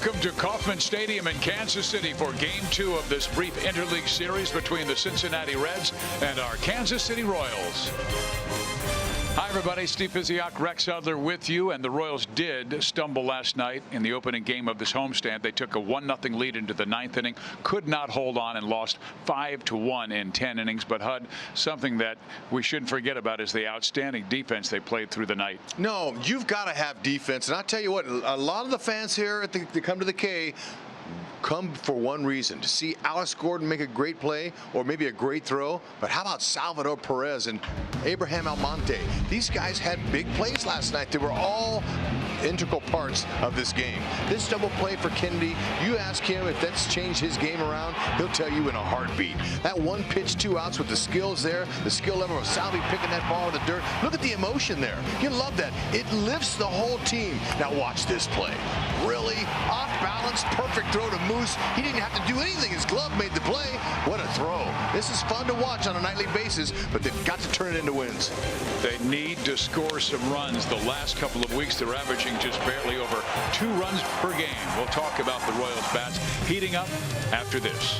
Welcome to Kauffman Stadium in Kansas City for Game 2 of this brief interleague series between the Cincinnati Reds and our Kansas City Royals. Hi, everybody. Steve Physiak, Rex Udler with you. And the Royals did stumble last night in the opening game of this homestand. They took a 1-0 lead into the 9th inning, could not hold on, and lost 5-1 in 10 innings. But, Hud, something that we shouldn't forget about is the outstanding defense they played through the night. No, you've got to have defense. And I'll tell you what, a lot of the fans here at the come to the K come for one reason, to see Alex Gordon make a great play or maybe a great throw. But how about Salvador Perez and Abraham Almonte? These guys had big plays last night. They were all integral parts of this game. This double play for Kennedy, you ask him if that's changed his game around, he'll tell you in a heartbeat. That one pitch, 2 outs with the skills there, the skill level of Salvi picking that ball in the dirt. Look at the emotion there. You love that. It lifts the whole team. Now watch this play. Really off balance, perfect throw to Moose. He didn't have to do anything. His glove made the play. What a throw. This is fun to watch on a nightly basis, but they've got to turn it into wins. They need to score some runs. The last couple of weeks, they're averaging just barely over 2 runs per game. We'll talk about the Royals bats heating up after this.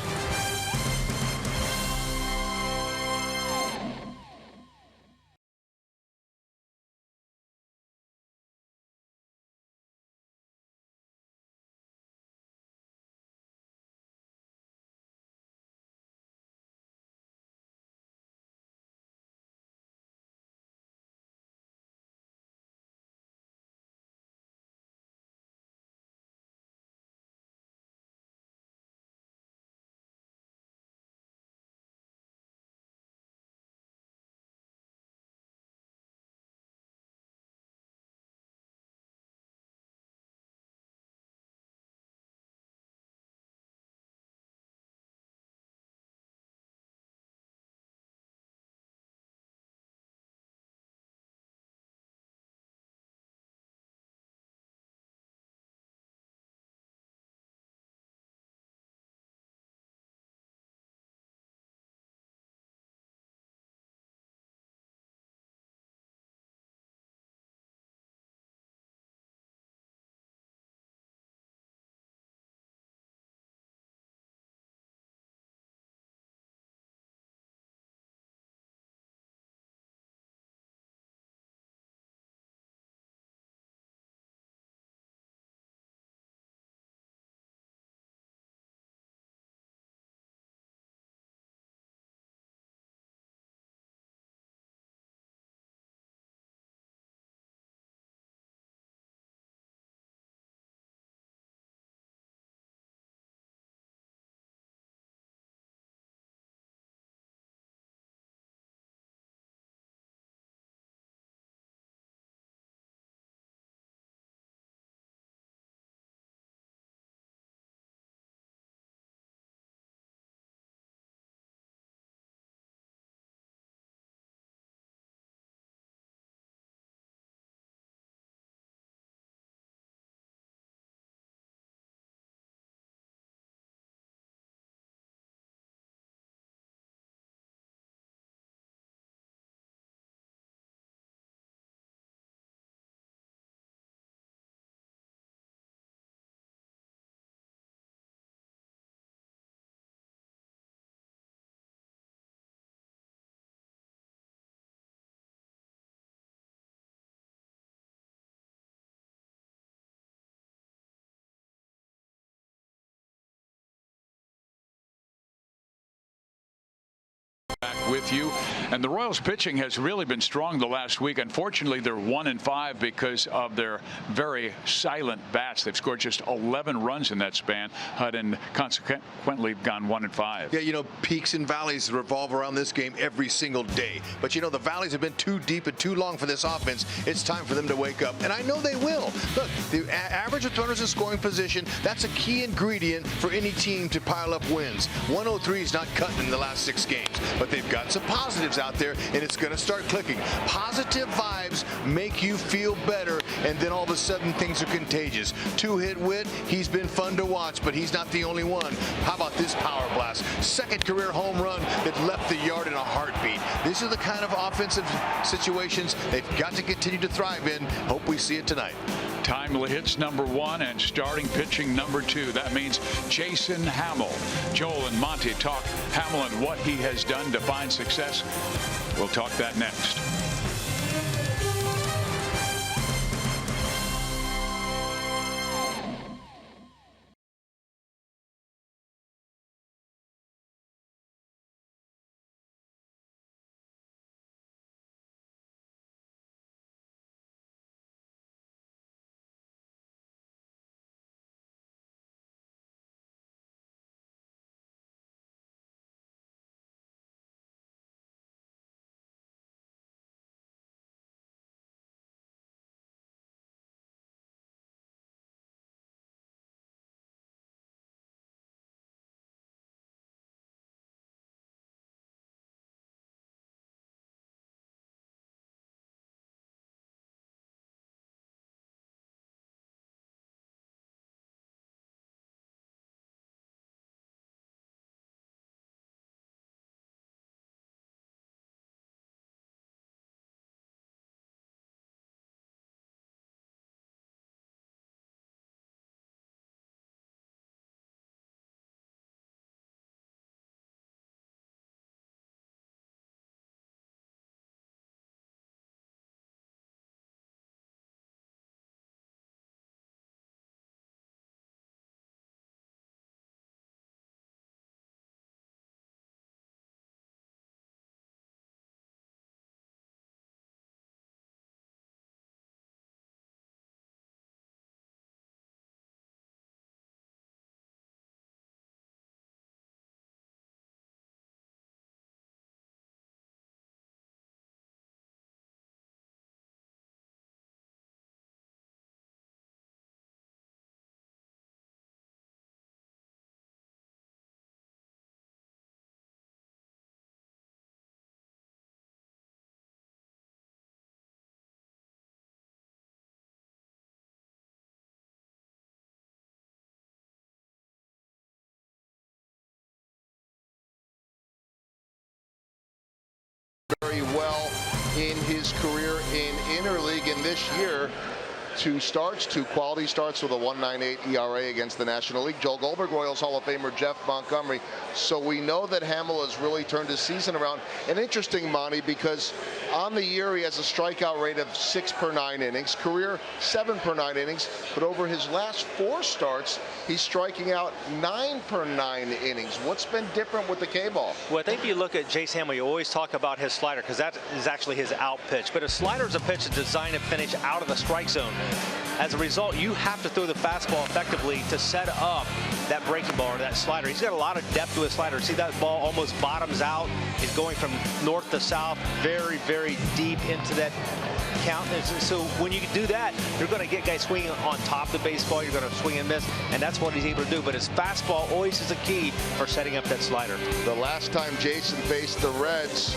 Back with you, and the Royals pitching has really been strong the last week. Unfortunately, they're 1-5 because of their very silent bats. They've scored just 11 runs in that span, and consequently gone 1-5. Yeah, you know, peaks and valleys revolve around this game every single day. But you know, the valleys have been too deep and too long for this offense. It's time for them to wake up, and I know they will. Look, the average of runners in scoring position, that's a key ingredient for any team to pile up wins. 103 is not cutting in the last 6 games, but they've got some positives out there, and it's going to start clicking. Positive vibes make you feel better, and then all of a sudden things are contagious. 2-hit Witt, he's been fun to watch, but he's not the only one. How about this power blast? 2nd career home run that left the yard in a heartbeat. These are the kind of offensive situations they've got to continue to thrive in. Hope we see it tonight. Timely hits #1 and starting pitching #2. That means Jason Hamill. Joel and Monty talk Hamill and what he has done to find success. We'll talk that next. Very well in his career in interleague, and this year 2 starts, 2 quality starts with a 1.98 ERA against the National League. Joel Goldberg, Royals Hall of Famer Jeff Montgomery. So we know that Hamill has really turned his season around. And interesting, Monty, because on the year he has a strikeout rate of 6 per 9 innings, career 7 per 9 innings, but over his last 4 starts, he's striking out 9 per 9 innings. What's been different with the K-ball? Well, I think you look at Jace Hamill, you always talk about his slider because that is actually his out pitch. But a slider is a pitch that's designed to finish out of the strike zone. As a result, you have to throw the fastball effectively to set up that breaking ball or that slider. He's got a lot of depth to his slider. See that ball almost bottoms out. It's going from north to south, very, very deep into that count. And so when you do that, you're going to get guys swinging on top of the baseball. You're going to swing and miss, and that's what he's able to do. But his fastball always is a key for setting up that slider. The last time Jason faced the Reds,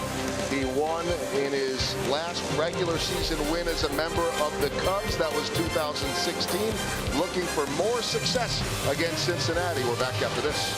he won in his last regular season win as a member of the Cubs. That was 2016. Looking for more success against Cincinnati. We're back after this.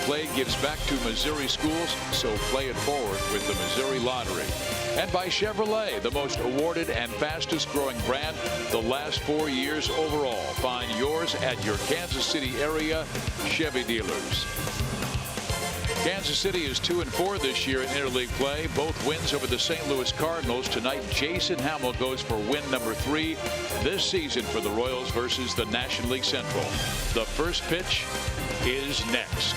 play gives back to Missouri schools, so play it forward with the Missouri Lottery. And by Chevrolet, the most awarded and fastest growing brand the last 4 years overall. Find yours at your Kansas City area Chevy dealers. Kansas City is 2-4 this year in interleague play. Both wins over the St. Louis Cardinals. Tonight, Jason Hamill goes for win number 3 this season for the Royals versus the National League Central. The first pitch is next.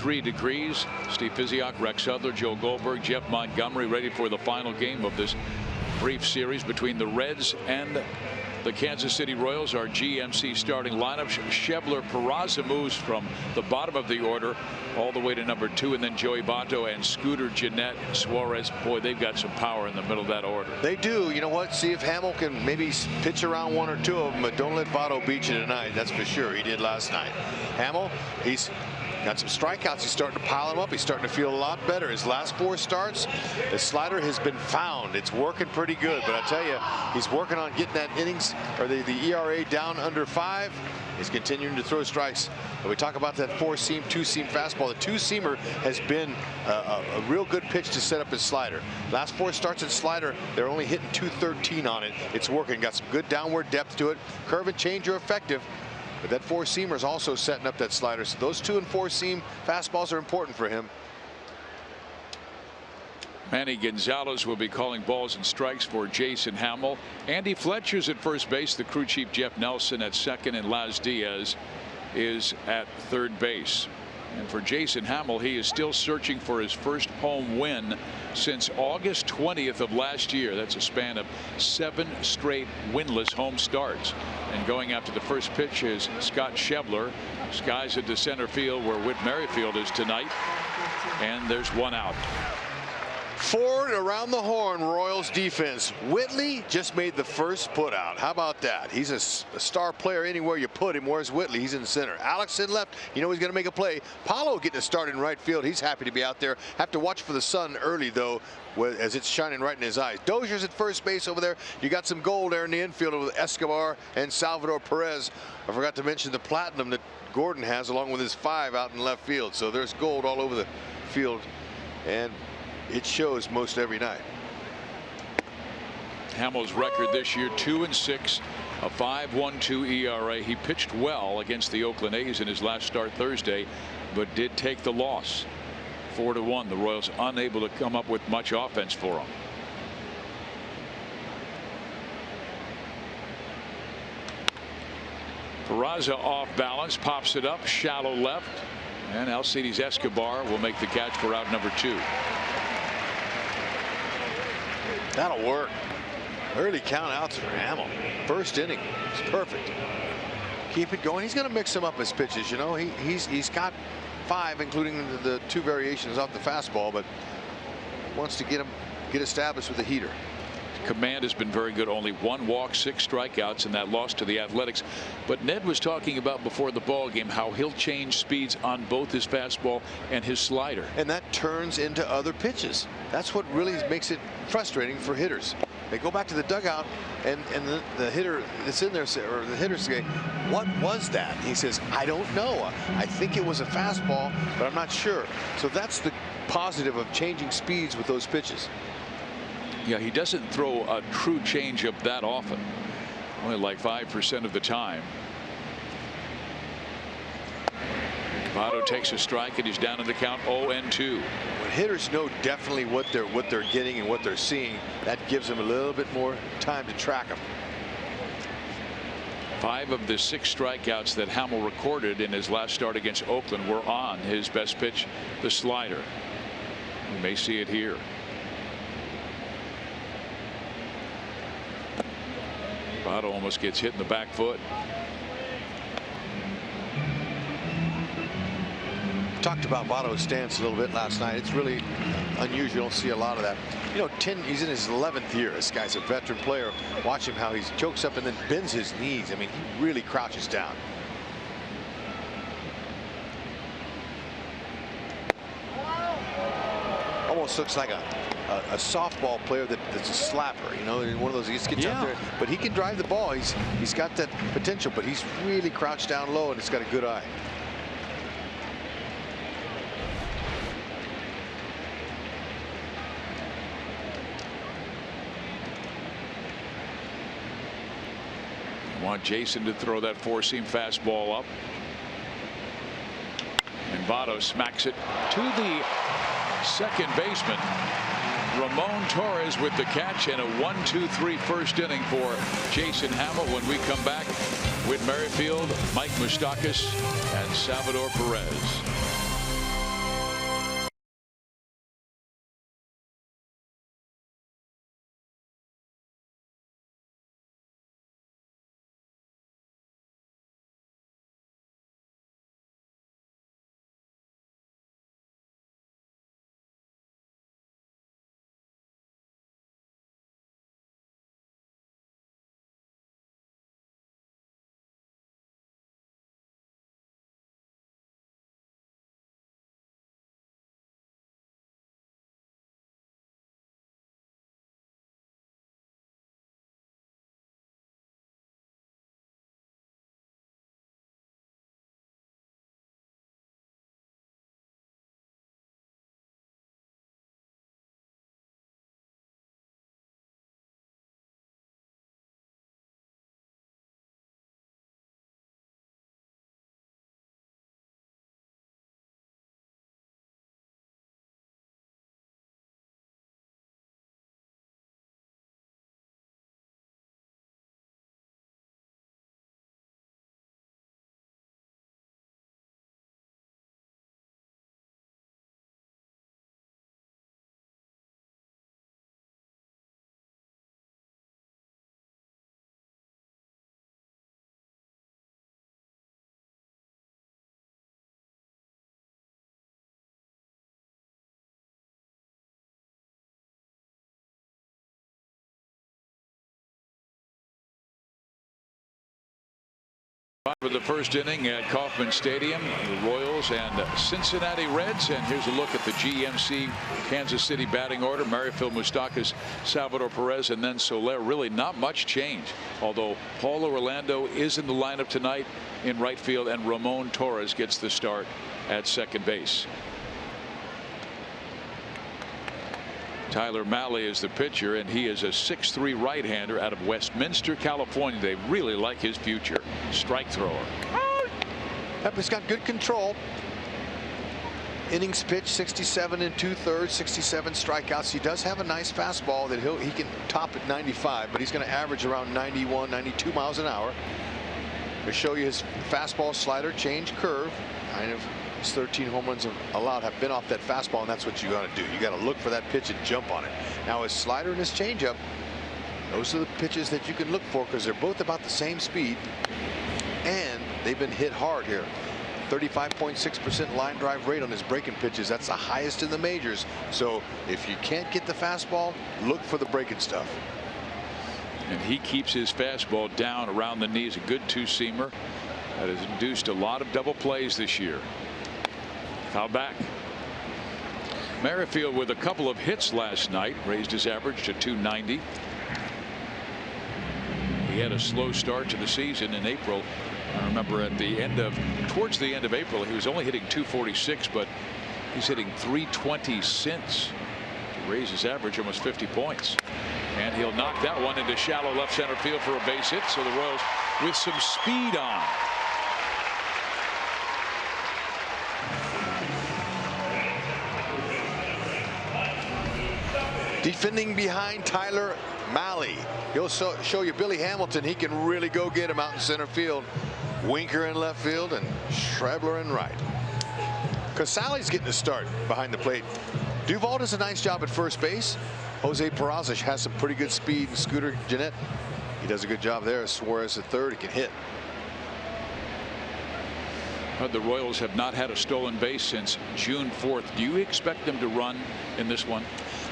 degrees. Steve Physiok, Rex Sudler, Joe Goldberg, Jeff Montgomery ready for the final game of this brief series between the Reds and the Kansas City Royals. Our GMC starting lineup. Schebler Peraza moves from the bottom of the order all the way to number 2, and then Joey Votto and Scooter Gennett. Suarez, boy, they've got some power in the middle of that order. They do. You know what? See if Hamill can maybe pitch around 1 or 2 of them, but don't let Votto beat you tonight. That's for sure. He did last night. Hamill, he's got some strikeouts. He's starting to pile them up. He's starting to feel a lot better. His last 4 starts, the slider has been found. It's working pretty good. But I tell you, he's working on getting that innings or the ERA down under 5. He's continuing to throw strikes. But we talk about that 4-seam, 2-seam fastball. The 2-seamer has been a real good pitch to set up his slider. Last 4 starts at slider, they're only hitting .213 on it. It's working. Got some good downward depth to it. Curve and change are effective. But that 4-seamer is also setting up that slider. So those 2- and 4-seam fastballs are important for him. Manny Gonzalez will be calling balls and strikes for Jason Hamill. Andy Fletcher's at first base. The crew chief Jeff Nelson at second, and Laz Diaz is at third base. And for Jason Hamill, he is still searching for his first home win since August 20th of last year. That's a span of 7 straight winless home starts. And going after the first pitch is Scott Schebler. Skies into center field where Whit Merrifield is tonight. And there's 1 out. Forward around the horn, Royals defense. Whitley just made the first put out. How about that? He's a star player anywhere you put him. Where's Whitley? He's in center. Alex in left. You know he's going to make a play. Paulo getting a start in right field. He's happy to be out there. Have to watch for the sun early, though, as it's shining right in his eyes. Dozier's at first base over there. You got some gold there in the infield with Escobar and Salvador Perez. I forgot to mention the platinum that Gordon has along with his 5 out in left field. So there's gold all over the field. And it shows most every night. Hamill's record this year 2-6, a 5.12 ERA. He pitched well against the Oakland A's in his last start Thursday, but did take the loss. 4-1. The Royals unable to come up with much offense for him. Peraza off balance, pops it up, shallow left, and Alcides Escobar will make the catch for out number 2. That'll work. Early count outs for Hamill. First inning. It's perfect. Keep it going. He's going to mix them up his pitches. You know, he's got 5, including the 2 variations off the fastball, but wants to get established with the heater. Command has been very good. Only 1 walk, 6 strikeouts in that loss to the Athletics. But Ned was talking about before the ball game how he'll change speeds on both his fastball and his slider. And that turns into other pitches. That's what really makes it frustrating for hitters. They go back to the dugout and the hitter that's in there, or the hitter say, what was that? He says, I don't know. I think it was a fastball, but I'm not sure. So that's the positive of changing speeds with those pitches. Yeah, he doesn't throw a true changeup that often. Only like 5% of the time. Votto takes a strike and he's down in the count 0-2. When hitters know definitely what they're getting and what they're seeing, that gives them a little bit more time to track them. 5 of the 6 strikeouts that Hamill recorded in his last start against Oakland were on his best pitch, the slider. We may see it here. Votto almost gets hit in the back foot. Talked about Votto's stance a little bit last night. It's really unusual. You don't see a lot of that. You know, he's in his 11th year. This guy's a veteran player. Watch him how he chokes up and then bends his knees. I mean, he really crouches down. Almost looks like a softball player that's a slapper, you know, one of those. He just gets out there, but he can drive the ball. He's got that potential, but he's really crouched down low and it's got a good eye. Want Jason to throw that 4-seam fastball up, and Votto smacks it to the second baseman. Ramon Torres with the catch, and a 1-2-3 first inning for Jason Hamill. When we come back, Whit Merrifield, Mike Moustakas, and Salvador Perez. Of the first inning at Kauffman Stadium, the Royals and Cincinnati Reds. And here's a look at the GMC Kansas City batting order. Merrifield, Moustakas, Salvador Perez, and then Soler. Really not much change, although Paulo Orlando is in the lineup tonight in right field, and Ramon Torres gets the start at second base. Tyler Mahle is the pitcher, and he is a 6'3" right-hander out of Westminster, California. They really like his future. Strike thrower. Yep, he's got good control. innings pitched, 67 2/3, 67 strikeouts. He does have a nice fastball that he can top at 95, but he's going to average around 91, 92 miles an hour. To show you his fastball, slider, change, curve. Kind of his 13 home runs allowed have been off that fastball, and that's what you got to do. You got to look for that pitch and jump on it. Now his slider and his changeup, those are the pitches that you can look for because they're both about the same speed, and they've been hit hard here. 35.6% line drive rate on his breaking pitches. That's the highest in the majors. So if you can't get the fastball, look for the breaking stuff. And he keeps his fastball down around the knees. A good two-seamer that has induced a lot of double plays this year. Foul back. Merrifield with a couple of hits last night raised his average to 290. He had a slow start to the season in April. I remember towards the end of April he was only hitting 246, but he's hitting 320 since to raise his average almost 50 points. And he'll knock that one into shallow left center field for a base hit. So the Royals with some speed on. Defending behind Tyler Mahle. He'll show you Billy Hamilton. He can really go get him out in center field. Winker in left field and Schrebler in right. Casale's getting a start behind the plate. Duvall does a nice job at first base. Jose Peraza has some pretty good speed. And Scooter Gennett, he does a good job there. Suarez at third, he can hit. The Royals have not had a stolen base since June 4th. Do you expect them to run in this one?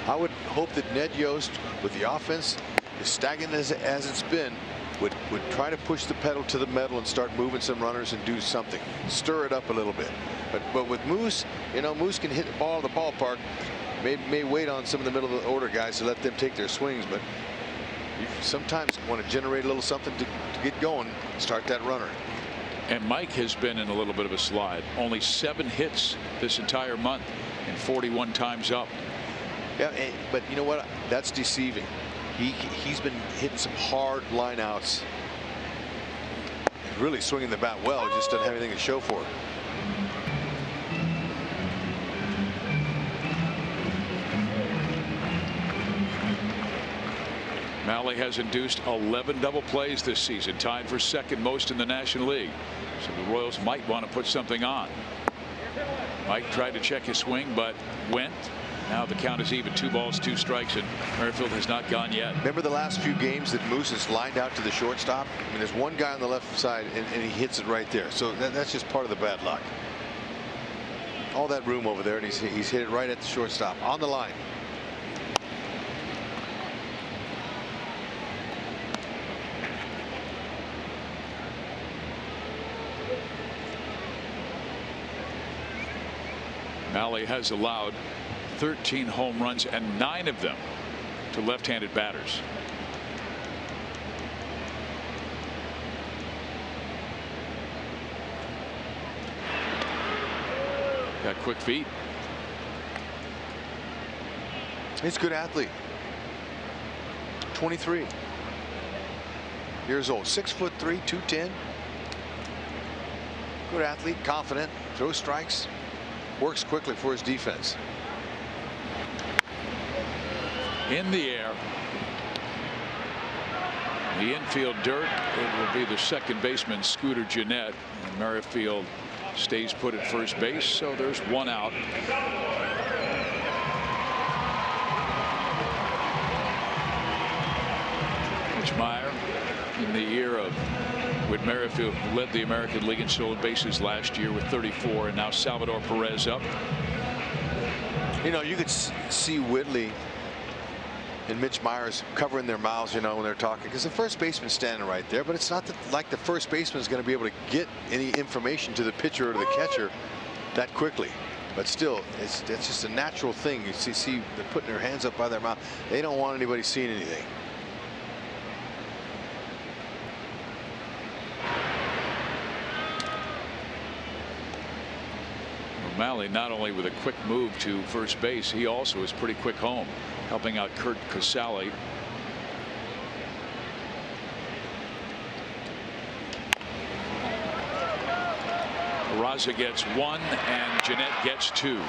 I would hope that Ned Yost, with the offense as stagnant as it's been, would try to push the pedal to the metal and start moving some runners and do something, stir it up a little bit. But with Moose, Moose can hit the ball in the ballpark. May wait on some of the middle of the order guys to let them take their swings, but you sometimes want to generate a little something to get going, start that runner. And Mike has been in a little bit of a slide. Only 7 hits this entire month and 41 times up. Yeah, but you know what? That's deceiving. He's been hitting some hard line outs. He's really swinging the bat well. He just doesn't have anything to show for it. Mahle has induced 11 double plays this season, tied for second most in the National League. So the Royals might want to put something on. Mike tried to check his swing, but went. Now the count is even, 2 balls, 2 strikes, and Merrifield has not gone yet. Remember the last few games that Moose has lined out to the shortstop? I mean, there's one guy on the left side, and he hits it right there. So that's just part of the bad luck. All that room over there, and he's hit it right at the shortstop on the line. Mahle has allowed 13 home runs and 9 of them to left-handed batters. Got quick feet. He's a good athlete. 23 years old, 6'3", 210. Good athlete, confident, throws strikes, works quickly for his defense. In the air. The infield dirt. It will be the second baseman, Scooter Gennett. And Merrifield stays put at first base, so there's 1 out. Mitch Meyer, in the year of when Merrifield led the American League in stolen bases last year with 34, and now Salvador Perez up. You could see Whitley and Mitch Myers covering their mouths, when they're talking, because the first baseman's standing right there, but it's not like the first baseman is going to be able to get any information to the pitcher or to the catcher that quickly. But still, it's just a natural thing. You see they're putting their hands up by their mouth. They don't want anybody seeing anything. Mahle not only with a quick move to first base, he also is pretty quick home, helping out Kurt Casale. Raza gets 1 and Jeanette gets 2.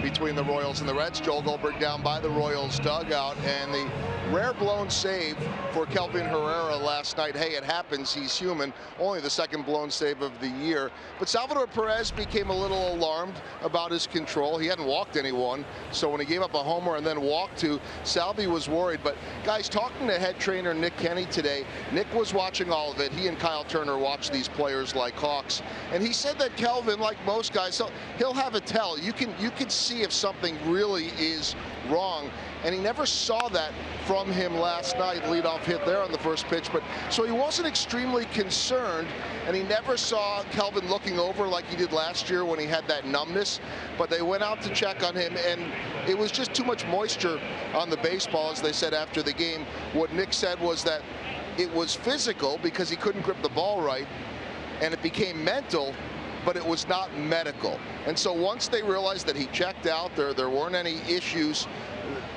Between the Royals and the Reds. Joel Goldberg down by the Royals dugout, and the rare blown save for Kelvin Herrera last night. Hey, it happens, he's human. Only the second blown save of the year. But Salvador Perez became a little alarmed about his control. He hadn't walked anyone, so when he gave up a homer and then walked to, Salvi was worried. But guys, talking to head trainer Nick Kenny today, Nick was watching all of it. He and Kyle Turner watch these players like hawks, and he said that Kelvin, like most guys, so he'll have a tell. You can see if something really is wrong, and he never saw that from him last night. Leadoff hit there on the first pitch, but so he wasn't extremely concerned, and he never saw Kelvin looking over like he did last year when he had that numbness. But they went out to check on him, and it was just too much moisture on the baseball, as they said after the game. What Nick said was that it was physical because he couldn't grip the ball right, and it became mental, but it was not medical. And so once they realized that he checked out, there weren't any issues,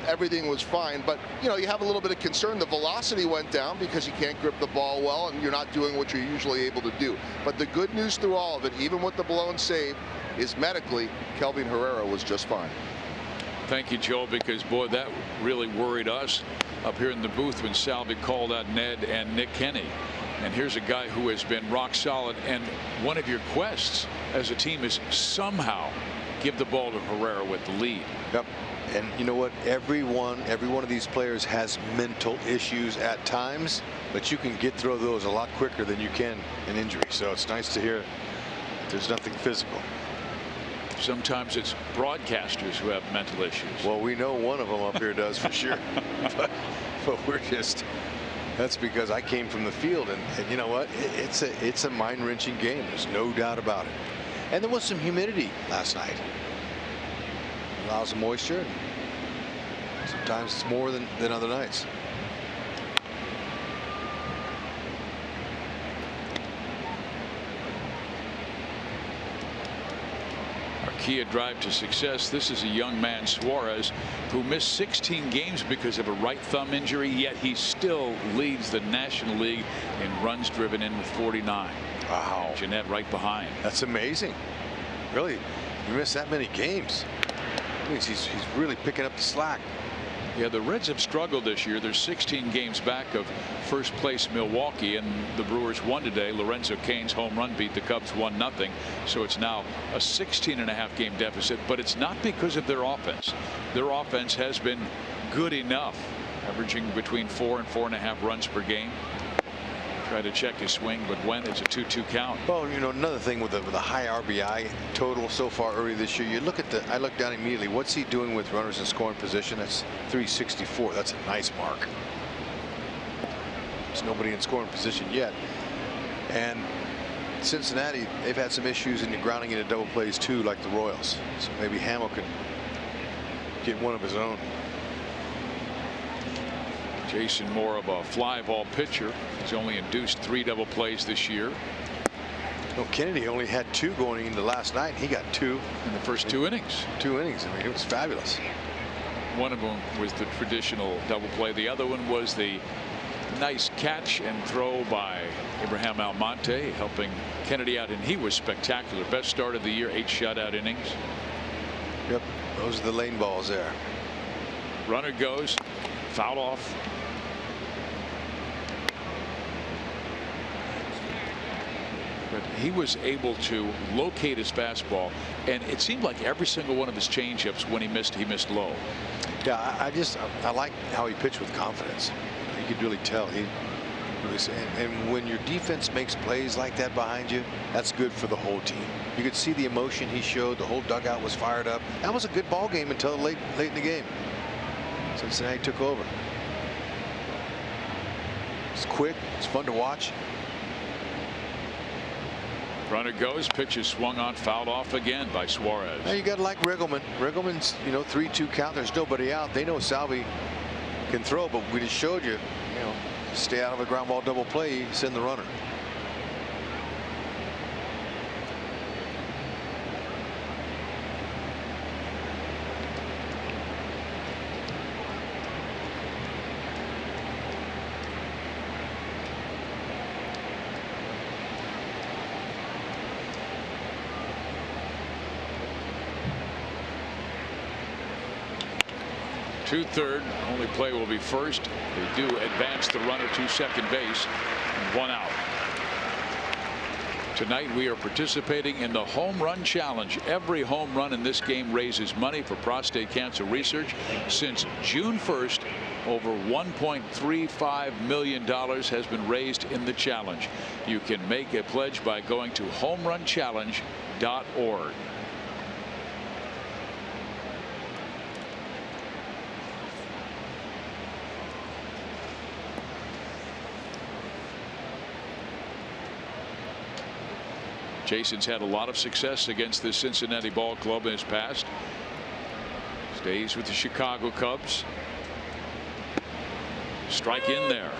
everything was fine. But you know, you have a little bit of concern. The velocity went down because you can't grip the ball well, and you're not doing what you're usually able to do. But the good news through all of it, even with the blown save, is medically Kelvin Herrera was just fine. Thank you, Joe, because boy, that really worried us up here in the booth when Salvi called out Ned and Nick Kenny. And here's a guy who has been rock solid, and one of your quests as a team is somehow give the ball to Herrera with the lead. Yep. And you know what? Every one of these players has mental issues at times, but you can get through those a lot quicker than you can in injury. So it's nice to hear there's nothing physical. Sometimes it's broadcasters who have mental issues. Well, we know one of them up here does for sure. but we're just, that's because I came from the field, and you know what? It's a mind-wrenching game. There's no doubt about it. And there was some humidity last night. Allows the moisture. Sometimes it's more than other nights. Kia drive to success. This is a young man, Suarez, who missed 16 games because of a right thumb injury, yet he still leads the National League in runs driven in with 49. Wow. Jeanette right behind. That's amazing. Really, you miss that many games. That means he's really picking up the slack. Yeah, the Reds have struggled this year. They're 16 games back of first place Milwaukee, and the Brewers won today. Lorenzo Cain's home run beat the Cubs 1-0. So it's now a 16.5 game deficit, but it's not because of their offense. Their offense has been good enough, averaging between 4 and 4.5 runs per game. Try to check his swing, but when it's a 2-2 count. Well, you know, another thing with a high RBI total so far early this year, you look at I look down immediately. What's he doing with runners in scoring position? That's 364. That's a nice mark. There's nobody in scoring position yet. And Cincinnati, they've had some issues in the grounding into double plays too, like the Royals. So maybe Hamill can get one of his own. Jason, more of a fly ball pitcher. He's only induced 3 double plays this year. Well, Kennedy only had 2 going into last night. He got 2 in the first 2 innings. 2 innings. I mean, it was fabulous. One of them was the traditional double play. The other one was the nice catch and throw by Abraham Almonte, helping Kennedy out, and he was spectacular. Best start of the year, 8 shutout innings. Yep, those are the lane balls there. Runner goes, foul off. But he was able to locate his fastball, and it seemed like every single one of his changeups, when he missed low. Yeah, I like how he pitched with confidence. You could really tell he was, and when your defense makes plays like that behind you, that's good for the whole team. You could see the emotion he showed. The whole dugout was fired up. That was a good ball game until late in the game. Cincinnati took over. It's quick. It's fun to watch. Runner goes, pitch is swung on, fouled off again by Suarez. Now you got to like Riggleman. Riggleman's, 3-2 count. There's nobody out. They know Salvi can throw, but we just showed you, stay out of a ground ball double play, send the runner. Two-third, only play will be first. They do advance the runner to second base, and 1 out. Tonight we are participating in the home run challenge. Every home run in this game raises money for prostate cancer research. Since June 1st, over $1.35 million has been raised in the challenge. You can make a pledge by going to homerunchallenge.org. Jason's had a lot of success against the Cincinnati ball club in his past. Stays with the Chicago Cubs. Strike in there.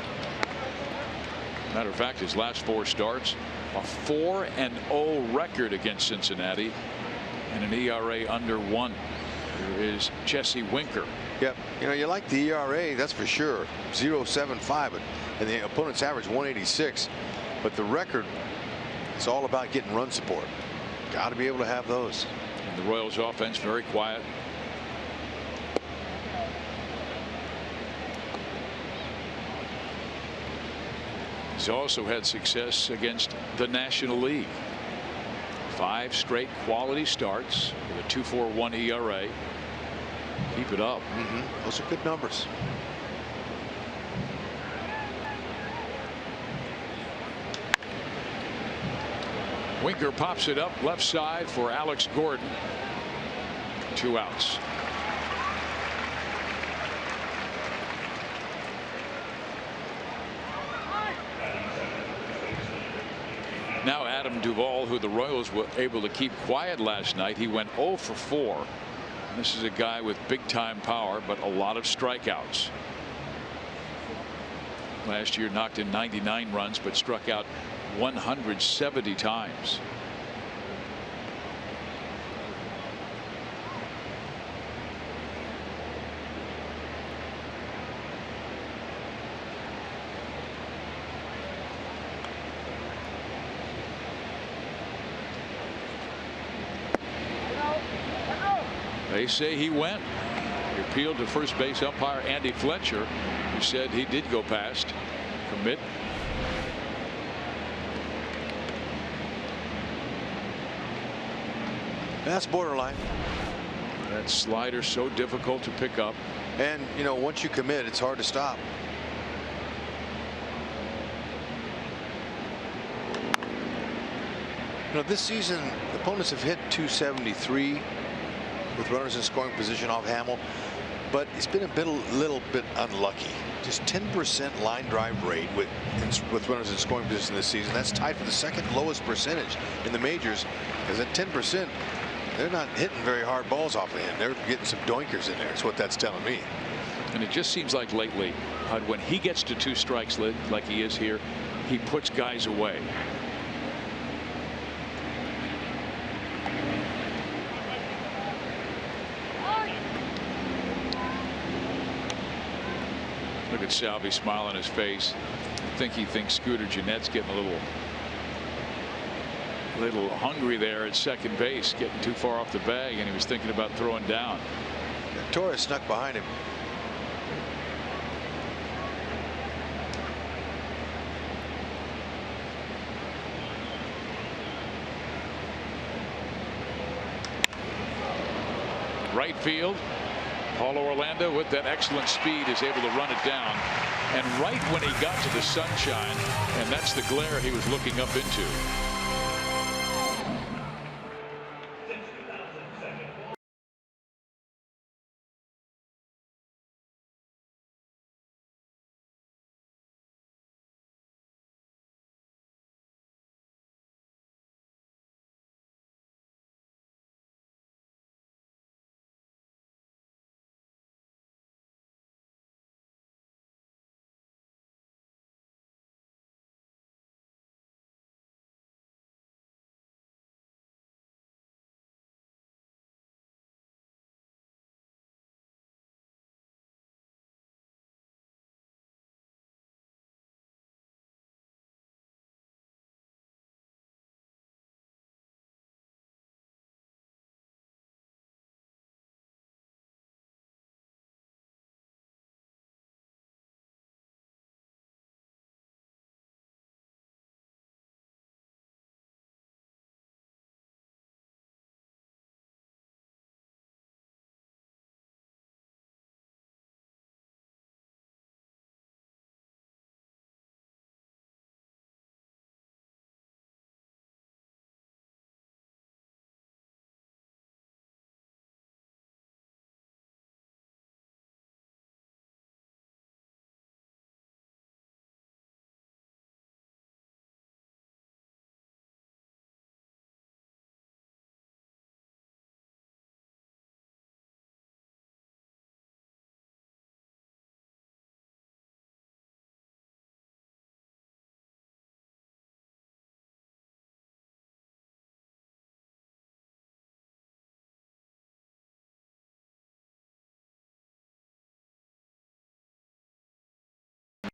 Matter of fact, his last 4 starts, a 4-0 record against Cincinnati and an ERA under 1. Here is Jesse Winker. Yep, you like the ERA, that's for sure. 0.75, and the opponent's average 186. But the record, it's all about getting run support. Got to be able to have those. And the Royals offense very quiet. He's also had success against the National League. 5 straight quality starts with a 2.41 ERA. Keep it up. Those are good numbers. Winker pops it up left side for Alex Gordon. 2 outs. Now Adam Duvall, who the Royals were able to keep quiet last night. He went 0 for 4. This is a guy with big time power, but a lot of strikeouts. Last year knocked in 99 runs, but struck out 170 times. They say he went. He appealed to first base umpire Andy Fletcher, who said he did go past. Commit. That's borderline. That slider so difficult to pick up. And once you commit, it's hard to stop. You know, this season, opponents have hit 273 with runners in scoring position off Hamill, but it's been a little bit unlucky. Just 10% line drive rate with runners in scoring position this season. That's tied for the second lowest percentage in the majors. Because at 10%, they're not hitting very hard balls off of him. They're getting some doinkers in there. That's what that's telling me. And it just seems like lately, when he gets to 2 strikes like he is here, he puts guys away. Look at Salvi smile on his face. I think he thinks Scooter Jeanette's getting a little hungry there at second base, getting too far off the bag, and he was thinking about throwing down. Torres snuck behind him. Right field. Paulo Orlando with that excellent speed is able to run it down, and right when he got to the sunshine, and that's the glare he was looking up into.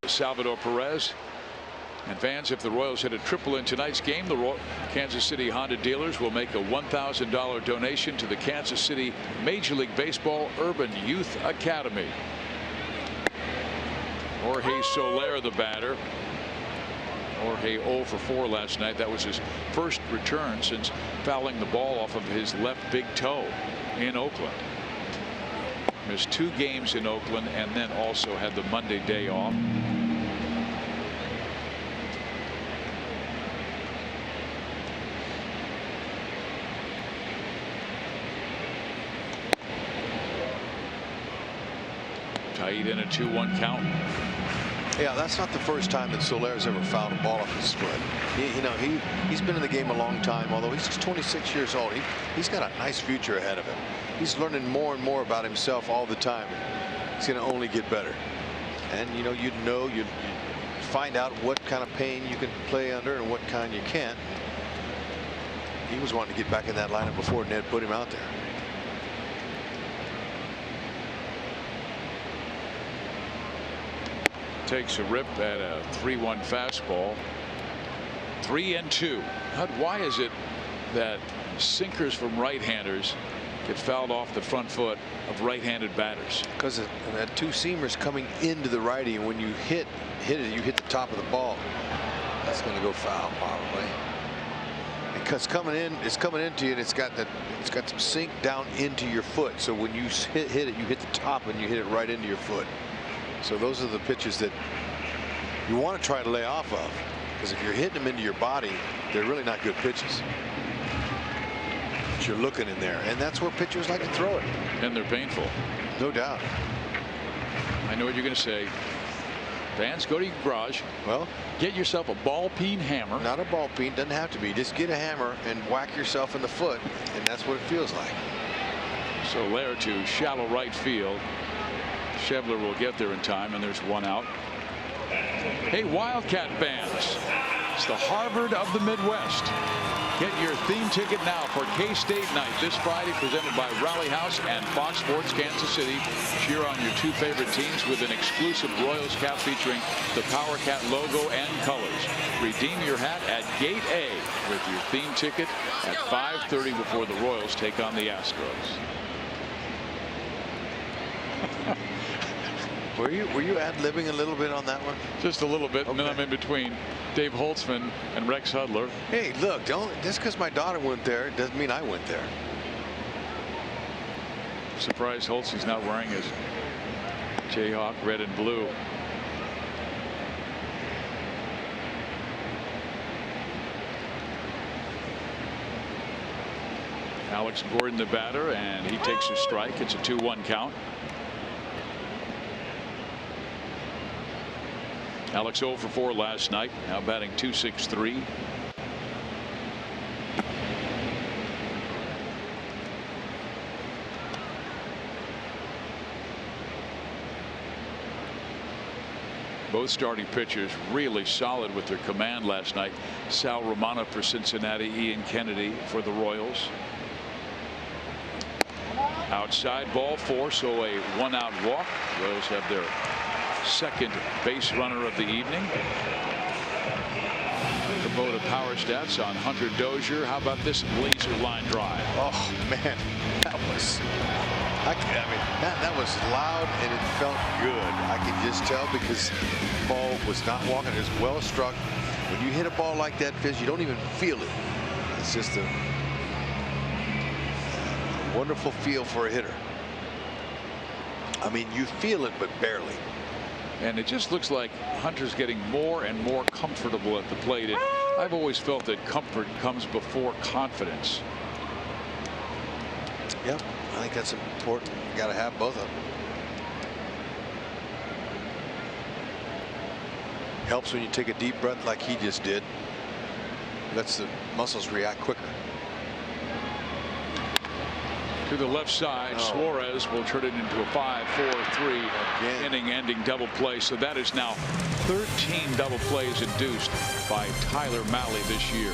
Salvador Perez. And fans, if the Royals hit a triple in tonight's game, the Kansas City Honda dealers will make a $1,000 donation to the Kansas City Major League Baseball Urban Youth Academy. Jorge Soler, the batter. Jorge 0 for 4 last night. That was his first return since fouling the ball off of his left big toe in Oakland. Missed 2 games in Oakland and then also had the Monday day off. Tied in a 2-1 count. Yeah, that's not the first time that Soler's ever fouled a ball off his foot. He's been in the game a long time, although he's just 26 years old. He's got a nice future ahead of him. He's learning more and more about himself all the time. He's going to only get better. And you'd find out what kind of pain you can play under and what kind you can't. He was wanting to get back in that lineup before Ned put him out there. Takes a rip at a 3-1 fastball. 3-2. Why is it that sinkers from right-handers get fouled off the front foot of right-handed batters? Because that 2 seamers coming into the righty, and when you hit it, you hit the top of the ball. That's going to go foul probably. Because it's coming into you, and it's got some sink down into your foot. So when you hit it, you hit the top and you hit it right into your foot. So those are the pitches that you want to try to lay off of. Because if you're hitting them into your body, they're really not good pitches. But you're looking in there, and that's where pitchers like to throw it. And they're painful. No doubt. I know what you're going to say. Fans, go to your garage. Well, get yourself a ball peen hammer. Not a ball peen, doesn't have to be. Just get a hammer and whack yourself in the foot, and that's what it feels like. So Lair to shallow right field. Schebler will get there in time, and there's one out. Hey, Wildcat fans, it's the Harvard of the Midwest. Get your theme ticket now for K-State Night this Friday, presented by Rally House and Fox Sports Kansas City. Cheer on your two favorite teams with an exclusive Royals cap featuring the Power Cat logo and colors. Redeem your hat at Gate A with your theme ticket at 5:30 before the Royals take on the Astros. Were you ad-libbing a little bit on that one? Just a little bit, Okay. and then I'm in between Dave Holtzman and Rex Hudler. Hey, look, just because my daughter went there doesn't mean I went there. Surprised Holtzman's not wearing his Jayhawk red and blue. Alex Gordon, the batter, and he takes a strike. It's a 2-1 count. Alex 0 for 4 last night, now batting .263. Both starting pitchers really solid with their command last night. Sal Romano for Cincinnati, Ian Kennedy for the Royals. Outside, ball 4, so a 1-out walk. Royals have their second base runner of the evening. Kubota power stats on Hunter Dozier. How about this laser line drive? Oh man, that was. That was loud and it felt good. I could just tell because the ball was not walking. It was well struck. When you hit a ball like that, Fizz, you don't even feel it. It's just a wonderful feel for a hitter. I mean, you feel it, but barely. And it just looks like Hunter's getting more and more comfortable at the plate. And I've always felt that comfort comes before confidence. Yep, I think that's important. You got to have both of them. Helps when you take a deep breath like he just did. Lets the muscles react quicker. To the left side, Suarez will turn it into a 5-4-3 inning-ending double play. So that is now 13 double plays induced by Tyler Mahle this year.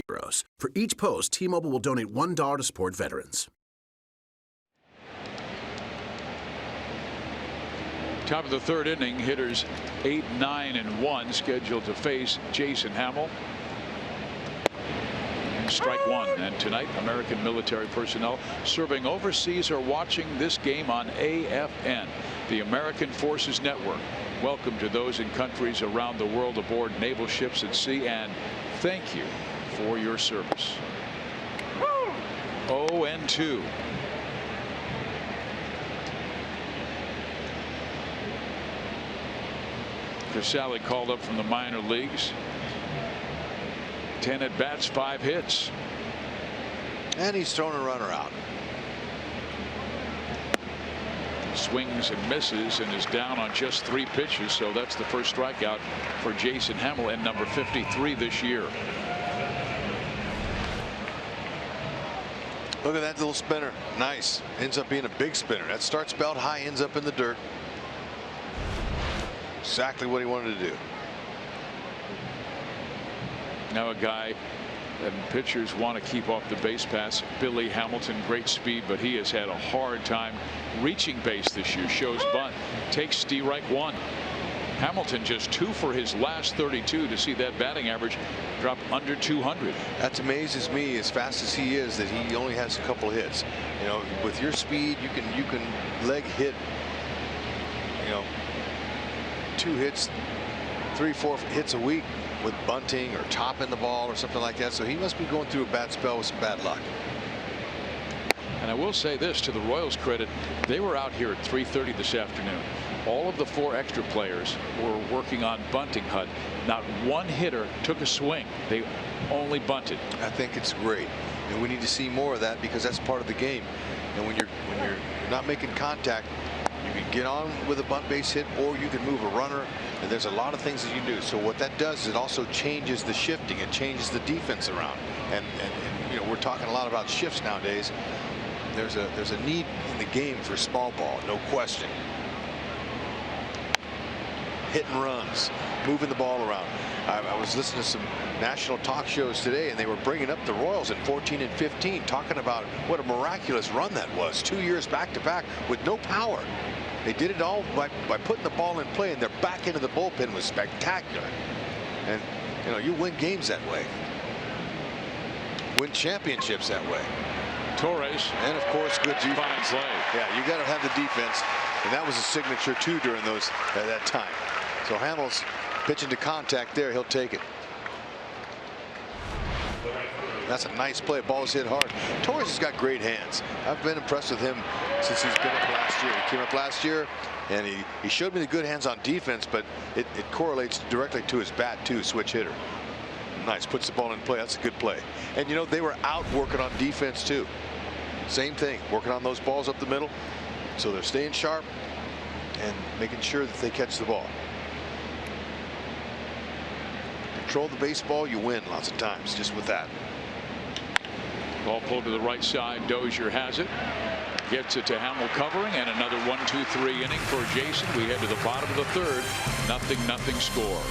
heroes. For each post, T-Mobile will donate $1 to support veterans. Top of the third inning, hitters 8, 9, and 1 scheduled to face Jason Hamill. Strike one. And tonight, American military personnel serving overseas are watching this game on AFN, the American Forces Network. Welcome to those in countries around the world aboard naval ships at sea, and thank you for your service. 0-2. Casale called up from the minor leagues. 10 at bats, 5 hits. And he's thrown a runner out. Swings and misses and is down on just 3 pitches, so that's the first strikeout for Jason Hamill, and number 53 this year. Look at that little spinner. Nice. Ends up being a big spinner. That starts belt high, ends up in the dirt. Exactly what he wanted to do. Now a guy that pitchers want to keep off the base pass. Billy Hamilton, great speed, but he has had a hard time reaching base this year. Shows bunt, takes strike one. Hamilton just 2 for his last 32 to see that batting average drop under 200. That amazes me, as fast as he is, that he only has a couple hits. You know, with your speed, you can leg hit, you know, 2 hits, 3, 4 hits a week with bunting or topping the ball or something like that. So he must be going through a bad spell with some bad luck. And I will say this to the Royals' credit, they were out here at 3:30 this afternoon. All of the 4 extra players were working on bunting hut. Not one hitter took a swing. They only bunted. I think it's great, and we need to see more of that, because that's part of the game. And when you're not making contact, you can get on with a bunt base hit, or you can move a runner, and there's a lot of things that you can do. So what that does is it also changes the shifting. It changes the defense around. And you know, we're talking a lot about shifts nowadays. There's a need in the game for small ball, no question. Hit and runs, moving the ball around. I was listening to some national talk shows today, and they were bringing up the Royals in 14 and 15, talking about what a miraculous run that was. 2 years back to back with no power. They did it all by putting the ball in play, and their back end of the bullpen was spectacular. And you know, you win games that way, win championships that way. Torres, and of course, good defense. Fine play. Yeah, you got to have the defense, and that was a signature too during those at that time. So Hamill's pitching to contact there. He'll take it. That's a nice play. Ball's hit hard. Torres has got great hands. I've been impressed with him since he's been up last year. He came up last year, and he showed me the good hands on defense, but it correlates directly to his bat too. Switch hitter. Nice. Puts the ball in play. That's a good play. And you know, they were out working on defense too. Same thing, working on those balls up the middle. So they're staying sharp and making sure that they catch the ball. Control the baseball, you win lots of times just with that. Ball pulled to the right side. Dozier has it. Gets it to Hamill covering, and another 1-2-3 inning for Jason. We head to the bottom of the third. 0-0 score.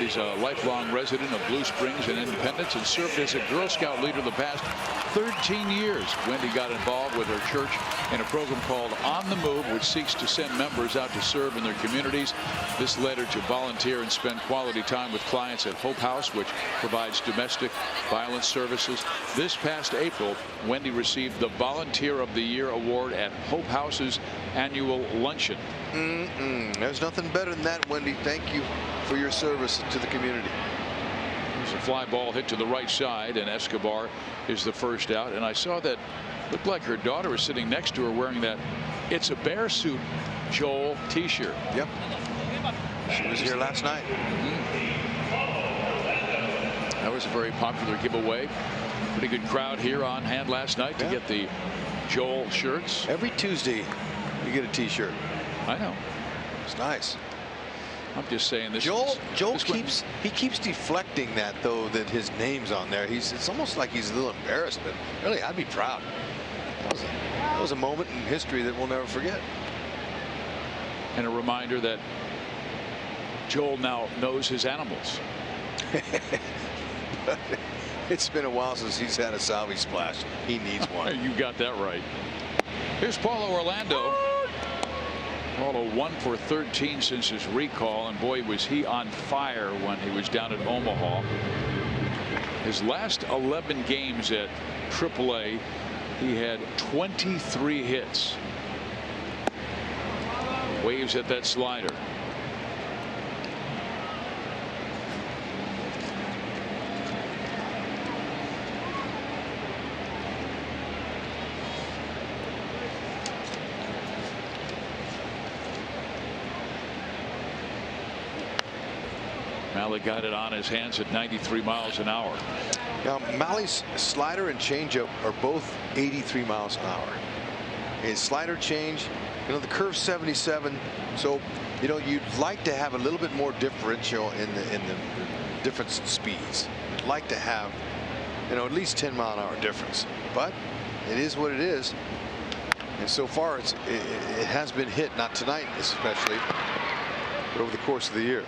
Wendy's a lifelong resident of Blue Springs and Independence and served as a Girl Scout leader the past 13 years. Wendy got involved with her church in a program called On the Move, which seeks to send members out to serve in their communities. This led her to volunteer and spend quality time with clients at Hope House, which provides domestic violence services. This past April, Wendy received the Volunteer of the Year award at Hope House's annual luncheon. There's nothing better than that, Wendy. Thank you for your service to the community. There's a fly ball hit to the right side, and Escobar is the first out. And I saw that looked like her daughter was sitting next to her wearing that "It's a Bear Suit" Joel t-shirt. Yep. She was here last night. That was a very popular giveaway. Pretty good crowd here on hand last night to get the Joel shirts. Every Tuesday you get a t-shirt. I know. It's nice. I'm just saying this. Joel this keeps deflecting that, though, that his name's on there. It's almost like he's a little embarrassed, but really I'd be proud. That was a moment in history that we'll never forget. And a reminder that Joel now knows his animals. It's been a while since he's had a salvie splash. He needs one. You got that right. Here's Paulo Orlando. Paulo 1 for 13 since his recall, and boy was he on fire when he was down at Omaha. His last 11 games at AAA, he had 23 hits. Waves at that slider. Malley got it on his hands at 93 miles an hour. Now, Malley's slider and changeup are both 83 miles an hour. His slider change, the curve's 77, so you'd like to have a little bit more differential in the difference in speeds. You'd like to have at least 10-mile-an-hour difference, but it is what it is. And so far it has been hit, not tonight especially, but over the course of the year.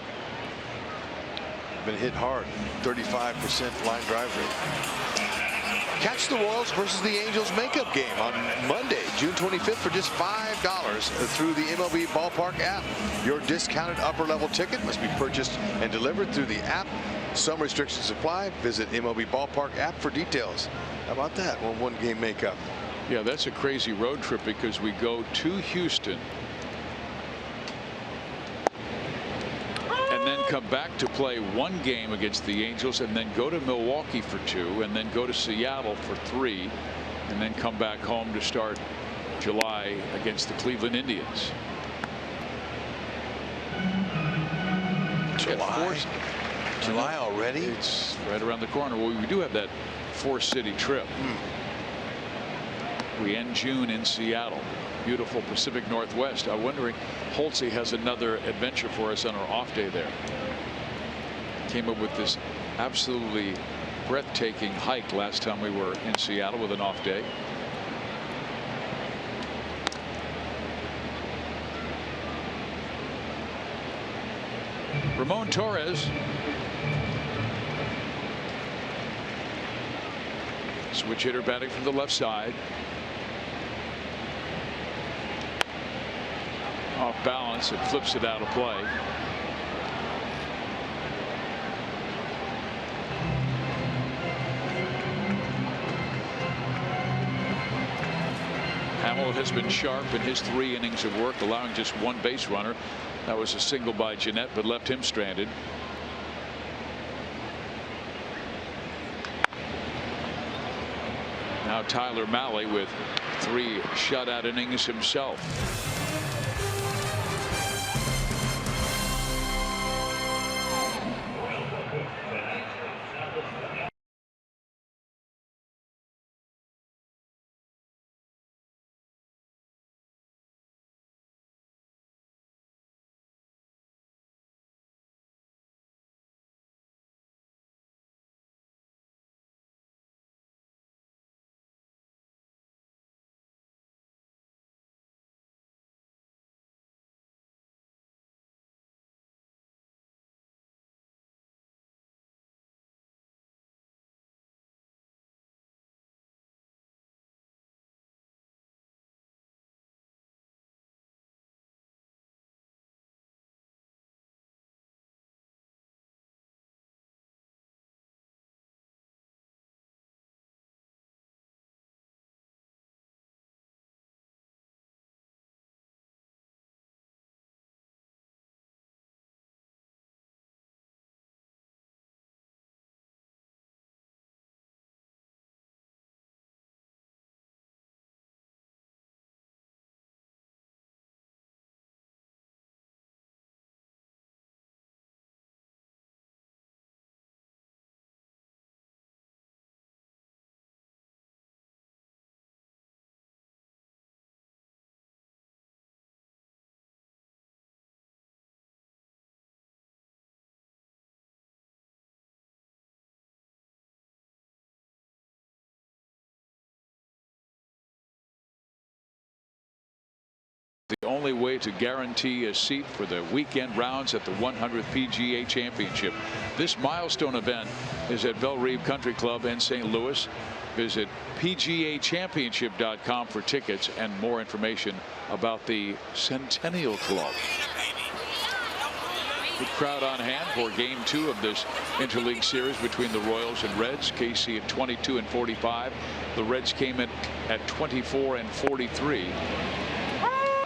Been hit hard. 35% line drive rate. Catch the Royals versus the Angels makeup game on Monday, June 25th for just $5 through the MLB Ballpark app. Your discounted upper level ticket must be purchased and delivered through the app. Some restrictions apply. Visit MLB Ballpark app for details. How about that? One game makeup. Yeah, that's a crazy road trip because we go to Houston and then come back to play one game against the Angels and then go to Milwaukee for 2 and then go to Seattle for 3 and then come back home to start July against the Cleveland Indians. July already? It's right around the corner. Well, we do have that 4-city trip. We end June in Seattle. Beautiful Pacific Northwest. I'm wondering, Holtze has another adventure for us on our off day there. Came up with this absolutely breathtaking hike last time we were in Seattle with an off day. Ramon Torres. Switch hitter batting from the left side. Off balance, it flips it out of play. Hamill has been sharp in his 3 innings of work, allowing just 1 base runner. That was a single by Jeanette, but left him stranded. Now Tyler Mahle with 3 shutout innings himself. only way to guarantee a seat for the weekend rounds at the 100th PGA Championship. This milestone event is at Bellerive Country Club in St. Louis. Visit PGAchampionship.com for tickets and more information about the Centennial Club. Good crowd on hand for Game 2 of this interleague series between the Royals and Reds. KC at 22 and 45. The Reds came in at 24 and 43.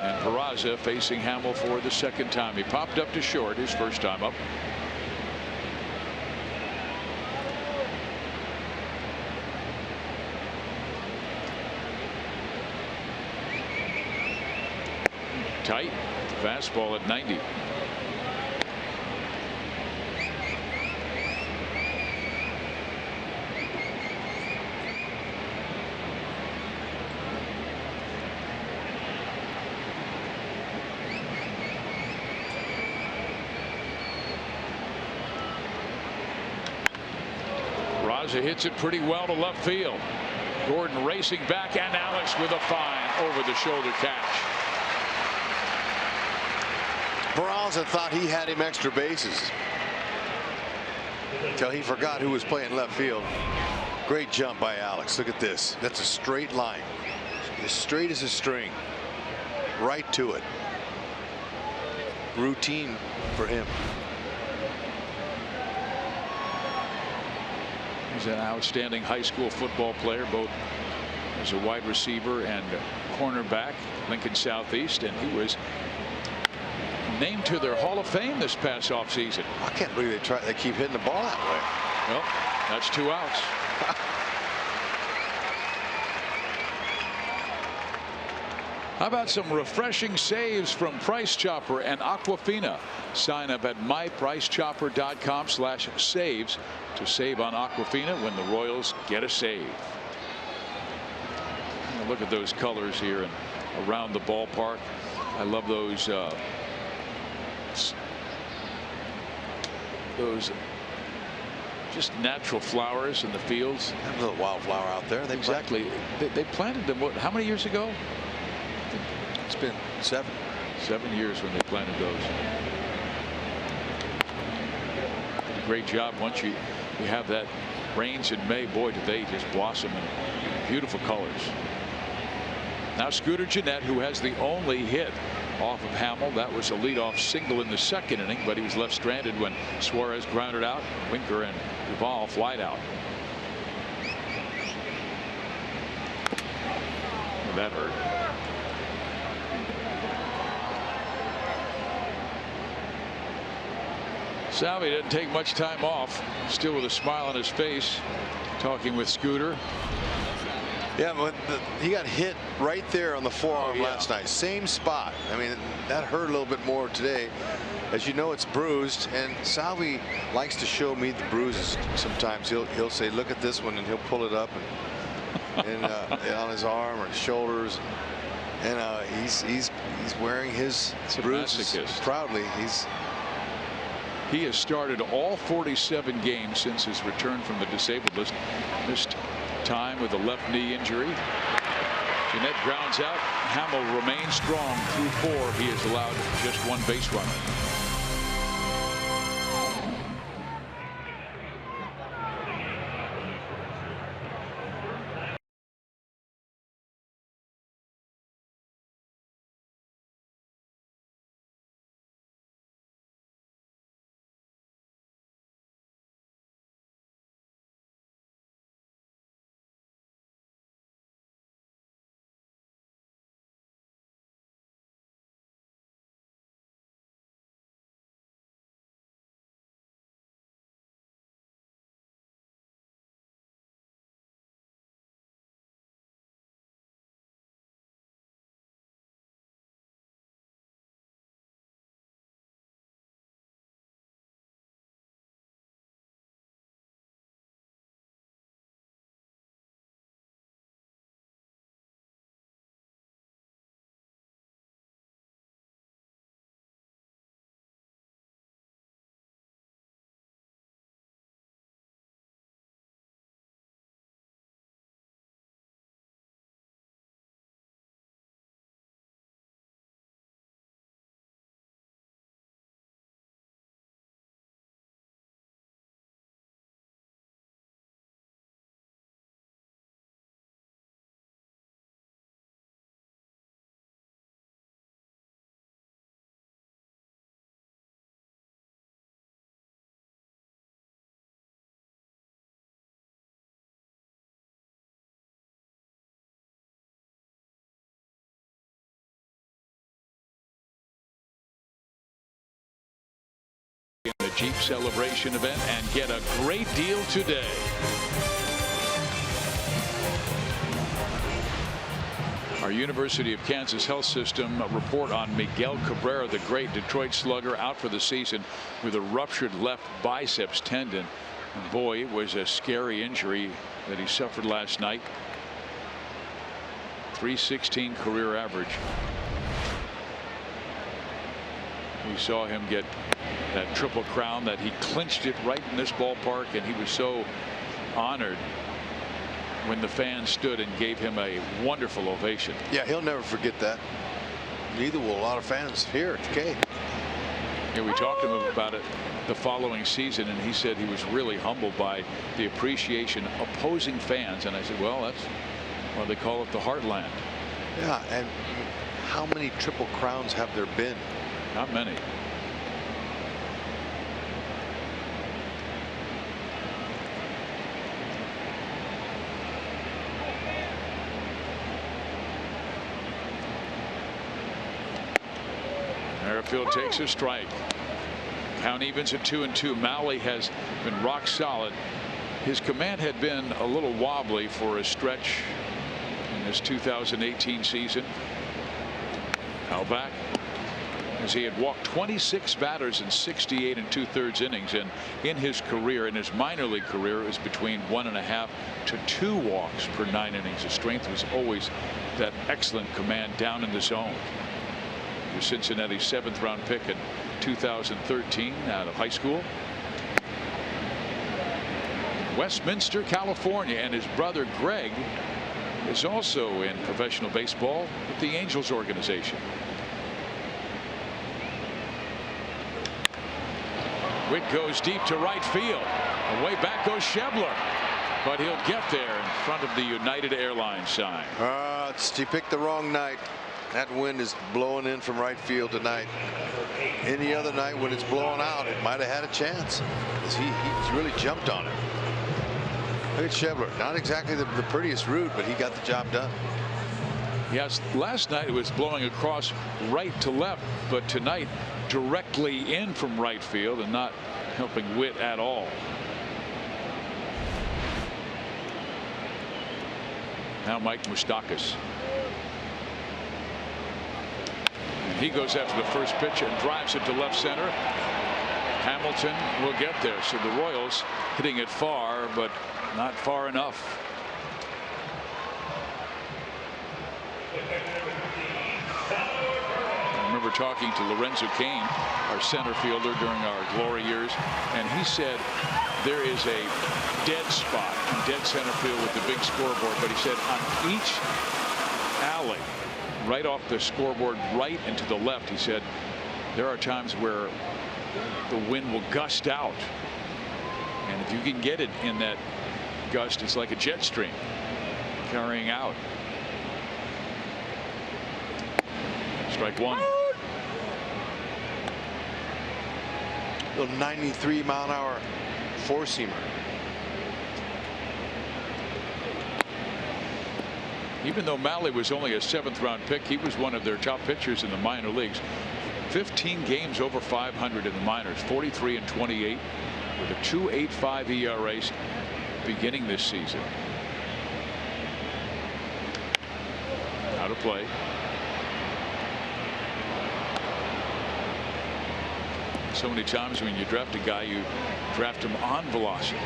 And Peraza facing Hamill for the second time. He popped up to short his first time up. Tight fastball at 90. Raza hits it pretty well to left field. Gordon racing back, and Alex with a fine over the shoulder catch. Peraza thought he had him extra bases until he forgot who was playing left field. Great jump by Alex. Look at this. That's a straight line, as straight as a string, right to it. Routine for him. He's an outstanding high school football player, both as a wide receiver and cornerback, Lincoln Southeast, and he was named to their Hall of Fame this past offseason. I can't believe they keep hitting the ball that way. Well, that's 2 outs. How about some refreshing saves from Price Chopper and Aquafina? Sign up at mypricechopper.com/saves to save on Aquafina when the Royals get a save. Look at those colors here and around the ballpark. I love those just natural flowers in the fields. Have a little wildflower out there. Exactly. They planted them how many years ago? It's been 7 years when they planted those. Did a great job. Once you have that rains in May, boy, do they just blossom in beautiful colors. Now Scooter Gennett, who has the only hit off of Hamill. That was a leadoff single in the second inning, but he was left stranded when Suarez grounded out. Winker and Duvall flied out. Well, that hurt. Salvi didn't take much time off, still with a smile on his face, talking with Scooter. Yeah, but he got hit right there on the forearm last night. Same spot. I mean, that hurt a little bit more today. As you know, it's bruised, and Salvi likes to show me the bruises. Sometimes he'll say, "Look at this one," and he'll pull it up and on his arm or his shoulders. And he's wearing his bruises proudly. He has started all 47 games since his return from the disabled list. Missed time with a left knee injury. Gennett grounds out. Hamill remains strong through 4. He has allowed just 1 base runner. Jeep celebration event and get a great deal today. Our University of Kansas Health System report on Miguel Cabrera, the great Detroit slugger, out for the season with a ruptured left biceps tendon. And boy, it was a scary injury that he suffered last night. .316 career average. We saw him get that Triple Crown, that he clinched it right in this ballpark, and he was so honored when the fans stood and gave him a wonderful ovation. Yeah, he'll never forget that. Neither will a lot of fans here at the K. Yeah, we talked to him about it the following season, and he said he was really humbled by the appreciation opposing fans. And I said, well, that's why they call it the Heartland. Yeah, and how many Triple Crowns have there been? Not many. Merrifield takes a strike. Count evens at 2-2. Malley has been rock solid. His command had been a little wobbly for a stretch in this 2018 season. Now back, as he had walked 26 batters in 68 2/3 innings, and in his career, in his minor league career, it was between 1.5 to 2 walks per 9 innings. His strength was always that excellent command down in the zone. The Cincinnati 7th round pick in 2013 out of high school. Westminster, California, and his brother Greg is also in professional baseball with the Angels organization. Witt goes deep to right field. Away back goes Schebler, but he'll get there in front of the United Airlines sign. He picked the wrong night. That wind is blowing in from right field tonight. Any other night when it's blowing out, it might have had a chance, because he's really jumped on it. Look at Schebler. Not exactly the prettiest route, but he got the job done. Yes, last night it was blowing across right to left, but tonight directly in from right field and not helping Witt at all. Now Mike Moustakas. He goes after the first pitch and drives it to left center. Hamilton will get there. So the Royals hitting it far, but not far enough. I remember talking to Lorenzo Cain, our center fielder, during our glory years, and he said there is a dead spot in dead center field with the big scoreboard, but he said on each alley right off the scoreboard right and to the left, he said there are times where the wind will gust out, and if you can get it in that gust, it's like a jet stream carrying out. Strike one. Little 93-mile-an-hour four-seamer. Even though Malley was only a 7th round pick, he was one of their top pitchers in the minor leagues. 15 games over 500 in the minors, 43 28 with a 2.85 ERA beginning this season. Out of play. So many times when you draft a guy, you draft him on velocity.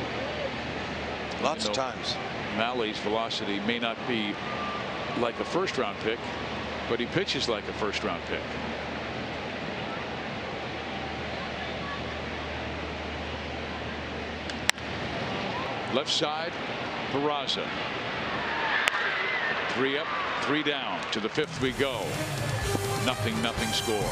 Lots of times. Malley's velocity may not be like a 1st round pick, but he pitches like a 1st round pick. Left side, Peraza. 3 up, 3 down. To the 5th we go. 0-0 score.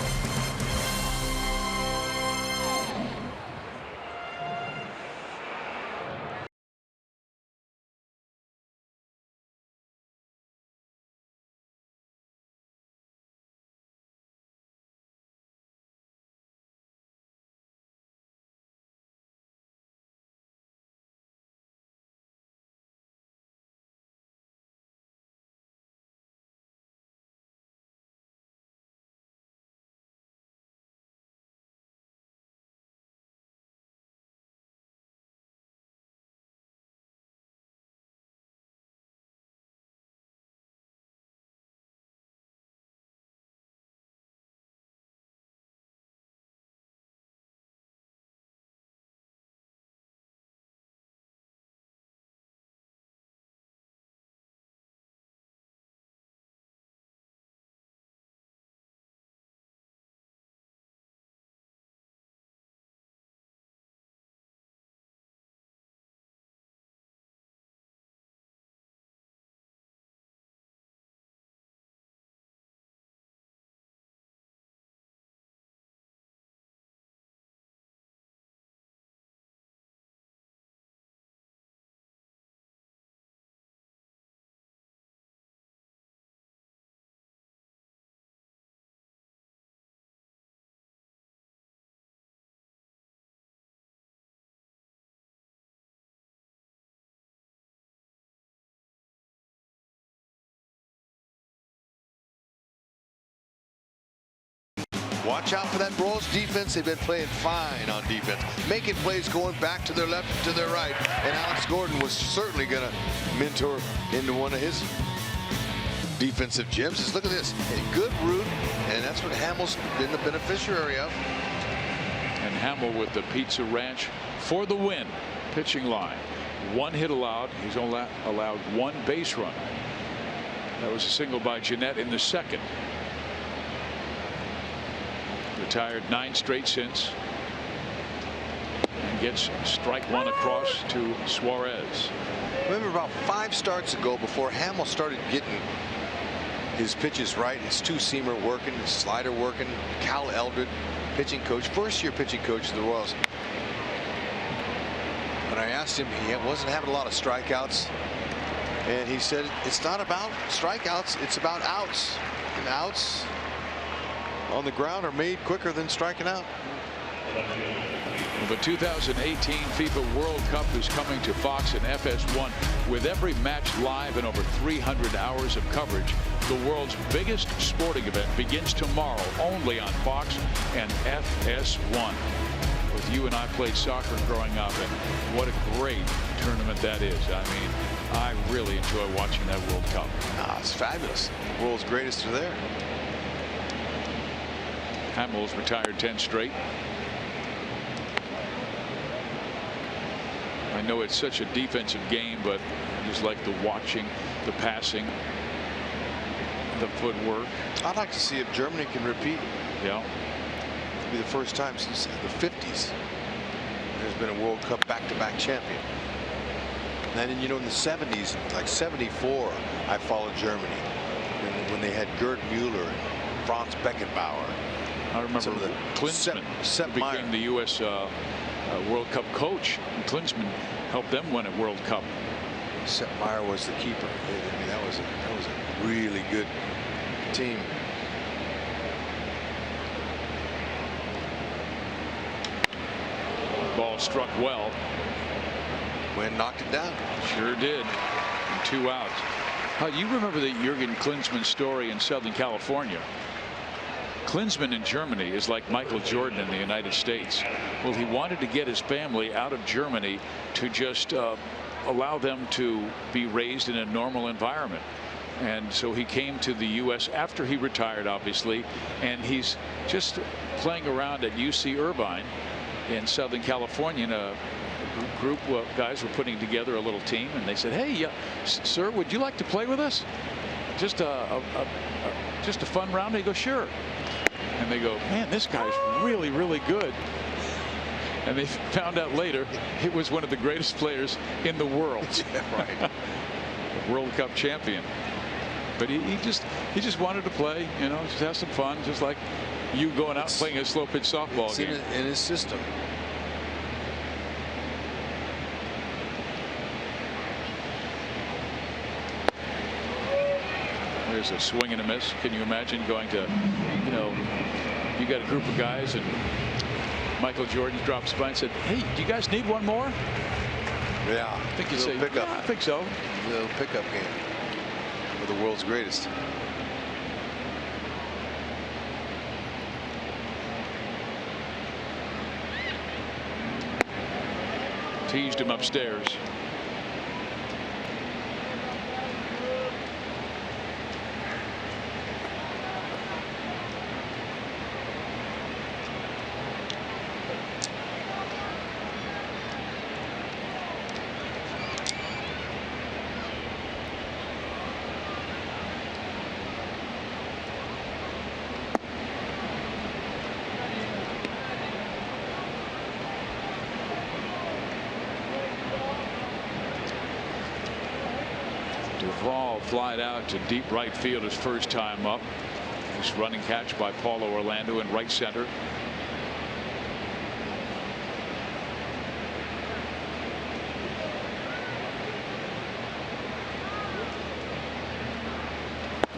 Watch out for that Royals defense. They've been playing fine on defense, making plays going back to their left and to their right. And Alex Gordon was certainly going to mentor into one of his defensive gems. Just look at this, a good route, and that's what Hamill's been the beneficiary of. And Hamill with the Pizza Ranch for the win. Pitching line. 1 hit allowed. He's only allowed 1 base run. That was a single by Jeanette in the second. Retired 9 straight since. And gets strike 1 across to Suarez. Remember about 5 starts ago, before Hamill started getting his pitches right, his 2-seamer working, his slider working, Cal Eldred, pitching coach, first-year pitching coach of the Royals. When I asked him, he wasn't having a lot of strikeouts, and he said it's not about strikeouts, it's about outs, and outs on the ground are made quicker than striking out. The 2018 FIFA World Cup is coming to Fox and FS1 with every match live and over 300 hours of coverage. The world's biggest sporting event begins tomorrow only on Fox and FS1. With you and I played soccer growing up, and what a great tournament that is. I mean, I really enjoy watching that World Cup. It's fabulous. The world's greatest are there. Hamill's retired 10 straight. I know it's such a defensive game, but I just like the watching, the passing, the footwork. I'd like to see if Germany can repeat. Yeah. It'll be the first time since the 50s there's been a World Cup back-to-back champion. And then, you know, in the 70s, like 74, I followed Germany when they had Gerd Mueller and Franz Beckenbauer. I remember the Klinsmann became the U.S. World Cup coach. And Klinsmann helped them win a World Cup. Sepp Maier was the keeper. I mean, that was a really good team. Ball struck well. Wynn knocked it down. Sure did. And 2 outs. You remember the Jurgen Klinsmann story in Southern California? Klinsmann in Germany is like Michael Jordan in the United States. Well, he wanted to get his family out of Germany to just allow them to be raised in a normal environment. And so he came to the U.S. after he retired, obviously, and he's just playing around at UC Irvine in Southern California. And a group of guys were putting together a little team, and they said, "Hey, sir, would you like to play with us? Just a fun round?" They go, "Sure." And they go, "Man, this guy's really, really good." And they found out later it was one of the greatest players in the world. Yeah, right. World Cup champion. But he just wanted to play, you know, just have some fun, just like you going out and playing a slow pitch softball game. In his system. There's a swing and a miss. Can you imagine going to, you know, you got a group of guys and Michael Jordan drops by and said, "Hey, do you guys need one more?" Yeah. I think you'd say, pickup. "Yeah, I think so." A little pickup game with the world's greatest. Teased him upstairs. Duvall flied out to deep right field his first time up. This running catch by Paulo Orlando in right center.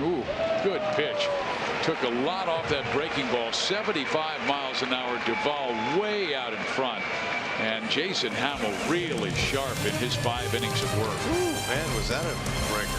Ooh, good pitch. Took a lot off that breaking ball. 75 miles an hour. Duvall way out in front. And Jason Hamill really sharp in his 5 innings of work. Ooh, man, was that a breaker.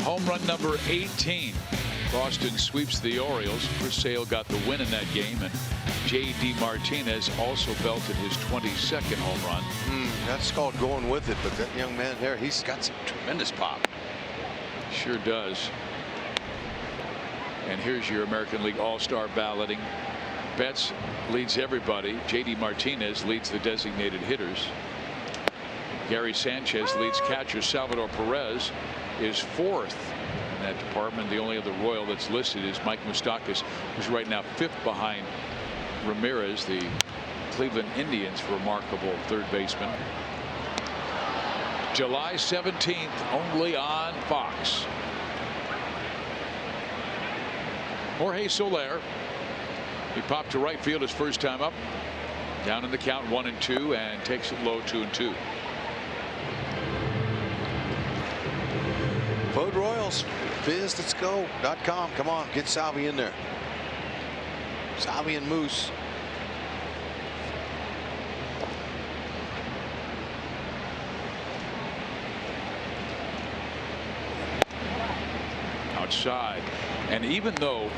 Home run number 18. Boston sweeps the Orioles. Chris Sale got the win in that game, and J.D. Martinez also belted his 22nd home run. That's called going with it, but that young man there, he's got some tremendous pop. Sure does. And here's your American League All-Star balloting. Betts leads everybody. J.D. Martinez leads the designated hitters. Gary Sanchez leads catchers. Salvador Perez is fourth in that department. The only other Royal that's listed is Mike Moustakas, who's right now fifth behind Ramirez, the Cleveland Indians' remarkable third baseman. July 17th, only on Fox. Jorge Soler. He popped to right field his first time up. Down in the count 1-2, and takes it low 2-2. Vote Royals. FizLet'sGo.com. Come on, get Salvi in there. Salvi and Moose. Outside. And even though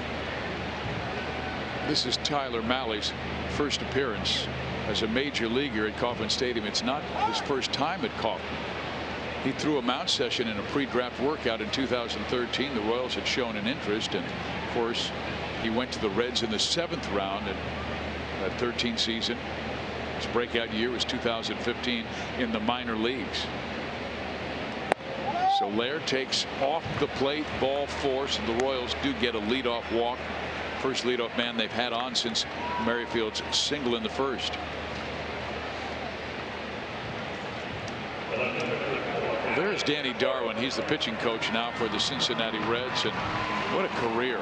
this is Tyler Mally's first appearance as a major leaguer at Kauffman Stadium, it's not his first time at Kauffman. He threw a mount session in a pre-draft workout in 2013. The Royals had shown an interest, and of course he went to the Reds in the 7th round in that 13 season. His breakout year was 2015 in the minor leagues. Soler takes off the plate, ball 4, so the Royals do get a leadoff walk. First leadoff man they've had on since Merrifield's single in the first. Well, there's Danny Darwin. He's the pitching coach now for the Cincinnati Reds, and what a career.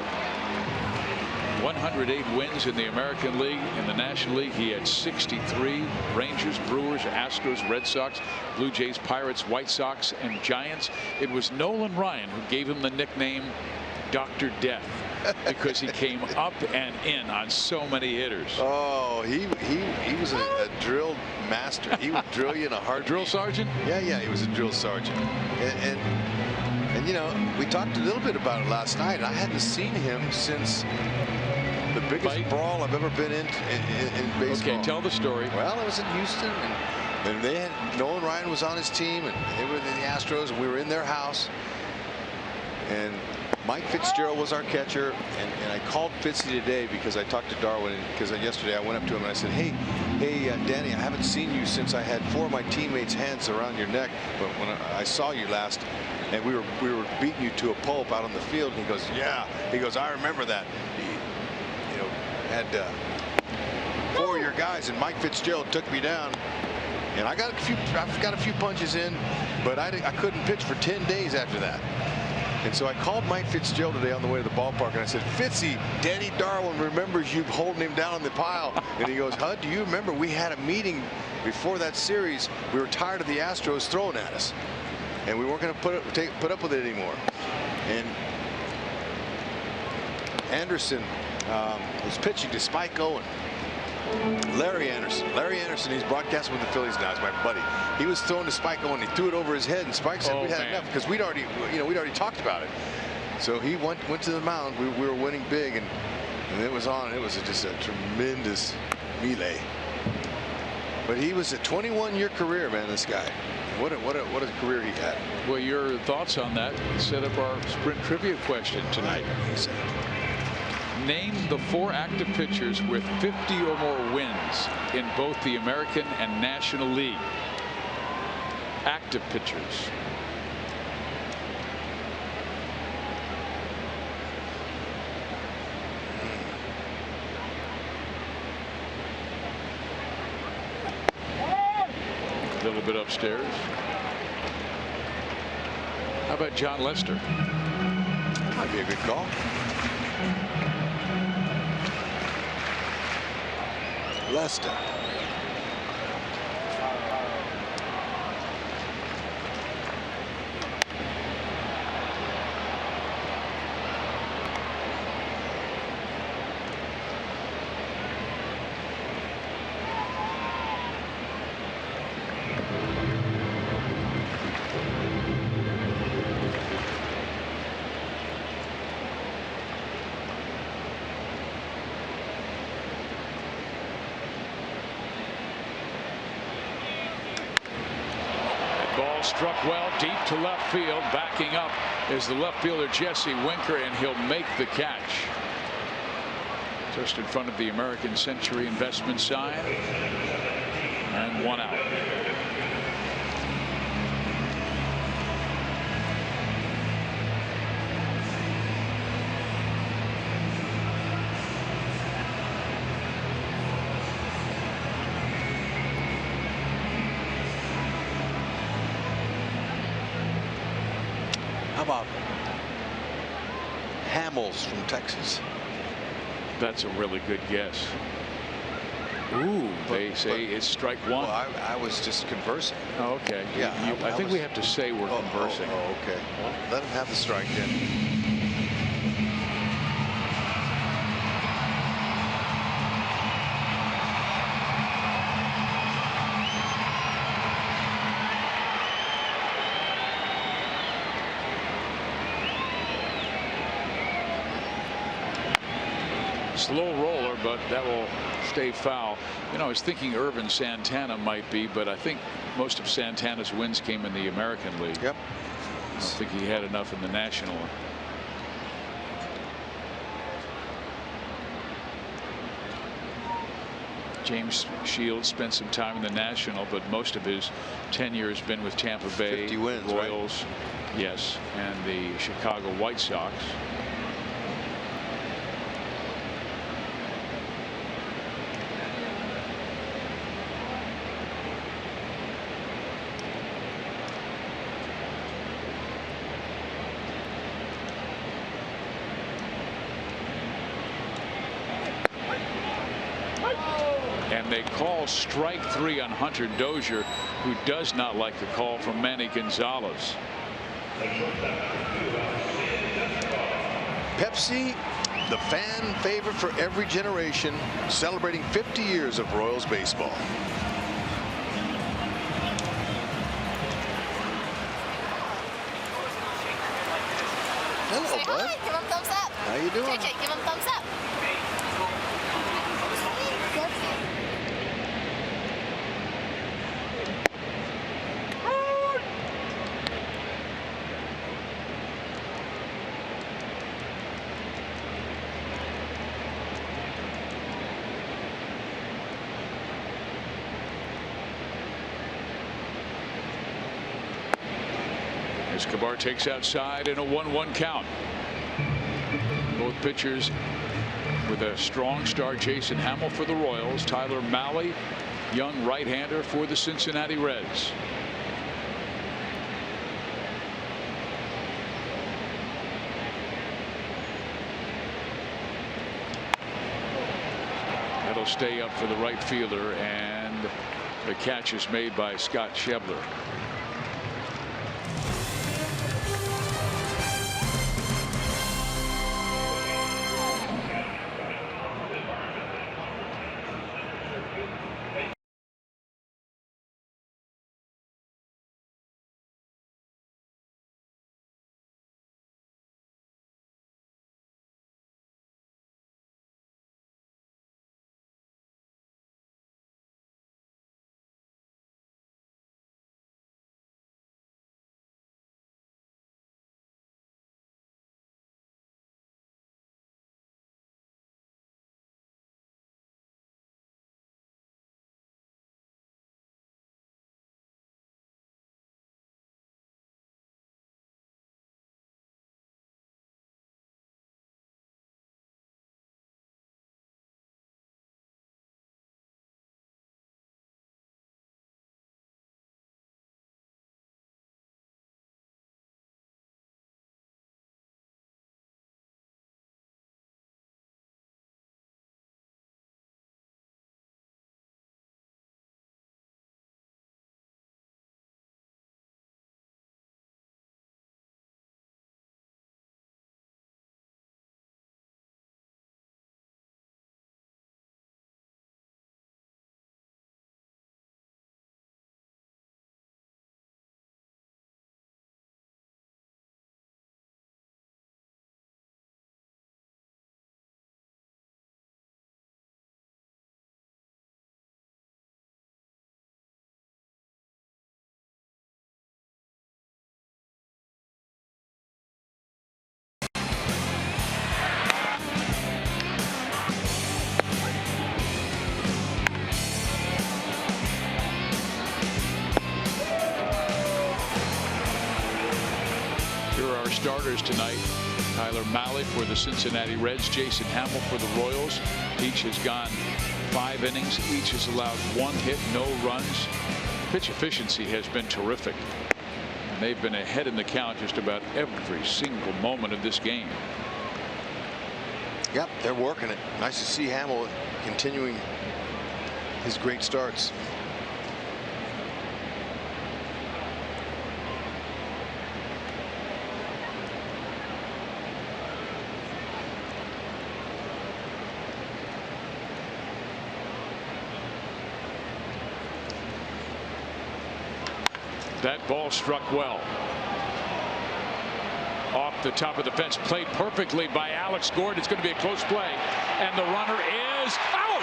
108 wins in the American League. In the National League, he had 63. Rangers, Brewers, Astros, Red Sox, Blue Jays, Pirates, White Sox, and Giants. It was Nolan Ryan who gave him the nickname Dr. Death, because he came up and in on so many hitters. Oh, he was a drill master. He would drill you in a hard drill sergeant. Yeah, he was a drill sergeant. And you know, we talked a little bit about it last night. I hadn't seen him since the biggest brawl I've ever been in baseball. Okay, tell the story. Well, it was in Houston, and they had Nolan Ryan was on his team, and they were in the Astros, and we were in their house, and Mike Fitzgerald was our catcher, and I called Fitzy today because I talked to Darwin, because yesterday I went up to him and I said, hey Danny, I haven't seen you since I had 4 of my teammates' hands around your neck, but when I saw you last, and we were beating you to a pulp out on the field. And he goes, yeah. He goes, I remember that. He, you know, had 4 of your guys, and Mike Fitzgerald took me down, and I got a few punches in, but I couldn't pitch for 10 days after that. And so I called Mike Fitzgerald today on the way to the ballpark, and I said, Fitzy, Danny Darwin remembers you holding him down on the pile. And he goes, Hud, do you remember we had a meeting before that series? We were tired of the Astros throwing at us, and we weren't going to put up with it anymore. And Anderson was pitching to Spike Owen. Larry Anderson, he's broadcasting with the Phillies now. He's my buddy. He was throwing to Spike Owen. He threw it over his head, and Spike said we had enough, because we'd already talked about it. So he went to the mound. We were winning big, and it was on. It was just a tremendous melee. But he was a 21-year career, man. This guy. What a career he had. Well, your thoughts on that set up our sprint trivia question tonight. Name the 4 active pitchers with 50 or more wins in both the American and National League. Active pitchers. A little bit upstairs. How about John Lester? Might be a good call. Lester. ball struck well deep to left field. Backing up is the left fielder Jesse Winker, and he'll make the catch. Just in front of the American Century Investment sign, and one out. How about Hamels from Texas? That's a really good guess. Ooh, they say it's strike one. Well, I was just conversing. Oh, okay. Yeah, I think we have to say we're conversing. Oh, okay. Well, let him have the strike then. Slow roller, but that will stay foul. You know, I was thinking Irvin Santana might be, but I think most of Santana's wins came in the American League. Yep. I don't think he had enough in the National. James Shields spent some time in the National, but most of his tenure has been with Tampa Bay, 50 wins, Royals, right? Yes, and the Chicago White Sox. And they call strike three on Hunter Dozier, who does not like the call from Manny Gonzalez. Pepsi, the fan favorite for every generation, celebrating 50 years of Royals baseball. Hello, Say bud. hi, give him thumbs up. How you doing? JJ, give him thumbs up. Escobar takes outside in a 1-1 count. Both pitchers with a strong start. Jason Hamill for the Royals. Tyler Mahle, young right-hander for the Cincinnati Reds. That'll stay up for the right fielder, and the catch is made by Scott Schebler. starters tonight. Tyler Mahle for the Cincinnati Reds, Jason Hamill for the Royals. Each has gone 5 innings. Each has allowed 1 hit, no runs. Pitch efficiency has been terrific. And they've been ahead in the count just about every single moment of this game. Yep, they're working it. Nice to see Hamill continuing his great starts. That ball struck well. Off the top of the fence, played perfectly by Alex Gordon. It's going to be a close play, and the runner is out.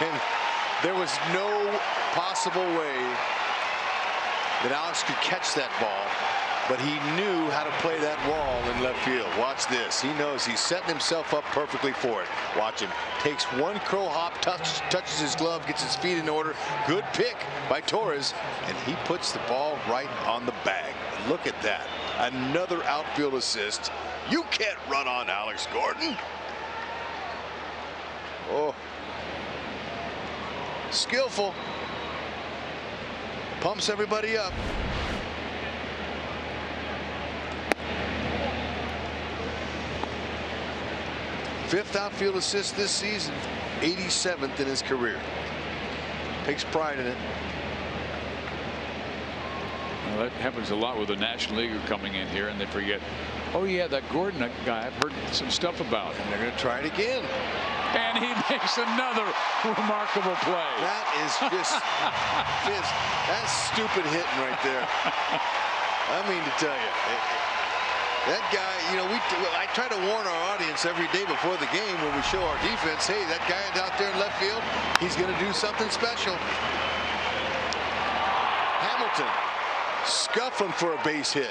And there was no possible way that Alex could catch that ball, but he knew how to play that wall in left field. Watch this. He knows he's setting himself up perfectly for it. Watch him. Takes one crow hop, touches his glove, gets his feet in order. Good pick by Torres, and he puts the ball right on the bag. Look at that. Another outfield assist. You can't run on Alex Gordon. Oh. Skillful. Pumps everybody up. Fifth outfield assist this season, 87th in his career. Takes pride in it. Well, that happens a lot with a National Leaguer coming in here, and they forget, oh yeah, that Gordon guy, I've heard some stuff about. And they're going to try it again. And he makes another remarkable play. That is just, that's stupid hitting right there. I mean to tell you. That guy, you know, I try to warn our audience every day before the game when we show our defense, hey, that guy out there in left field, he's going to do something special. Hamilton scuffling for a base hit.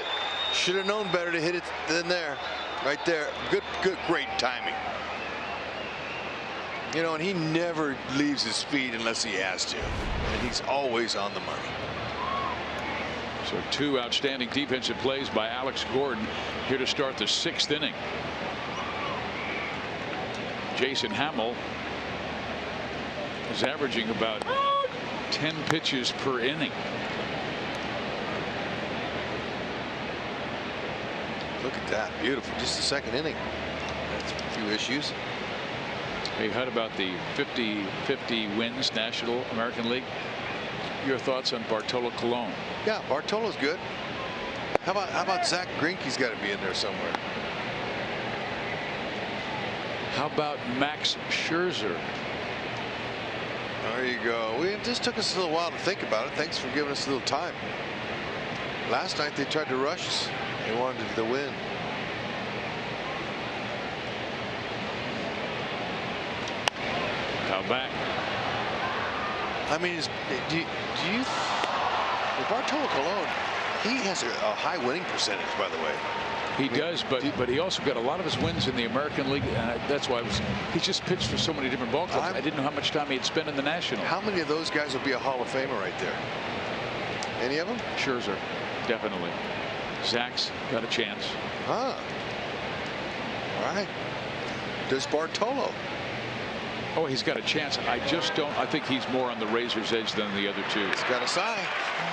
Should have known better to hit it than there. Right there. Good, great timing. You know, and he never leaves his feet unless he has to. And he's always on the money. So 2 outstanding defensive plays by Alex Gordon here to start the 6th inning. Jason Hamill is averaging about 10 pitches per inning. Look at that. Beautiful. Just the 2nd inning. That's a few issues. Hey, how about the 50-50 wins National American League? Your thoughts on Bartolo Colon? Yeah, Bartolo's good. How about Zach Greinke's got to be in there somewhere. How about Max Scherzer? There you go. It just took us a little while to think about it. Thanks for giving us a little time. Last night they tried to rush us. They wanted the win. Now back. I mean, do you Bartolo Colon, he has a high winning percentage, by the way. He does, but he also got a lot of his wins in the American League, and that's why he's just pitched for so many different ball clubs. I didn't know how much time he had spent in the National. How many of those guys will be a Hall of Famer right there? Any of them? Scherzer, definitely. Zach's got a chance. Huh. All right. Does Bartolo? Oh, he's got a chance. I just don't. I think he's more on the razor's edge than the other 2. He's got a sign.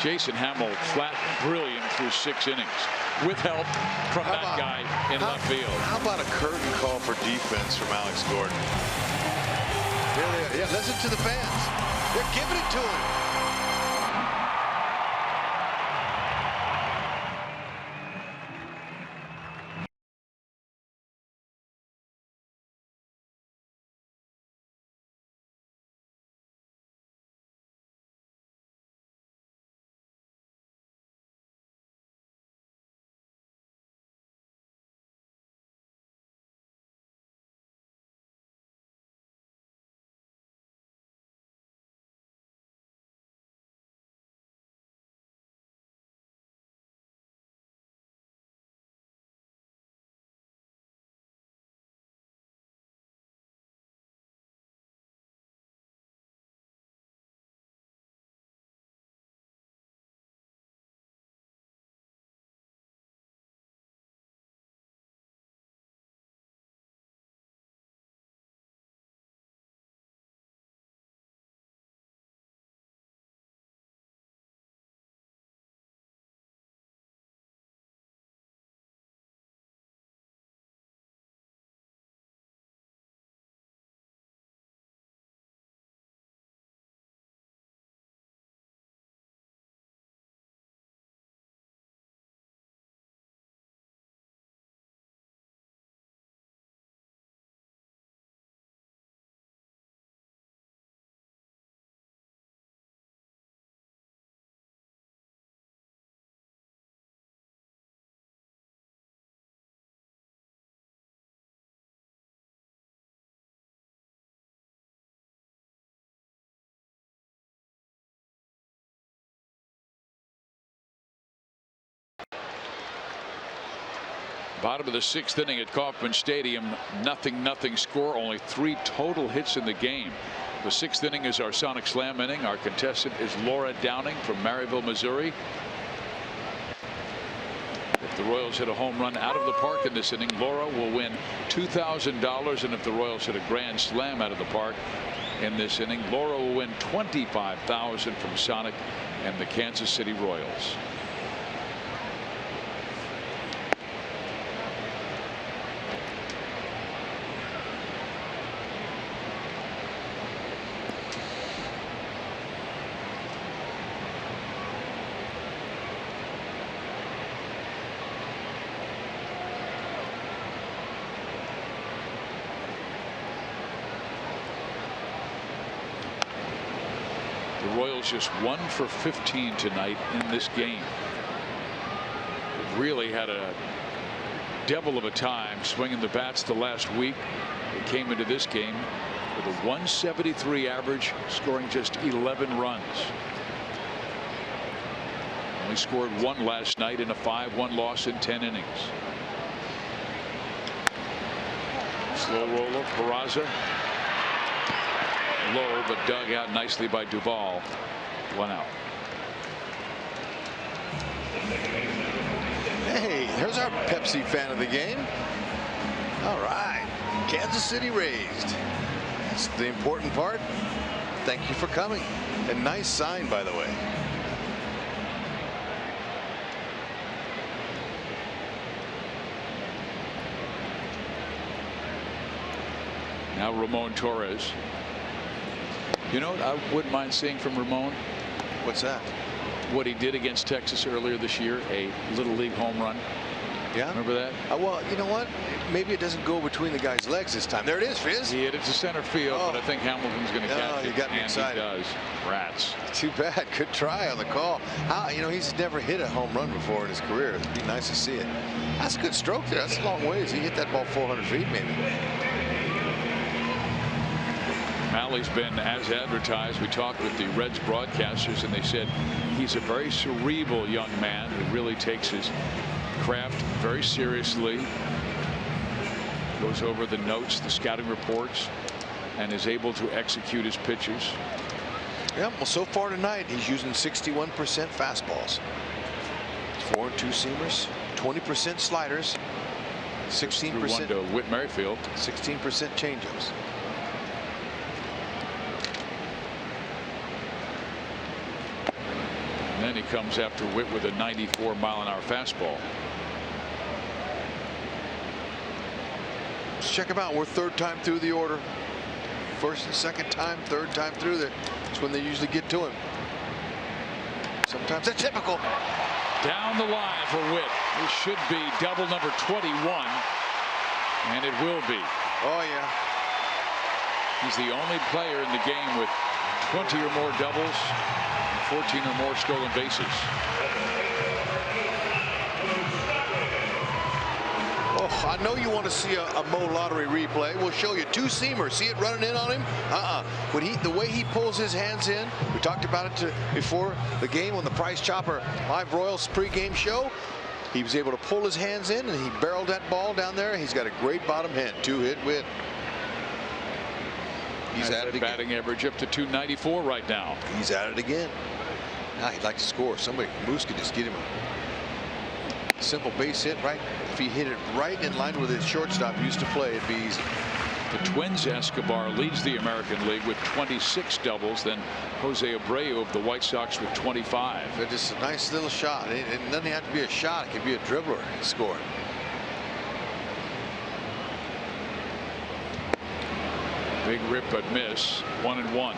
Jason Hamill, flat, brilliant through 6 innings, with help from that guy in left field. How about a curtain call for defense from Alex Gordon? Here they are. Yeah, listen to the fans. They're giving it to him. Bottom of the 6th inning at Kauffman Stadium. 0-0 score. Only 3 total hits in the game. The 6th inning is our Sonic Slam inning. Our contestant is Laura Downing from Maryville, Missouri. If the Royals hit a home run out of the park in this inning, Laura will win $2,000. And if the Royals hit a grand slam out of the park in this inning, Laura will win $25,000 from Sonic and the Kansas City Royals. The Royals just 1 for 15 tonight in this game. They've really had a devil of a time swinging the bats the last week. They came into this game with a 173 average, scoring just 11 runs. Only scored 1 last night in a 5-1 loss in 10 innings. Slow roller, Peraza. Low, but dug out nicely by Duvall. 1 out. Hey, there's our Pepsi fan of the game. All right, Kansas City raised. That's the important part. Thank you for coming. A nice sign, by the way. Now Ramon Torres. You know what I wouldn't mind seeing from Ramon? What's that? What he did against Texas earlier this year, a Little League home run. Yeah. Remember that? Well, you know what? Maybe it doesn't go between the guy's legs this time. There it is, Fizz. He hit it to center field, but I think Hamilton's going to catch it. You got me excited. He does. Rats. Too bad. Good try on the call. You know, he's never hit a home run before in his career. It'd be nice to see it. That's a good stroke there. That's a long ways. He hit that ball 400 feet, maybe. Malley's been as advertised. We talked with the Reds broadcasters, and they said he's a very cerebral young man who really takes his craft very seriously, goes over the notes, the scouting reports, and is able to execute his pitches. Yeah, well, so far tonight he's using 61% fastballs, 4 and 2 seamers, 20% sliders, 16% to Whit Merrifield, 16% changeups. And then he comes after Whit with a 94-mile-an-hour fastball. Let's check him out. We're 3rd time through the order. 1st and 2nd time, 3rd time through there. That's when they usually get to him. Sometimes that's typical. Down the line for Whit. This should be double number 21, and it will be. Oh yeah. He's the only player in the game with 20 or more doubles, 14 or more stolen bases. Oh, I know you want to see a Mo Lottery replay. We'll show you 2 seamers. See it running in on him? When the way he pulls his hands in, we talked about it before the game on the Price Chopper Live Royals pregame show. He was able to pull his hands in, and he barreled that ball down there. He's got a great bottom hit, 2-hit win. He's at it again. Batting average up to 294 right now. He's at it again. Now he'd like to score. Somebody, Moose, could just get him a simple base hit, right? If he hit it right in line with his shortstop used to play, it'd be easy. The Twins' Escobar leads the American League with 26 doubles. Then Jose Abreu of the White Sox with 25. But just a nice little shot. It doesn't have to be a shot. It could be a dribbler and score. Big rip but miss. 1-1.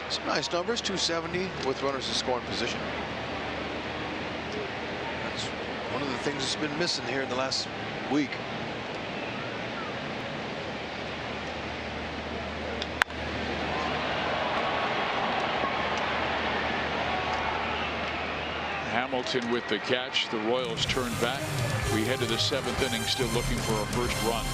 Some nice numbers. 270 with runners in scoring position. That's one of the things that's been missing here in the last week. Hamilton with the catch. The Royals turn back. We head to the 7th inning, still looking for a first run.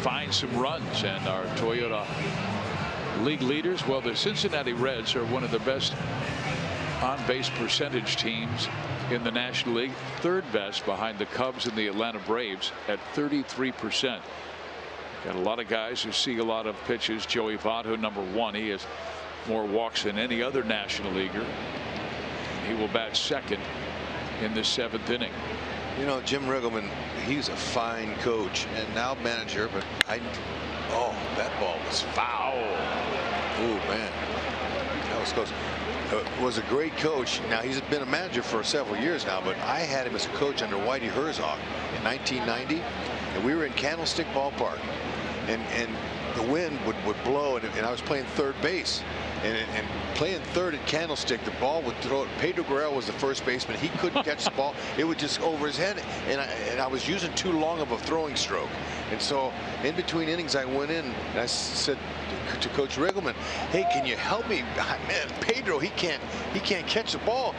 find some runs. And our Toyota league leaders, well, the Cincinnati Reds are one of the best on-base percentage teams in the National League, third best behind the Cubs and the Atlanta Braves at 33%. Got a lot of guys who see a lot of pitches. Joey Votto, number 1. He has more walks than any other National Leaguer. He will bat second in the 7th inning. You know, Jim Riggleman, he's a fine coach and now manager, but oh, that ball was foul. Oh, man. That was close. Was a great coach. Now, he's been a manager for several years now, but I had him as a coach under Whitey Herzog in 1990, and we were in Candlestick Ballpark, and the wind would blow, and I was playing third base. And playing third at Candlestick, the ball would throw it. Pedro Guerrero was the first baseman. He couldn't catch the ball. It would just over his head. And I was using too long of a throwing stroke. And so in between innings, I went in and I said to Coach Riggleman, hey, can you help me? Man, Pedro, he can't catch the ball.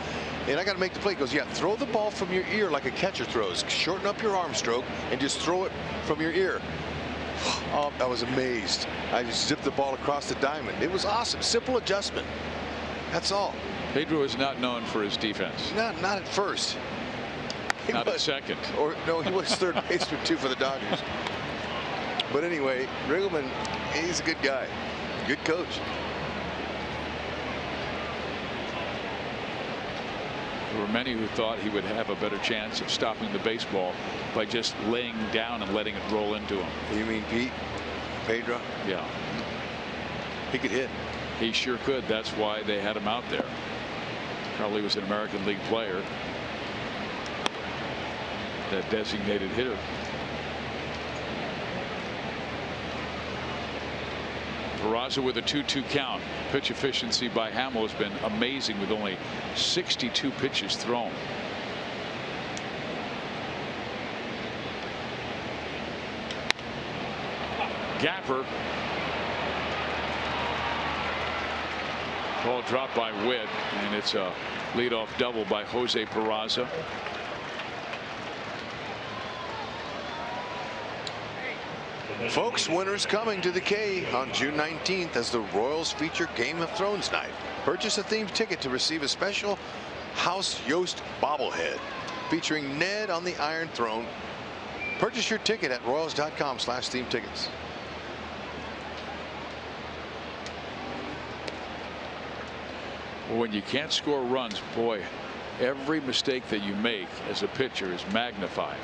And I got to make the play. He goes, yeah, throw the ball from your ear like a catcher throws. Shorten up your arm stroke and just throw it from your ear. Oh, I was amazed. I just zipped the ball across the diamond. It was awesome. Simple adjustment. That's all. Pedro is not known for his defense. Not at first. Not at second. Or no, he was third baseman too for the Dodgers. But anyway, Riggleman, he's a good guy. Good coach. There were many who thought he would have a better chance of stopping the baseball by just laying down and letting it roll into him. You mean Pedro? Yeah. He could hit. He sure could. That's why they had him out there. Probably was an American League player. That designated hitter. Peraza with a 2-2 count. Pitch efficiency by Hamill has been amazing with only 62 pitches thrown. Gapper. Ball dropped by Witt, and it's a leadoff double by Jose Peraza. Folks, winter's coming to the K on June 19th as the Royals feature Game of Thrones night. Purchase a themed ticket to receive a special House Yost bobblehead featuring Ned on the Iron Throne. Purchase your ticket at royals.com/theme tickets. When you can't score runs, boy, every mistake that you make as a pitcher is magnified.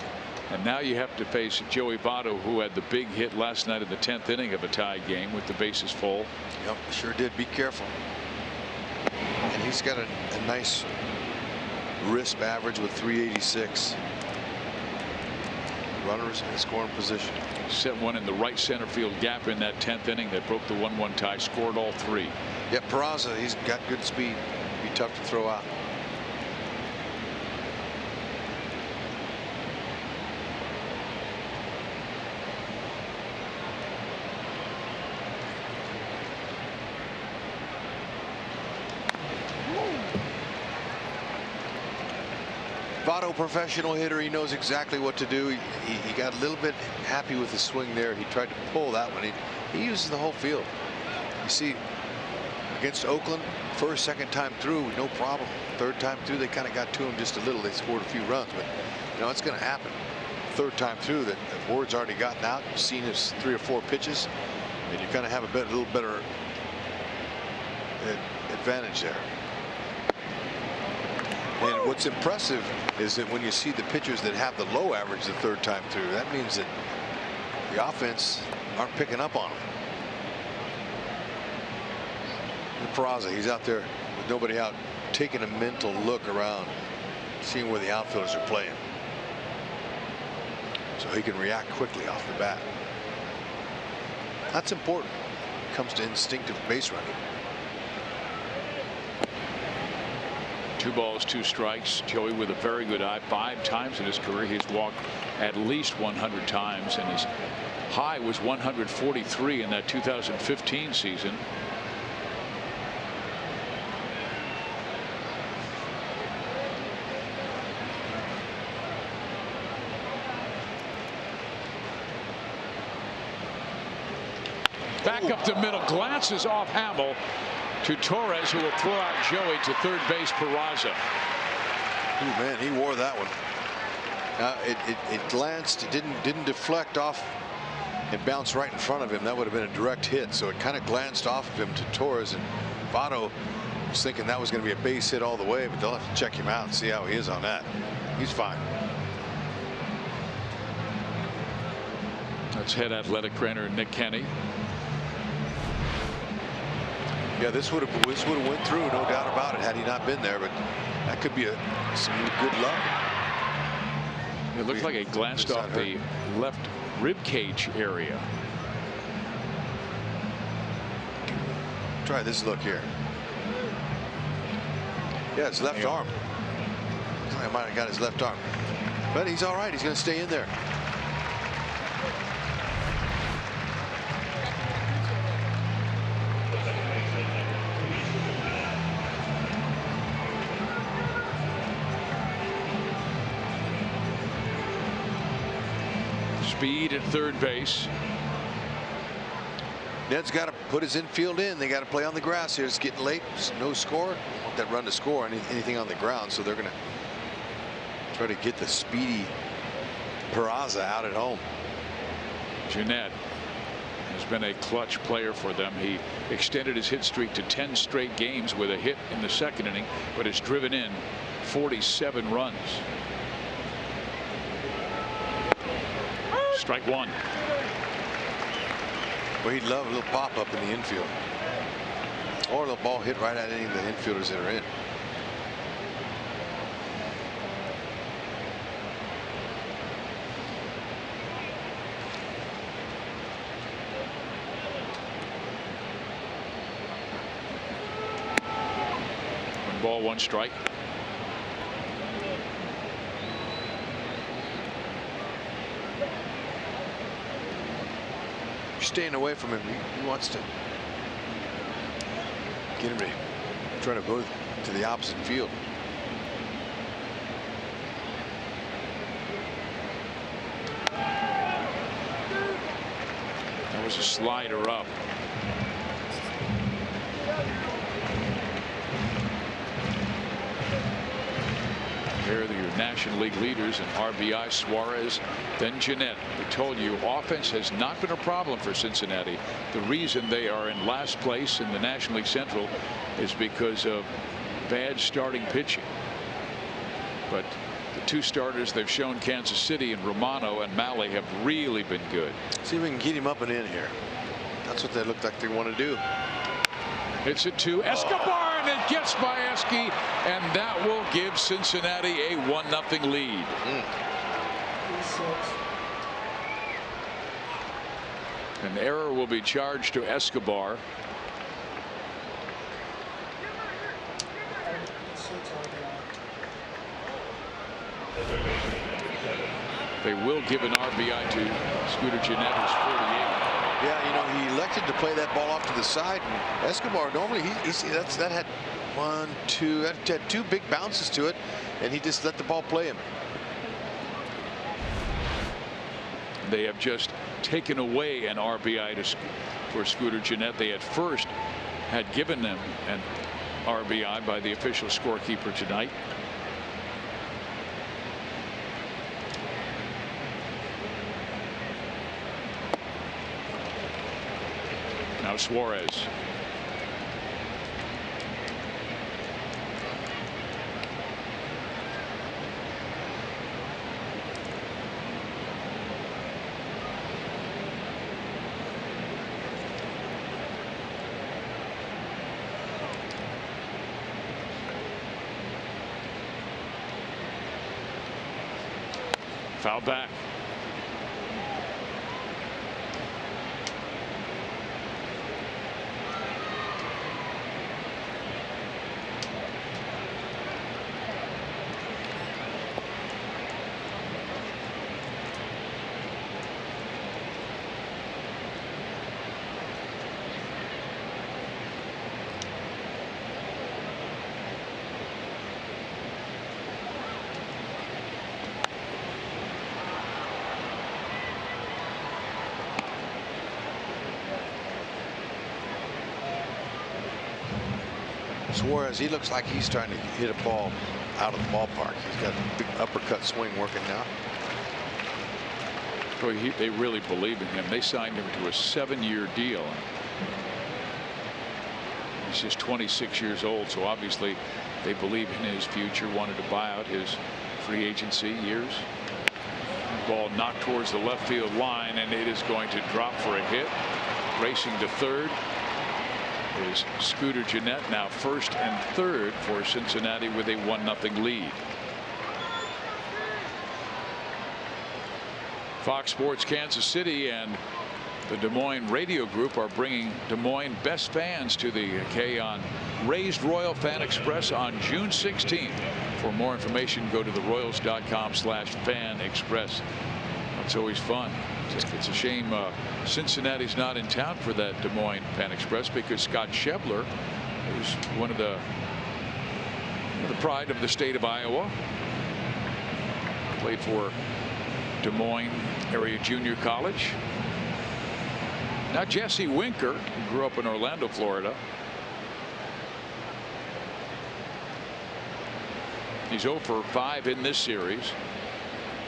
And now you have to face Joey Votto, who had the big hit last night in the 10th inning of a tie game with the bases full. Yep, sure did. Be careful. And he's got a nice RISP average with 386. Runners in scoring position. Set one in the right center field gap in that 10th inning that broke the 1-1 tie. Scored all 3. Yep, Peraza, he's got good speed. Be tough to throw out. Votto, professional hitter. He knows exactly what to do. He got a little bit happy with the swing there. He tried to pull that one. He uses the whole field. You see, against Oakland, first, second time through, no problem. Third time through, they kind of got to him just a little. They scored a few runs, but you know it's going to happen. Third time through, that Ward's already gotten out. You've seen his 3 or 4 pitches, and you kind of have a little better advantage there. And what's impressive is that when you see the pitchers that have the low average the third time through, that means that the offense aren't picking up on them. Peraza, he's out there with nobody out, taking a mental look around, seeing where the outfielders are playing, so he can react quickly off the bat. That's important when it comes to instinctive base running. 2 balls, 2 strikes. Joey with a very good eye. 5 times in his career he's walked at least 100 times, and his high was 143 in that 2015 season. Back up the middle, glances off Hamill to Torres, who will throw out Joey to third base. Peraza. Oh man, he wore that one. It glanced, it didn't deflect off and bounce right in front of him. That would have been a direct hit. So it kind of glanced off of him to Torres, and Votto was thinking that was going to be a base hit all the way, but they'll have to check him out and see how he is on that. He's fine. That's head athletic trainer Nick Kenny. Yeah, this would have went through, no doubt about it, had he not been there. But that could be some good luck. It looked like it glanced off the left rib cage area. Try this look here. Yeah, his left arm. I might have got his left arm, but he's all right. He's going to stay in there. Speed at third base. Ned's got to put his infield in. They got to play on the grass here. It's getting late. There's no score. Want that run to score anything on the ground. So they're going to try to get the speedy Peraza out at home. Jeanette has been a clutch player for them. He extended his hit streak to 10 straight games with a hit in the second inning, but has driven in 47 runs. Strike one. Well, he'd love a little pop up in the infield, or the ball hit right at any of the infielders that are in. One ball, one strike. Staying away from him. He wants to get him to try to go to the opposite field. That was a slider up. Here are the National League leaders in RBI, Suarez, then Jeanette. We told you offense has not been a problem for Cincinnati. The reason they are in last place in the National League Central is because of bad starting pitching. But the two starters they've shown, Kansas City and Romano and Malley, have really been good. See if we can get him up and in here. That's what they look like they want to do. It's it to Escobar, and it gets by Esky, and that will give Cincinnati a 1-0 lead. An error will be charged to Escobar. They will give an RBI to Scooter Jeanette, who's 48. Yeah, you know, he elected to play that ball off to the side. And Escobar normally that had two big bounces to it, and he just let the ball play him. They have just taken away an RBI for Scooter Jeanette. They at first had given them an RBI by the official scorekeeper tonight. Now Suarez. Foul back. Suarez, he looks like he's trying to hit a ball out of the ballpark. He's got a big uppercut swing working now. Boy, they really believe in him. They signed him to a 7-year deal. He's just 26 years old, so obviously they believe in his future, wanted to buy out his free agency years. Ball knocked towards the left field line, and it is going to drop for a hit. Racing to third is Scooter Gennett, now first and third for Cincinnati with a 1-0 lead. Fox Sports Kansas City and the Des Moines Radio Group are bringing Des Moines best fans to the K on Raised Royal Fan Express on June 16th. For more information, go to theroyals.com/fan express. It's always fun. It's a shame Cincinnati's not in town for that Des Moines Fan Express, because Scott Schebler is one of the pride of the state of Iowa. Played for Des Moines Area Junior College. Now Jesse Winker, who grew up in Orlando, Florida. He's 0 for 5 in this series.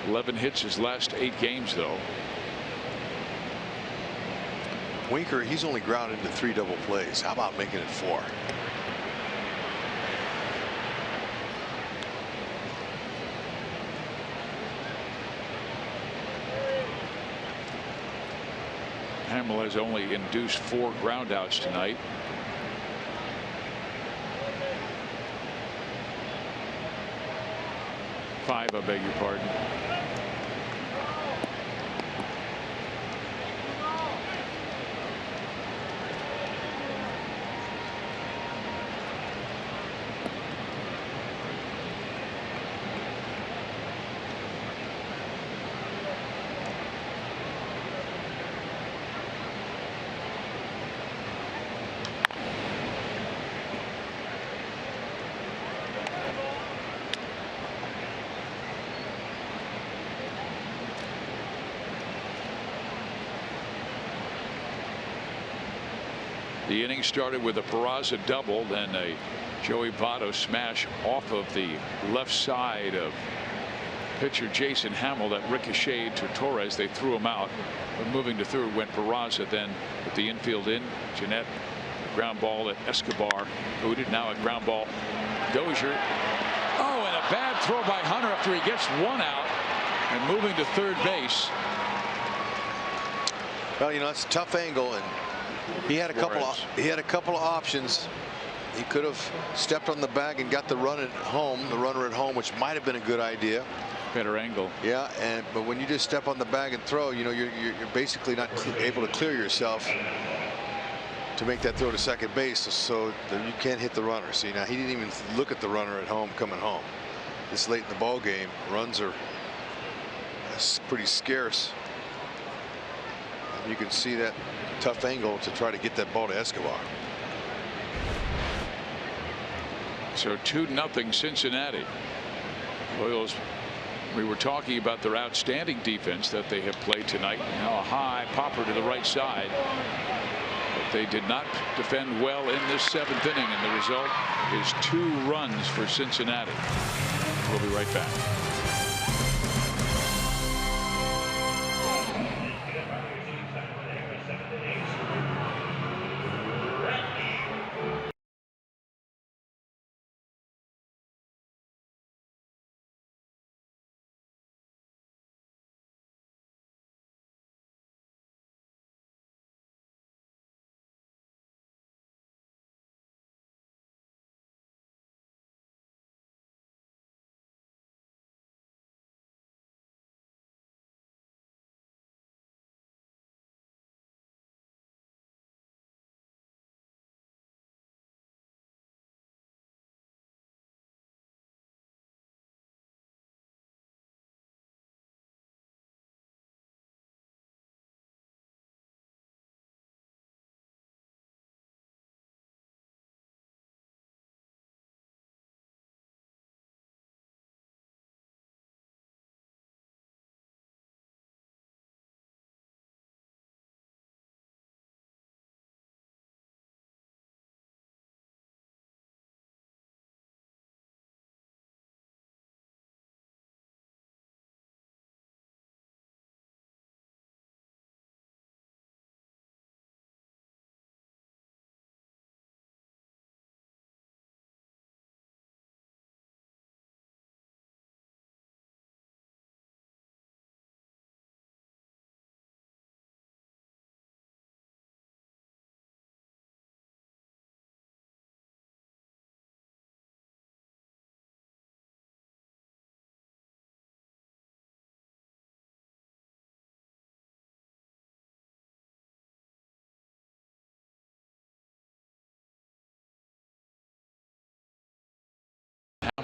11 hits his last 8 games, though. Winker, he's only grounded into 3 double plays. How about making it 4? Hamill has only induced 4 groundouts tonight. Five, I beg your pardon. The inning started with a Peraza double, then a Joey Votto smash off of the left side of pitcher Jason Hamill that ricocheted to Torres. They threw him out, but moving to third went Peraza. Then with the infield in, Gennett, ground ball at Escobar, booted. Now a ground ball, Dozier. Oh, and a bad throw by Hunter after he gets 1 out, and moving to third base. Well, you know, it's a tough angle, and he had a couple of options. He could have stepped on the bag and got the runner at home, which might have been a good idea. Better angle. Yeah, but when you just step on the bag and throw, you know, you're basically not able to clear yourself to make that throw to second base, so that you can't hit the runner. See, now he didn't even look at the runner at home coming home. This late in the ball game, runs are pretty scarce. You can see that tough angle to try to get that ball to Escobar. So 2-0 Cincinnati. Royals, we were talking about their outstanding defense that they have played tonight. Now a high popper to the right side. But they did not defend well in this 7th inning, and the result is 2 runs for Cincinnati. We'll be right back.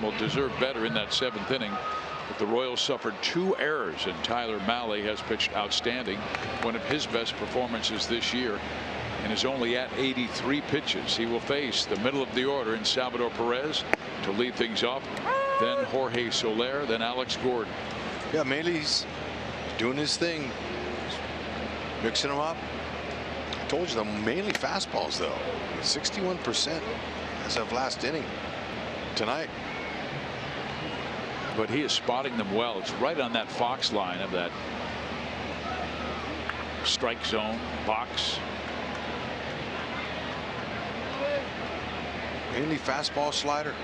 normal, deserved better in that 7th inning. But the Royals suffered 2 errors, and Tyler Mahle has pitched outstanding, one of his best performances this year, and is only at 83 pitches. He will face the middle of the order in Salvador Perez to lead things off, then Jorge Soler, then Alex Gordon. Yeah, Mahle's doing his thing, mixing them up. I told you, the mainly fastballs though, 61% as of last inning tonight. But he is spotting them well. It's right on that Fox line of that strike zone box. Mainly fastball, slider.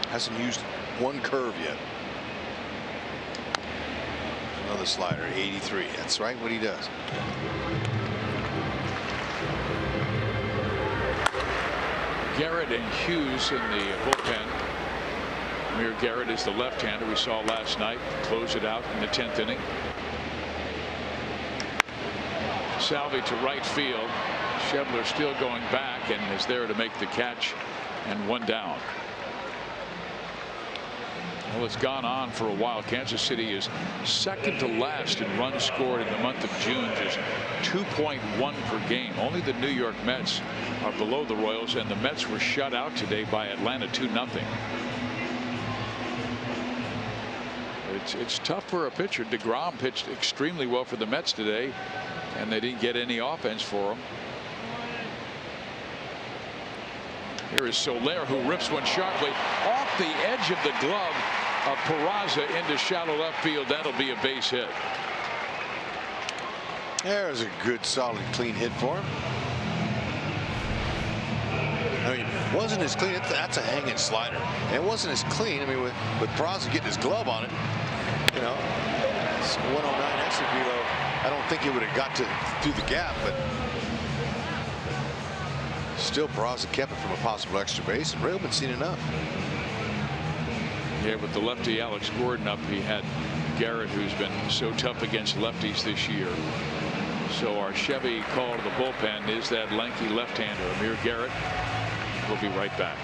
Hasn't used one curve yet. Another slider, 83. That's right, what he does. Garrett and Hughes in the bullpen. Amir Garrett is the left-hander we saw last night. Close it out in the 10th inning. Salvi to right field. Schebler still going back and is there to make the catch, and 1 down. Well, it's gone on for a while. Kansas City is second to last in runs scored in the month of June, just 2.1 per game. Only the New York Mets are below the Royals, and the Mets were shut out today by Atlanta 2-0. It's tough for a pitcher. DeGrom pitched extremely well for the Mets today, and they didn't get any offense for him. Here is Soler, who rips one sharply off the edge of the glove of Peraza into shallow left field. That'll be a base hit. There's a good, solid, clean hit for him. I mean, wasn't as clean. That's a hanging slider. And it wasn't as clean. I mean, with Peraza getting his glove on it, you know, it's 109 extra velo. I don't think he would have got through the gap, but still Peraza kept it from a possible extra base, and Railman's seen enough. Yeah, with the lefty Alex Gordon up, he had Garrett, who's been so tough against lefties this year. So our Chevy call to the bullpen is that lanky left-hander, Amir Garrett. We'll be right back.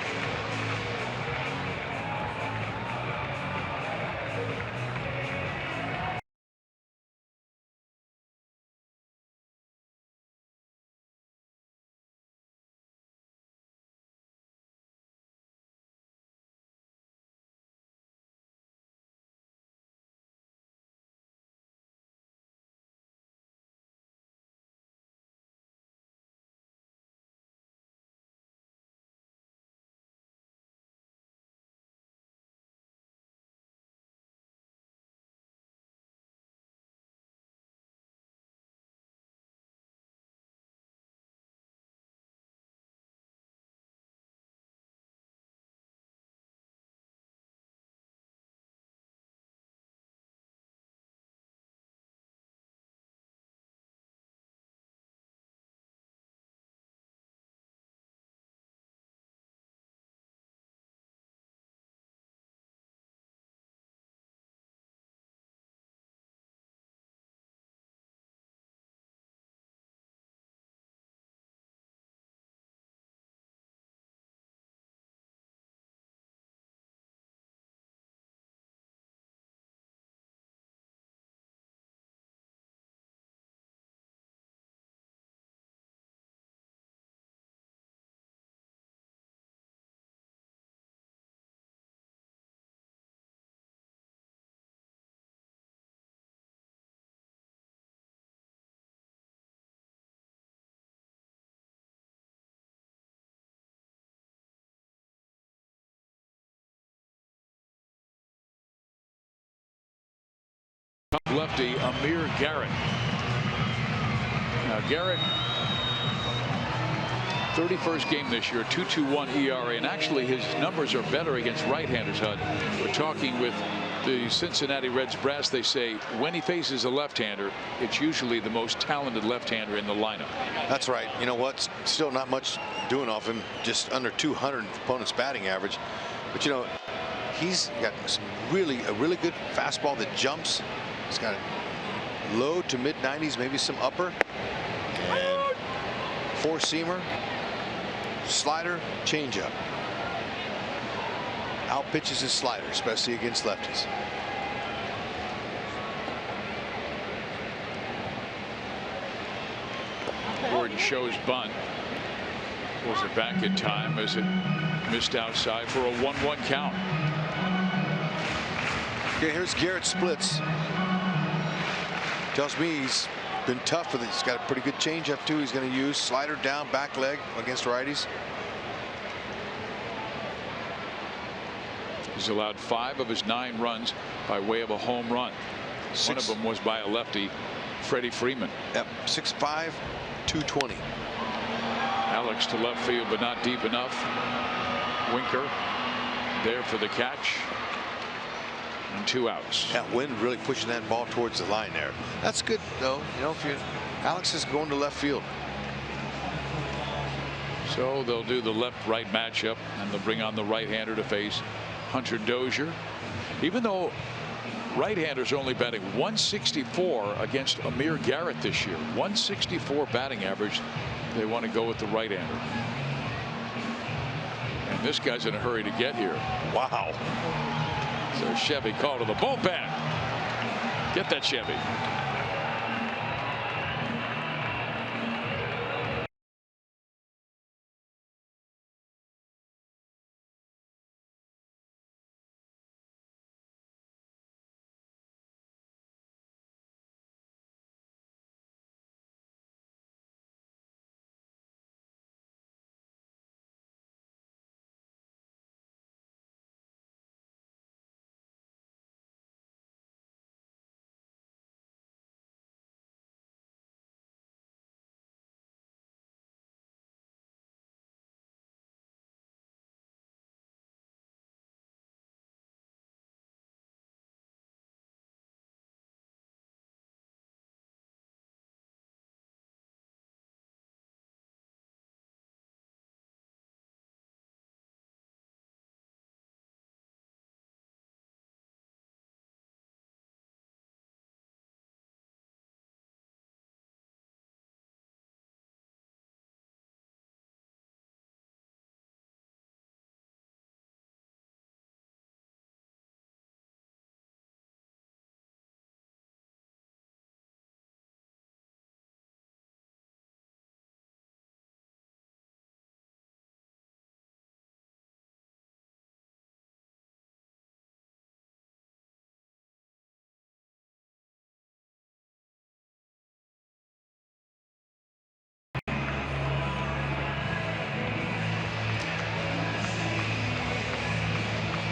Lefty Amir Garrett. Now Garrett, 31st game this year, 2.21 ERA, and actually his numbers are better against right-handers. Hud, we're talking with the Cincinnati Reds brass. They say when he faces a left-hander, it's usually the most talented left-hander in the lineup. That's right. You know what? Still not much doing off him. Just under 200 opponent's batting average. But you know, he's got some a really good fastball that jumps. He's got a low to mid 90s, maybe some upper, and four-seamer, slider, changeup. out pitches his slider, especially against lefties. Gordon shows bunt. Pulls it back in time as it missed outside for a 1-1 count. Okay, here's Garrett splits. Tells me he's been tough with it. He's got a pretty good changeup too. He's going to use slider down, back leg against righties. He's allowed 5 of his 9 runs by way of a home run. One of them was by a lefty, Freddie Freeman. Yep, 6'5", 220. Alex to left field, but not deep enough. Winker there for the catch. And 2 outs. That wind really pushing that ball towards the line there. That's good though. You know, if Alex is going to left field. So they'll do the left-right matchup, and they'll bring on the right-hander to face Hunter Dozier. Even though right-handers are only batting 164 against Amir Garrett this year, 164 batting average, they want to go with the right-hander. And this guy's in a hurry to get here. Wow. So Chevy called to the bullpen. Get that, Chevy.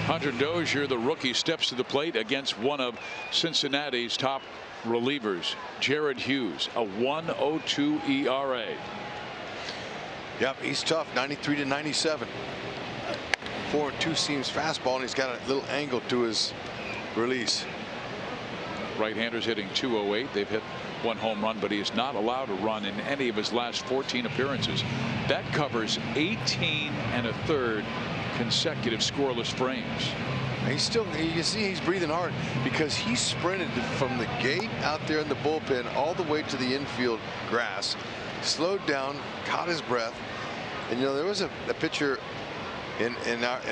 Hunter Dozier, the rookie, steps to the plate against one of Cincinnati's top relievers, Jared Hughes, a 1.02 ERA. Yep, he's tough. 93 to 97. 4-2 seams fastball, and he's got a little angle to his release. Right-handers hitting 208. They've hit 1 home run, but he is not allowed to run in any of his last 14 appearances. That covers 18 1/3 consecutive scoreless frames. He's still, you can see he's breathing hard because he sprinted from the gate out there in the bullpen all the way to the infield grass, slowed down, caught his breath. And you know, there was a pitcher in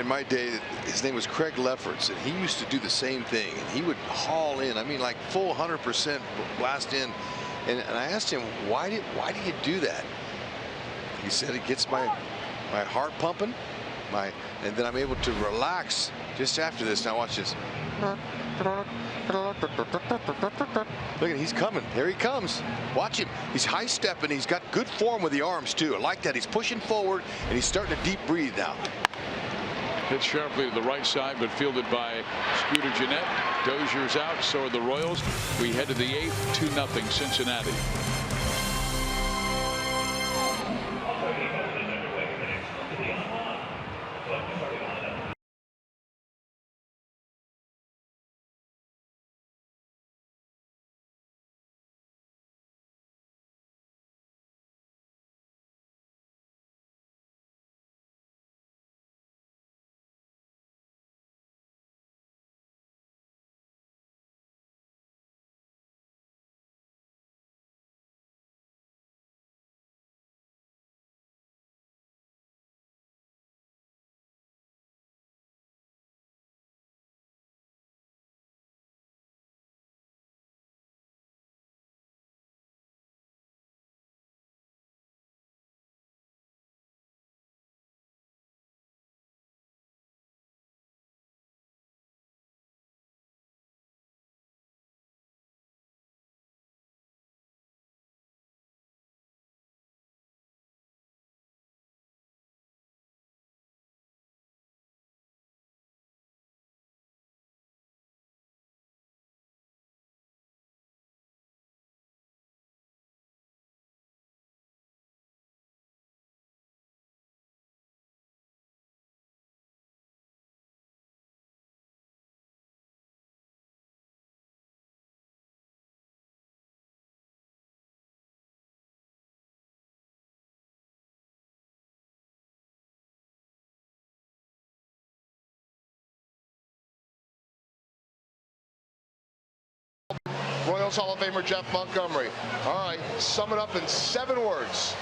my day, his name was Craig Lefferts, and he used to do the same thing, and he would haul in, I mean, like full 100% blast in. And I asked him, why do you do that? He said, it gets my heart pumping, and then I'm able to relax just after this. Now watch this. Look at, he's coming. Here he comes. Watch him. He's high stepping. He's got good form with the arms too. I like that. He's pushing forward, and he's starting to deep breathe now. Hit sharply to the right side, but fielded by Scooter Gennett. Dozier's out. So are the Royals. We head to the 8th, 2-0 Cincinnati. Royals Hall of Famer Jeff Montgomery. All right, sum it up in 7 words.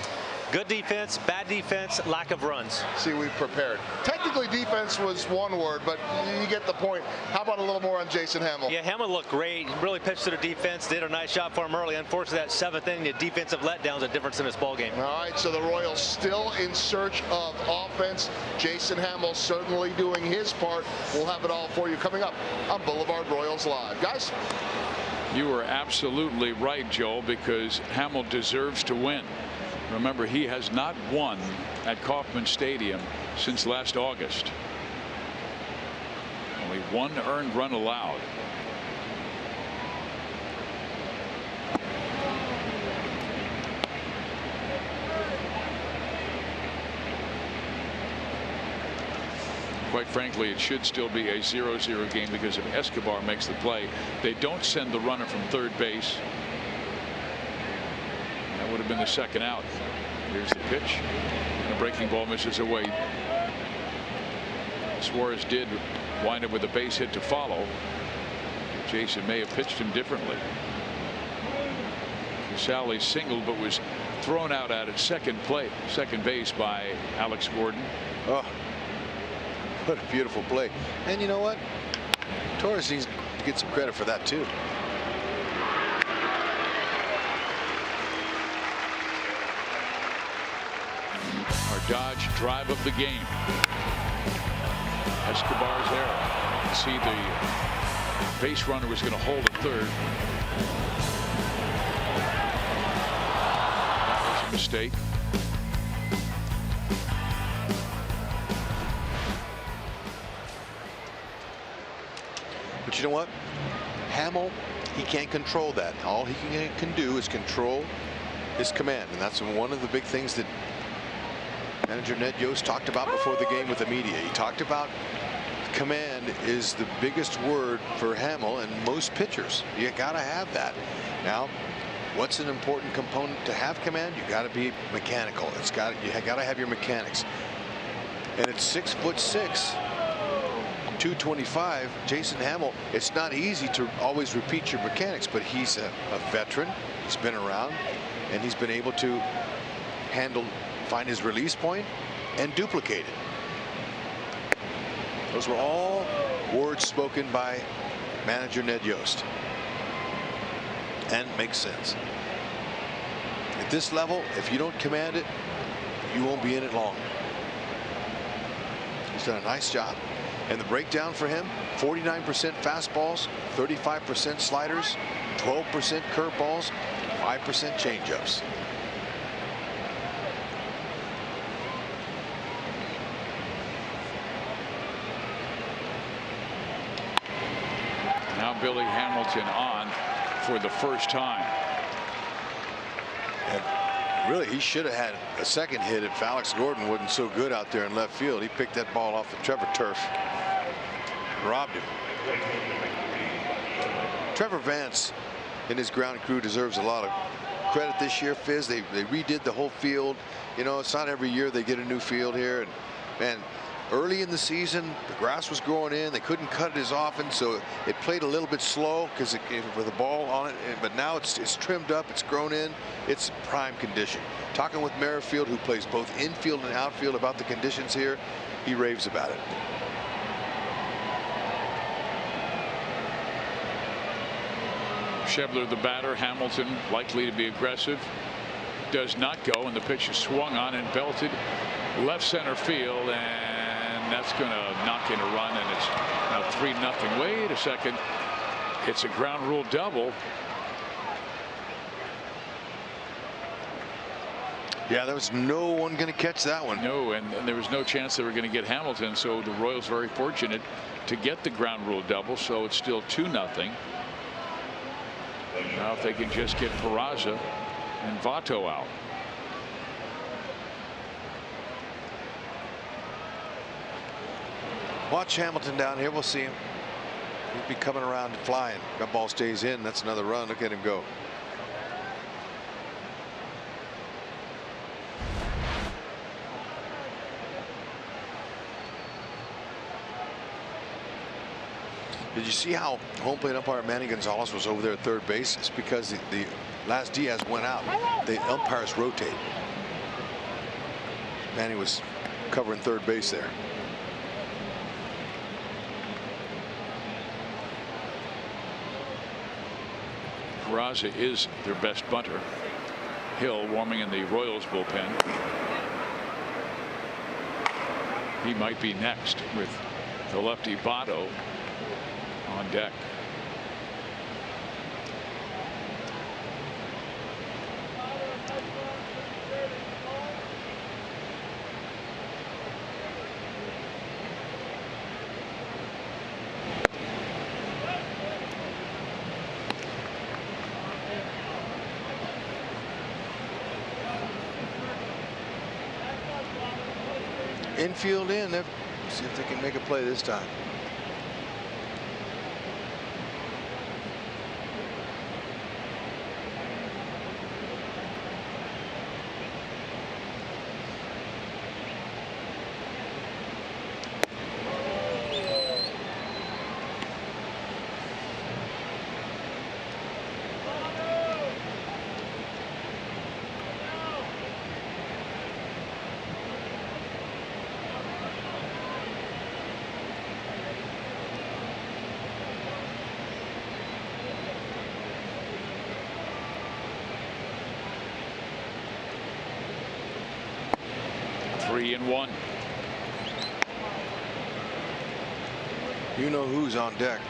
Good defense, bad defense, lack of runs. See, we prepared. Technically, defense was 1 word, but you get the point. How about a little more on Jason Hamill? Yeah, Hamill looked great. Really pitched to the defense. Did a nice job for him early. Unfortunately, that 7th inning, the defensive letdown is a difference in this ball game. All right, so the Royals still in search of offense. Jason Hamill certainly doing his part. We'll have it all for you coming up on Boulevard Royals Live. Guys? You were absolutely right, Joel, because Hamill deserves to win. Remember, he has not won at Kauffman Stadium since last August. Only 1 earned run allowed. Quite frankly, it should still be a 0-0 game because if Escobar makes the play, they don't send the runner from third base. That would have been the 2nd out. Here's the pitch. And a breaking ball misses away. Suarez did wind up with a base hit to follow. Jason may have pitched him differently. Sally singled but was thrown out at second base by Alex Gordon. Oh, what a beautiful play. And you know what? Torres needs to get some credit for that too. Our Dodge drive of the game. Escobar's error. See, the base runner was going to hold at third. That was a mistake. But you know what? Hamill, he can't control that. All he can do is control his command. And that's one of the big things that manager Ned Yost talked about before the game with the media. He talked about command is the biggest word for Hamill and most pitchers. You got to have that. Now, what's an important component to have command? You got to be mechanical. You got to have your mechanics. And at 6'6", 225, Jason Hamill, it's not easy to always repeat your mechanics, but he's a veteran. He's been around, and he's been able to find his release point and duplicate it. Those were all words spoken by manager Ned Yost, and it makes sense. At this level, if you don't command it, you won't be in it long. He's done a nice job. And the breakdown for him, 49% fastballs, 35% sliders, 12% curveballs, 5% changeups. Now Billy Hamilton on for the first time. And really, he should have had a second hit if Alex Gordon wasn't so good out there in left field. He picked that ball off the Trevor turf. Robbed him. Trevor Vance and his ground crew deserves a lot of credit this year, Fizz. They redid the whole field. You know, it's not every year they get a new field here. And man, early in the season, the grass was growing in. They couldn't cut it as often, so it played a little bit slow because with the ball on it. But now it's trimmed up. It's grown in. It's prime condition. Talking with Merrifield, who plays both infield and outfield, about the conditions here, he raves about it. Schebler the batter. Hamilton likely to be aggressive. Does not go, and the pitch is swung on and belted left center field, and that's going to knock in a run, and it's now 3-0. Wait a second. It's a ground rule double. Yeah, there was no one going to catch that one. No, and there was no chance they were going to get Hamilton, so the Royals very fortunate to get the ground rule double, so it's still 2-0. Now if they can just get Peraza and Votto out. Watch Hamilton down here. We'll see him. He'll be coming around and flying. That ball stays in. That's another run. Look at him go. Did you see how home plate umpire Manny Gonzalez was over there at third base? It's because the last Diaz went out. The umpires rotate. Manny was covering third base there. Peraza is their best bunter. Hill warming in the Royals bullpen. He might be next with the lefty Votto on deck. Infield in. Let's see if they can make a play this time. Three and one. You know who's on deck.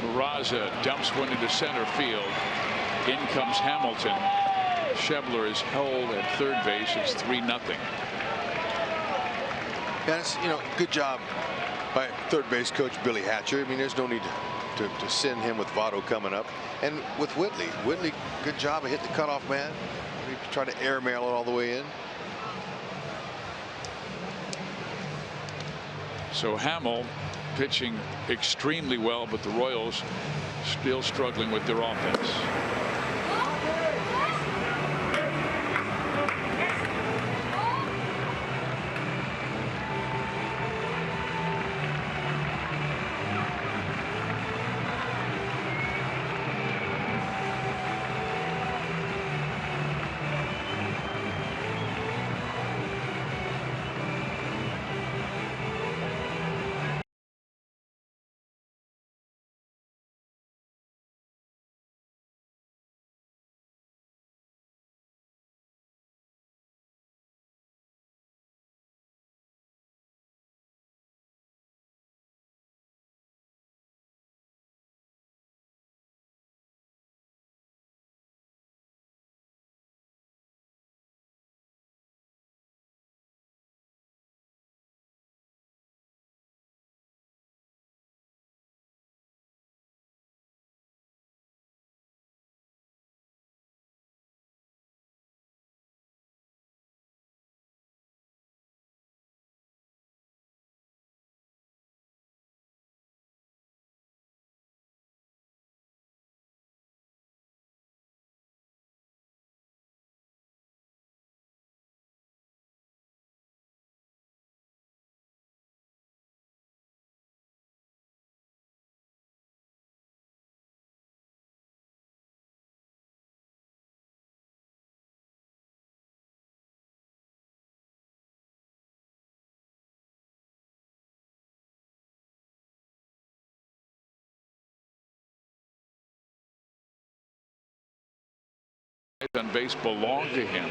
Peraza dumps one into center field. In comes Hamilton. Schebler is held at third base. It's 3-0. Yes, you know, good job by third base coach Billy Hatcher. I mean, there's no need to send him with Votto coming up. And with Whitley, good job of hitting the cutoff man. He tried to airmail it all the way in. So Hamill pitching extremely well, but the Royals still struggling with their offense. On base belong to him.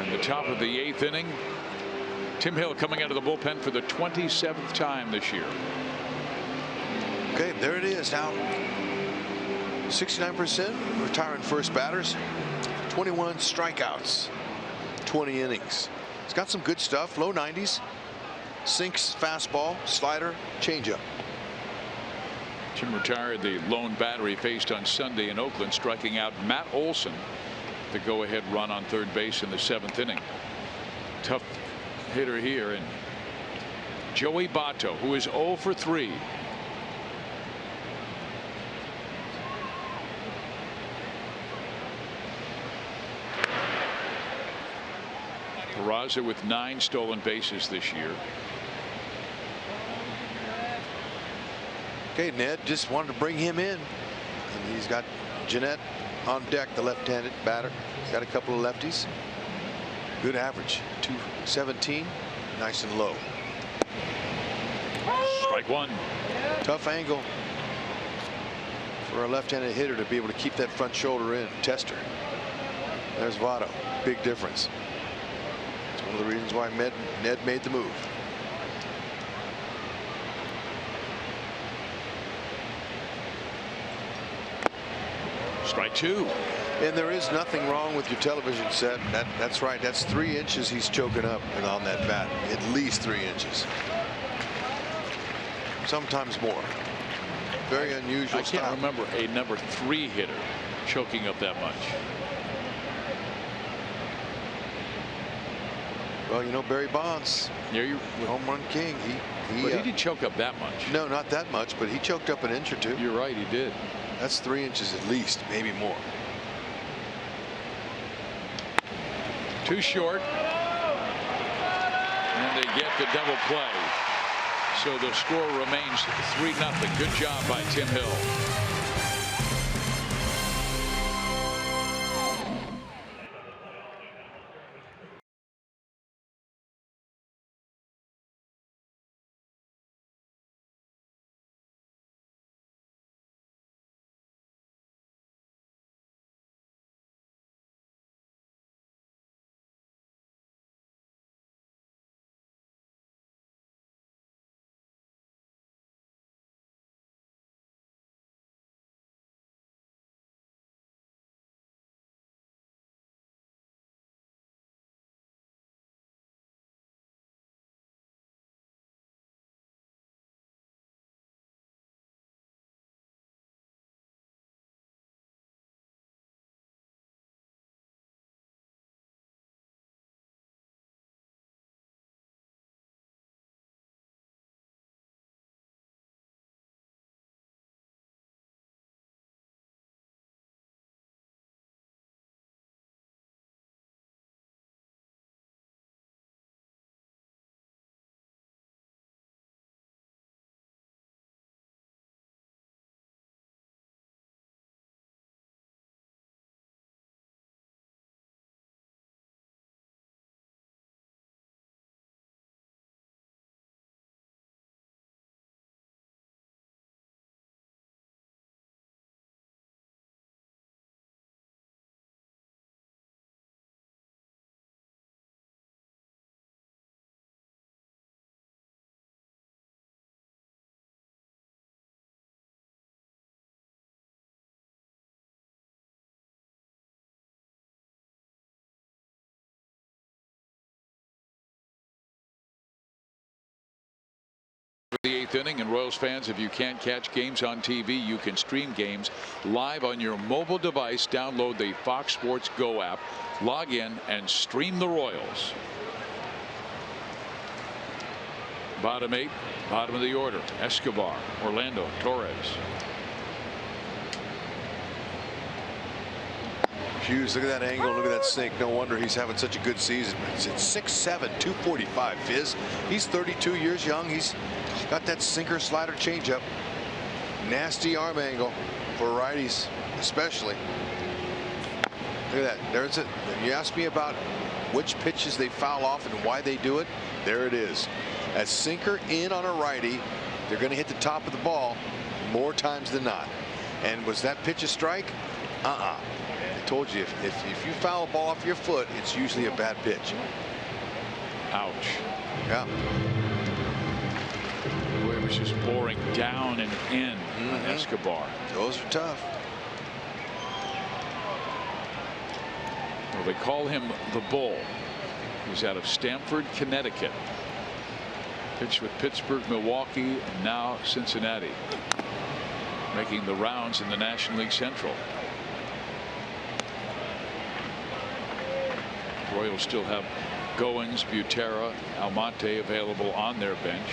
In the top of the 8th inning, Tim Hill coming out of the bullpen for the 27th time this year. Okay, there it is now. 69% retiring first batters, 21 strikeouts, 20 innings. It's got some good stuff. Low 90s, sinks, fastball, slider, changeup. Tim retired the lone batter he faced on Sunday in Oakland, striking out Matt Olson, the go-ahead run on third base in the 7th inning. tough hitter here, and Joey Votto, who is 0 for 3. Peraza with 9 stolen bases this year. Okay, Ned just wanted to bring him in. And he's got Jeanette on deck, the left-handed batter. Got a couple of lefties. Good average, 217, nice and low. Strike one. Tough angle for a left-handed hitter to be able to keep that front shoulder in. Tester. There's Votto. Big difference. It's one of the reasons why Ned made the move. Strike two. And there is nothing wrong with your television set. That's right. That's 3 inches he's choking up and on that bat. At least 3 inches. Sometimes more. Very unusual I can't style. remember a number 3 hitter choking up that much. Well, you know, Barry Bonds, home run king. But he didn't choke up that much. No, not that much, but he choked up an inch or two. You're right, he did. That's 3 inches at least, maybe more. Too short. And they get the double play. So the score remains 3-0. Good job by Tim Hill. The 8th inning, and Royals fans, if you can't catch games on TV, you can stream games live on your mobile device. Download the Fox Sports Go app, log in, and stream the Royals. Bottom 8, bottom of the order: Escobar, Orlando, Torres. Hughes, look at that angle, look at that sink. No wonder he's having such a good season. He's at 6'7", 245. Fizz, he's 32 years young. He's got that sinker, slider, changeup. Nasty arm angle for righties, especially. Look at that. There's it. You asked me about which pitches they foul off and why they do it. There it is. A sinker in on a righty. They're going to hit the top of the ball more times than not. And was that pitch a strike? I told you, if you foul a ball off your foot, it's usually a bad pitch. Ouch. Yeah. Boy, it was just boring down and in on Escobar. Those are tough. Well, they call him the Bull. He's out of Stamford, Connecticut. Pitched with Pittsburgh, Milwaukee, and now Cincinnati. Making the rounds in the National League Central. Royals still have Goins, Butera, Almonte available on their bench.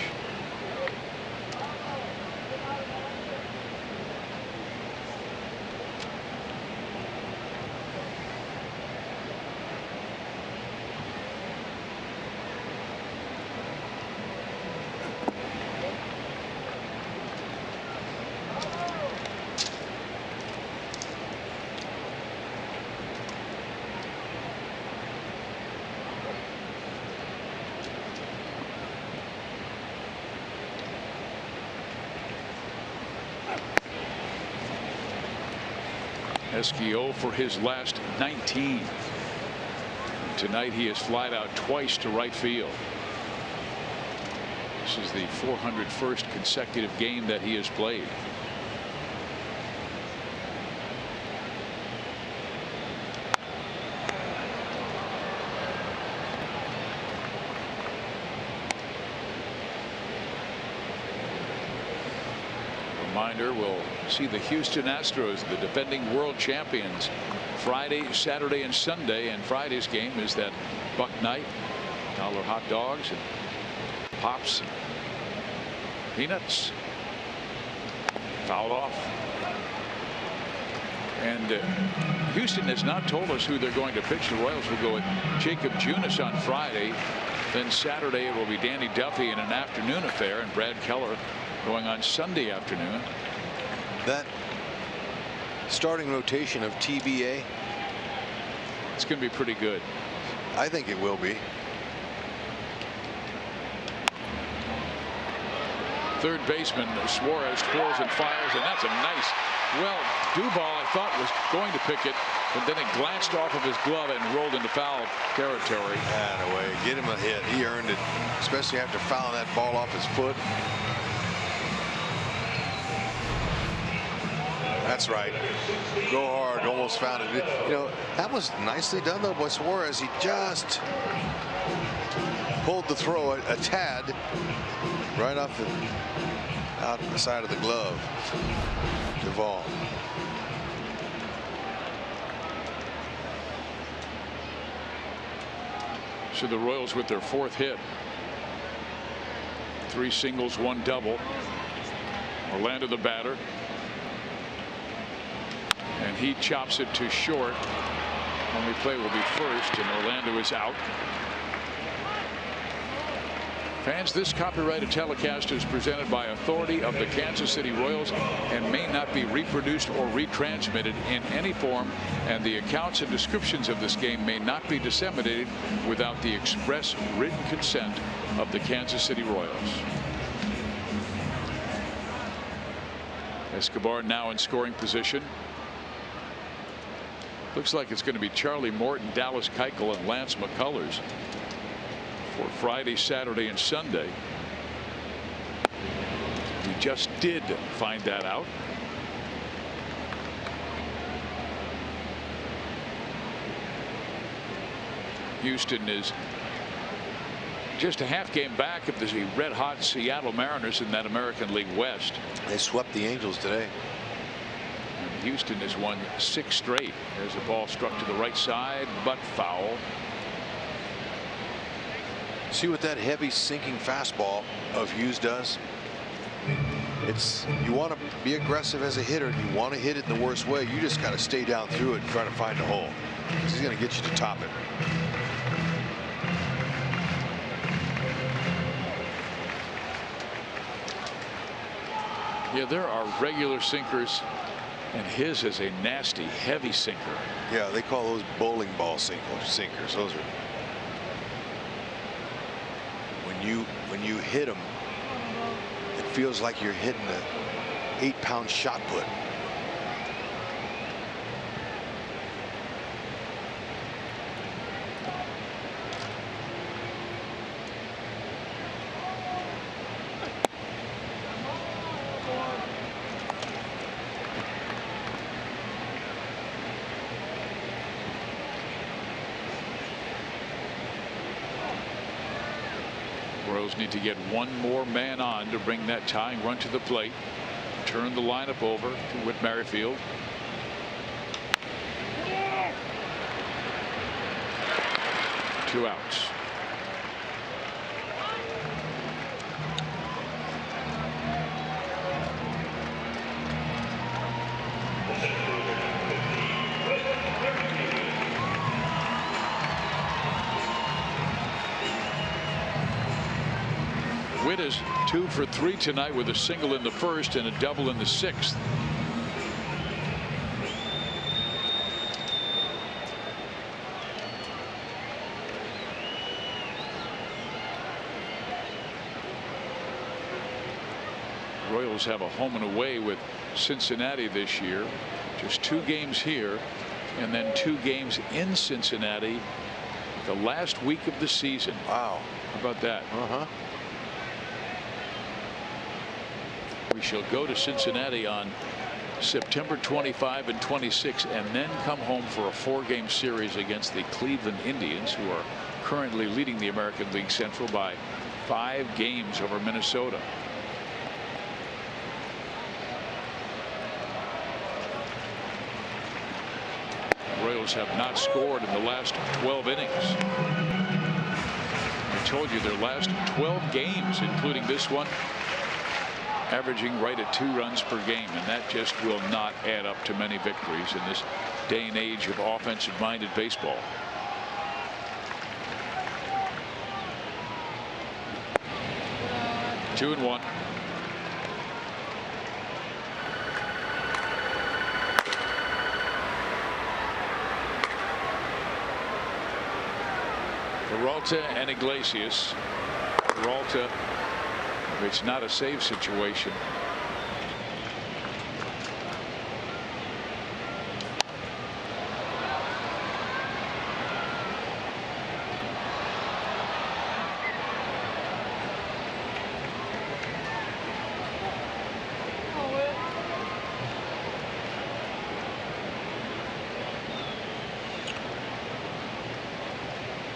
Esquio for his last 19. Tonight he has flied out twice to right field. This is the 401st consecutive game that he has played. Reminder, we'll see the Houston Astros, the defending world champions, Friday, Saturday, and Sunday. And Friday's game is that Buck Night. $1 hot dogs and pops and peanuts. Fouled off. And Houston has not told us who they're going to pitch. The Royals will go with Jacob Junis on Friday. Then Saturday it will be Danny Duffy in an afternoon affair, and Brad Keller going on Sunday afternoon. That starting rotation of TBA, it's going to be pretty good. I think it will be. Third baseman Suarez throws and fires, and that's a nice. Well, Duvall, I thought, was going to pick it, but then it glanced off of his glove and rolled into foul territory. Away, get him a hit. He earned it, especially after fouling that ball off his foot. That's right. Go hard. Almost found it. You know, that was nicely done though by Suarez. He just pulled the throw a tad right off the out the side of the glove. Duvall. So the Royals with their fourth hit. 3 singles, 1 double. Orlando the batter. And he chops it to short. Only play will be first, and Orlando is out. Fans, this copyrighted telecast is presented by authority of the Kansas City Royals and may not be reproduced or retransmitted in any form, and the accounts and descriptions of this game may not be disseminated without the express written consent of the Kansas City Royals. Escobar now in scoring position. Looks like it's going to be Charlie Morton, Dallas Keuchel, and Lance McCullers for Friday, Saturday, and Sunday. We just did find that out. Houston is just a half game back of the red-hot Seattle Mariners in that American League West. They swept the Angels today. Houston has won 6 straight. There's a ball struck to the right side, but foul. See what that heavy sinking fastball of Hughes does? It's, you want to be aggressive as a hitter, and you want to hit it in the worst way. You just got to stay down through it and try to find a hole. He's going to get you to top it. Yeah, there are regular sinkers, and his is a nasty, heavy sinker. Yeah, they call those bowling ball sinkers. Those are when you hit them, it feels like you're hitting a 8-pound shot put. Royals need to get one more man on to bring that tying run to the plate. Turn the lineup over to Whit Merrifield. Two outs. Witt is 2 for 3 tonight with a single in the first and a double in the sixth. Royals have a home and away with Cincinnati this year. Just 2 games here and then 2 games in Cincinnati the last week of the season. Wow. How about that? We shall go to Cincinnati on September 25 and 26 and then come home for a 4-game series against the Cleveland Indians, who are currently leading the American League Central by 5 games over Minnesota. Royals have not scored in the last 12 innings. I told you their last 12 games, including this one, averaging right at 2 runs per game, and that just will not add up to many victories in this day and age of offensive-minded baseball. Two and 1. Peralta and Iglesias. Peralta, if it's not a save situation,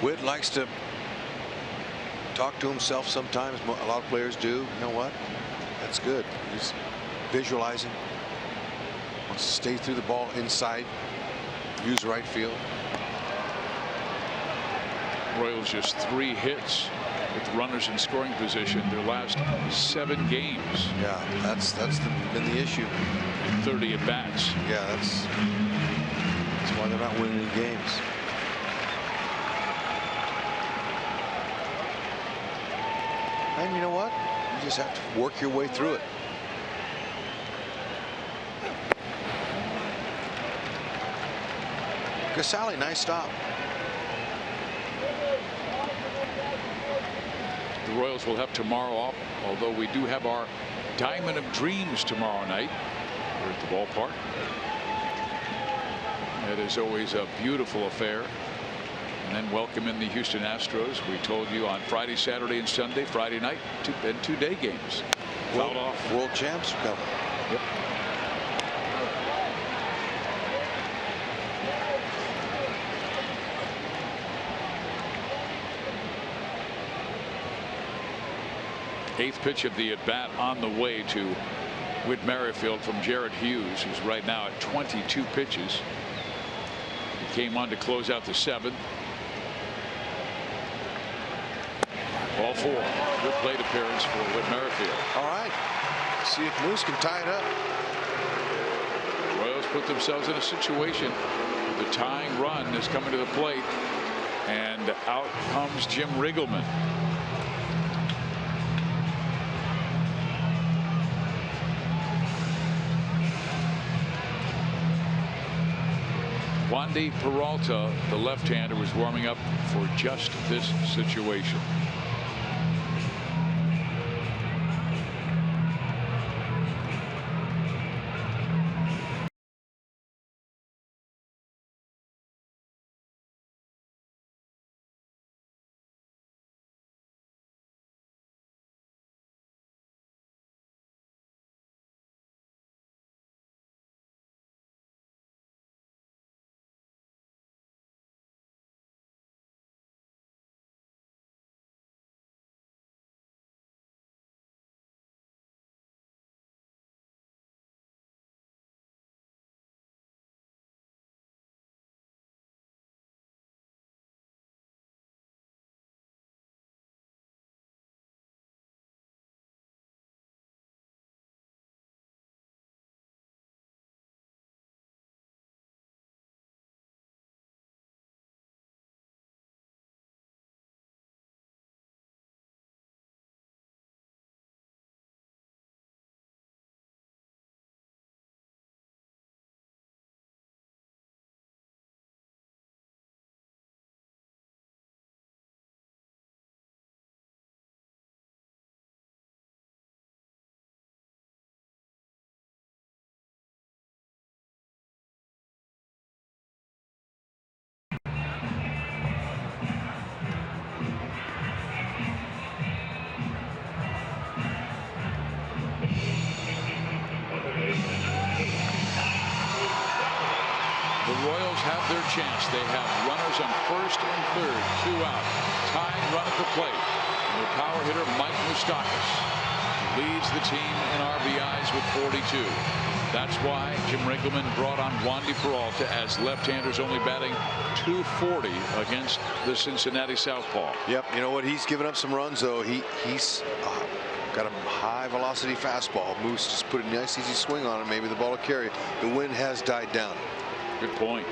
Witt likes to talk to himself sometimes. A lot of players do. You know what? That's good. He's visualizing. Wants to stay through the ball inside. Use right field. Royals just 3 hits with runners in scoring position their last 7 games. Yeah, that's been the issue. 30 at bats. Yeah, that's why they're not winning any games. And you know what? You just have to work your way through it. Casale, nice stop. The Royals will have tomorrow off, although we do have our Diamond of Dreams tomorrow night here at the ballpark. It is always a beautiful affair. And then welcome in the Houston Astros. We told you on Friday, Saturday, and Sunday. Friday night, 2 day games. Fouled off. World champs are coming. Yep. Eighth pitch of the at bat on the way to Whit Merrifield from Jared Hughes, who's right now at 22 pitches. He came on to close out the 7th. Ball 4. Good plate appearance for Whit Merrifield. All right. See if Moose can tie it up. Royals put themselves in a situation. The tying run is coming to the plate, and out comes Jim Riggleman. Wandy Peralta, the left-hander, was warming up for just this situation. chance. They have runners on first and third, 2 out. Tying run at the plate. And their power hitter, Mike Moustakas, leads the team in RBIs with 42. That's why Jim Riggleman brought on Wandy Peralta as left-handers, only batting .240 against the Cincinnati southpaw. Yep. You know what? He's given up some runs, though. He's got a high velocity fastball. Moose just put a nice easy swing on it. Maybe the ball will carry. The wind has died down. Good point.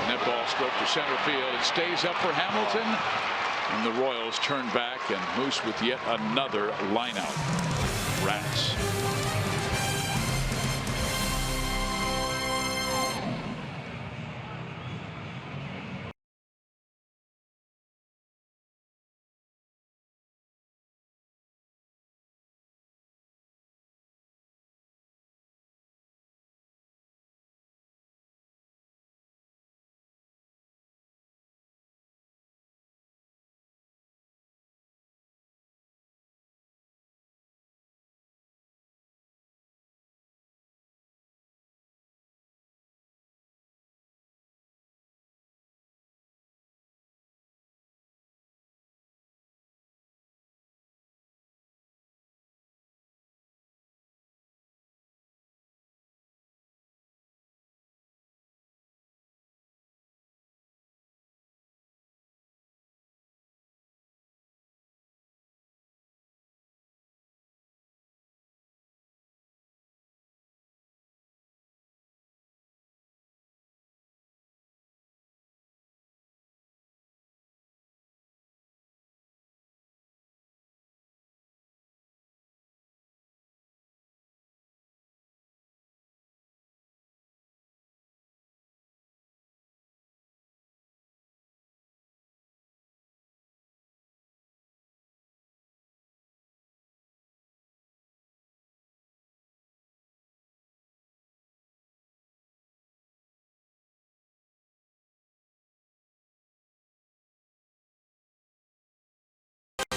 And that ball stroked to center field. It stays up for Hamilton. And the Royals turn back, and Moose with yet another lineout. Rats.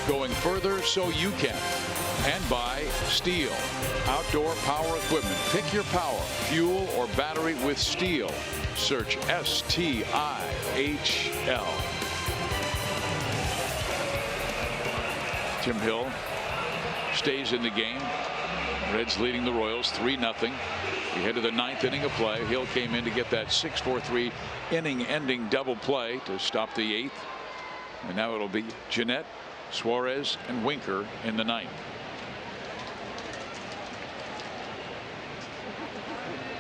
Going further so you can. And by Steel. Outdoor power equipment. Pick your power, fuel, or battery with Steel. Search STIHL. Tim Hill stays in the game. Reds leading the Royals 3-0. We head to the 9th inning of play. Hill came in to get that 6-4-3 inning-ending double play to stop the 8th. And now it'll be Jeanette, Suarez, and Winker in the 9th.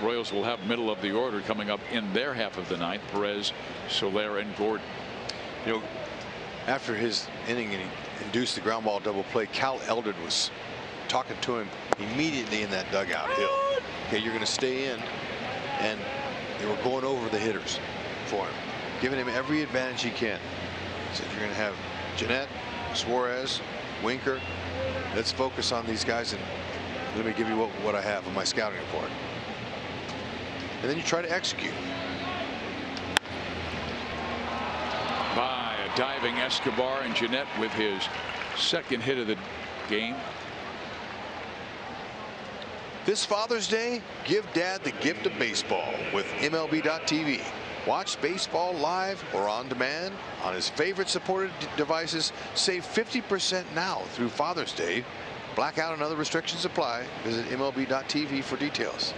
Royals will have middle of the order coming up in their half of the 9th. Perez, Soler, and Gordon. You know, after his inning and he induced the ground ball double play, Cal Eldred was talking to him immediately in that dugout. Hill, okay, you're going to stay in, and they were going over the hitters for him, giving him every advantage he can. He said, you're going to have Jeanette, Suarez, Winker. Let's focus on these guys, and let me give you what I have in my scouting report. And then you try to execute. By a diving Escobar, and Jeanette with his second hit of the game. This Father's Day, give Dad the gift of baseball with MLB.tv. Watch baseball live or on demand on his favorite supported devices. Save 50% now through Father's Day. Blackout and other restrictions apply. Visit MLB.tv for details.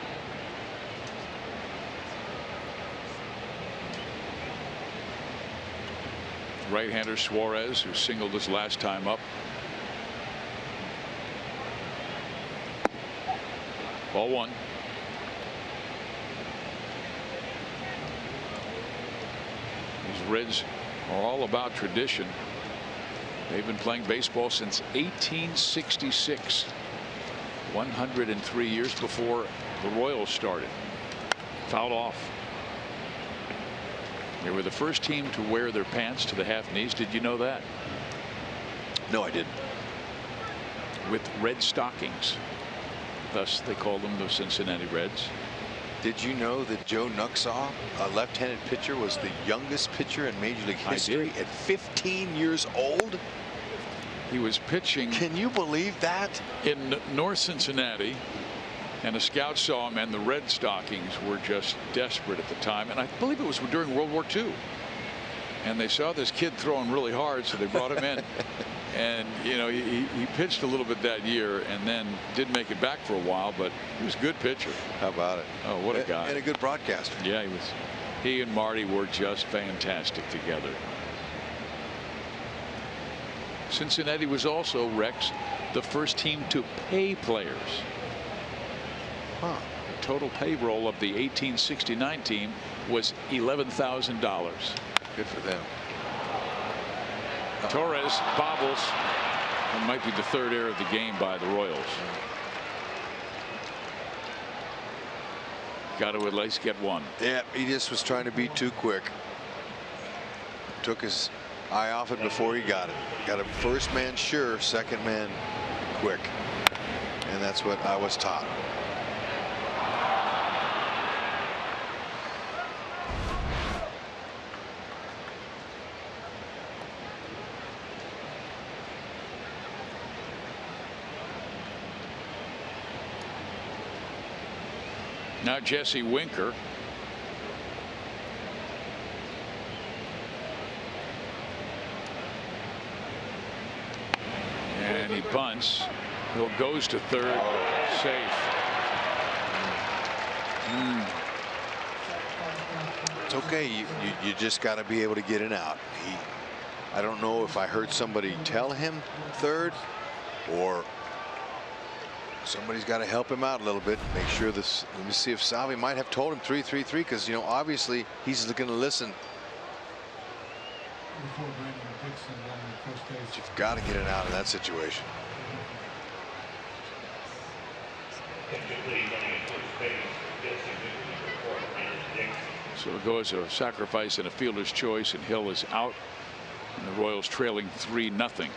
Right-hander Suarez, who singled his last time up. Ball 1. These Reds are all about tradition. They've been playing baseball since 1866. 103 years before the Royals started. Fouled off. They were the first team to wear their pants to the half knees. Did you know that? No, I didn't. With red stockings. Thus they call them the Cincinnati Reds. Did you know that Joe Nuxaw, a left-handed pitcher, was the youngest pitcher in Major League history at 15 years old? He was pitching. Can you believe that? In North Cincinnati And the scouts saw him, and the Red Stockings were just desperate at the time. And I believe it was during World War II. And they saw this kid throwing really hard, so they brought him in. And, you know, he pitched a little bit that year and then didn't make it back for a while, but he was a good pitcher. How about it? Oh, what a guy. And a good broadcaster. Yeah, he and Marty were just fantastic together. Cincinnati was also, Rex, the first team to pay players. Huh. The total payroll of the 1869 team was $11,000. Good for them. Torres bobbles. It might be the third error of the game by the Royals. Got to at least get one. Yeah, he just was trying to be too quick. Took his eye off it before he got it. Got a first man sure, second man quick. And that's what I was taught. Now Jesse Winker. And he bunts. Hill goes to third. Safe. It's okay. You just got to be able to get it out. I don't know if I heard somebody tell him third, or somebody's got to help him out a little bit. Make sure this. Let me see if Salvi might have told him 3-3-3, because you know obviously he's going to listen. But you've got to get it out in that situation. So it goes a sacrifice and a fielder's choice, and Hill is out, and the Royals trailing 3-0.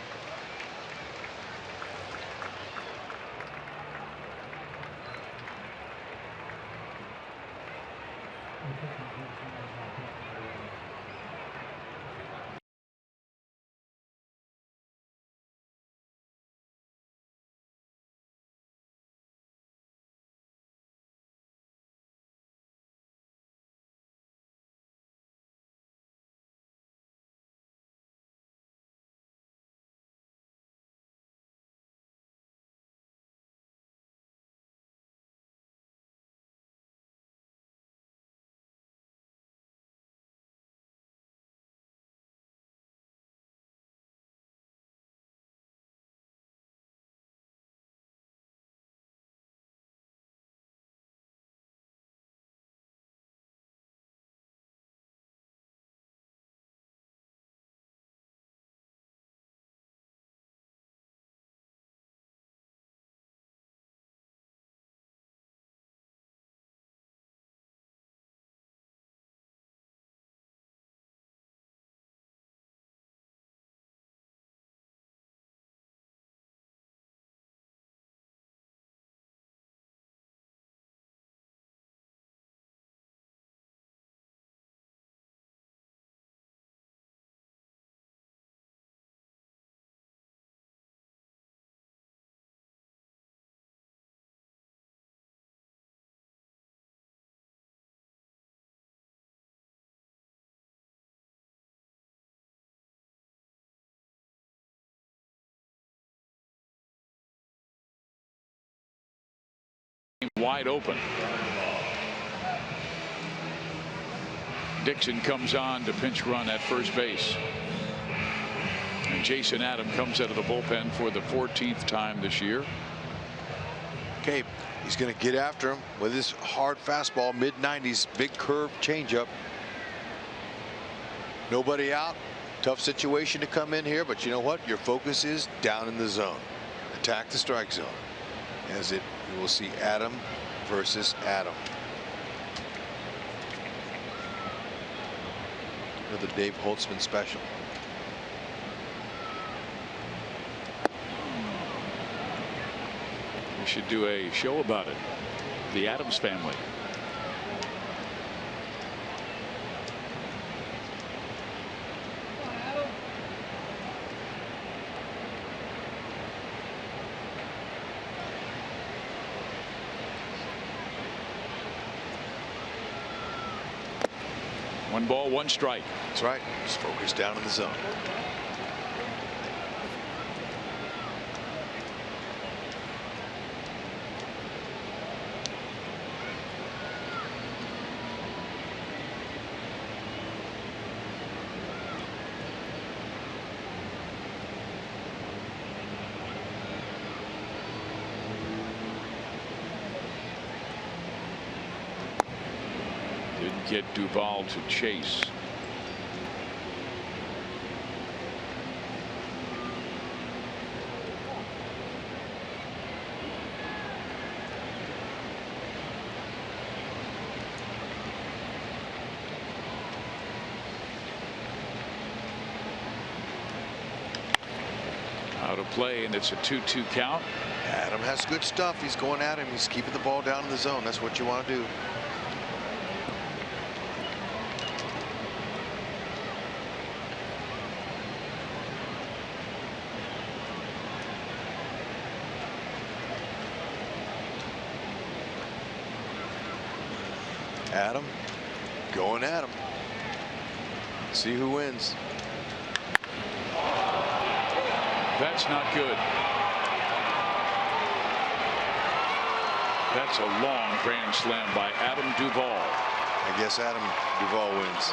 Wide open. Dixon comes on to pinch run at first base. And Jason Adam comes out of the bullpen for the 14th time this year. Okay, he's going to get after him with his hard fastball, mid-90s, big curve changeup. Nobody out. Tough situation to come in here, but you know what? Your focus is down in the zone. Attack the strike zone. As you will see Adam versus Adam. Another Dave Holtzman special. We should do a show about it. The Addams family. 1 ball, 1 strike. That's right. Just focus down in the zone. Didn't get Duvall to chase. Out of play, and it's a 2-2 count. Adam has good stuff. He's going at him. He's keeping the ball down in the zone. That's what you want to do. Adam going at him. See who wins. That's not good. That's a long grand slam by Adam Duvall. I guess Adam Duvall wins.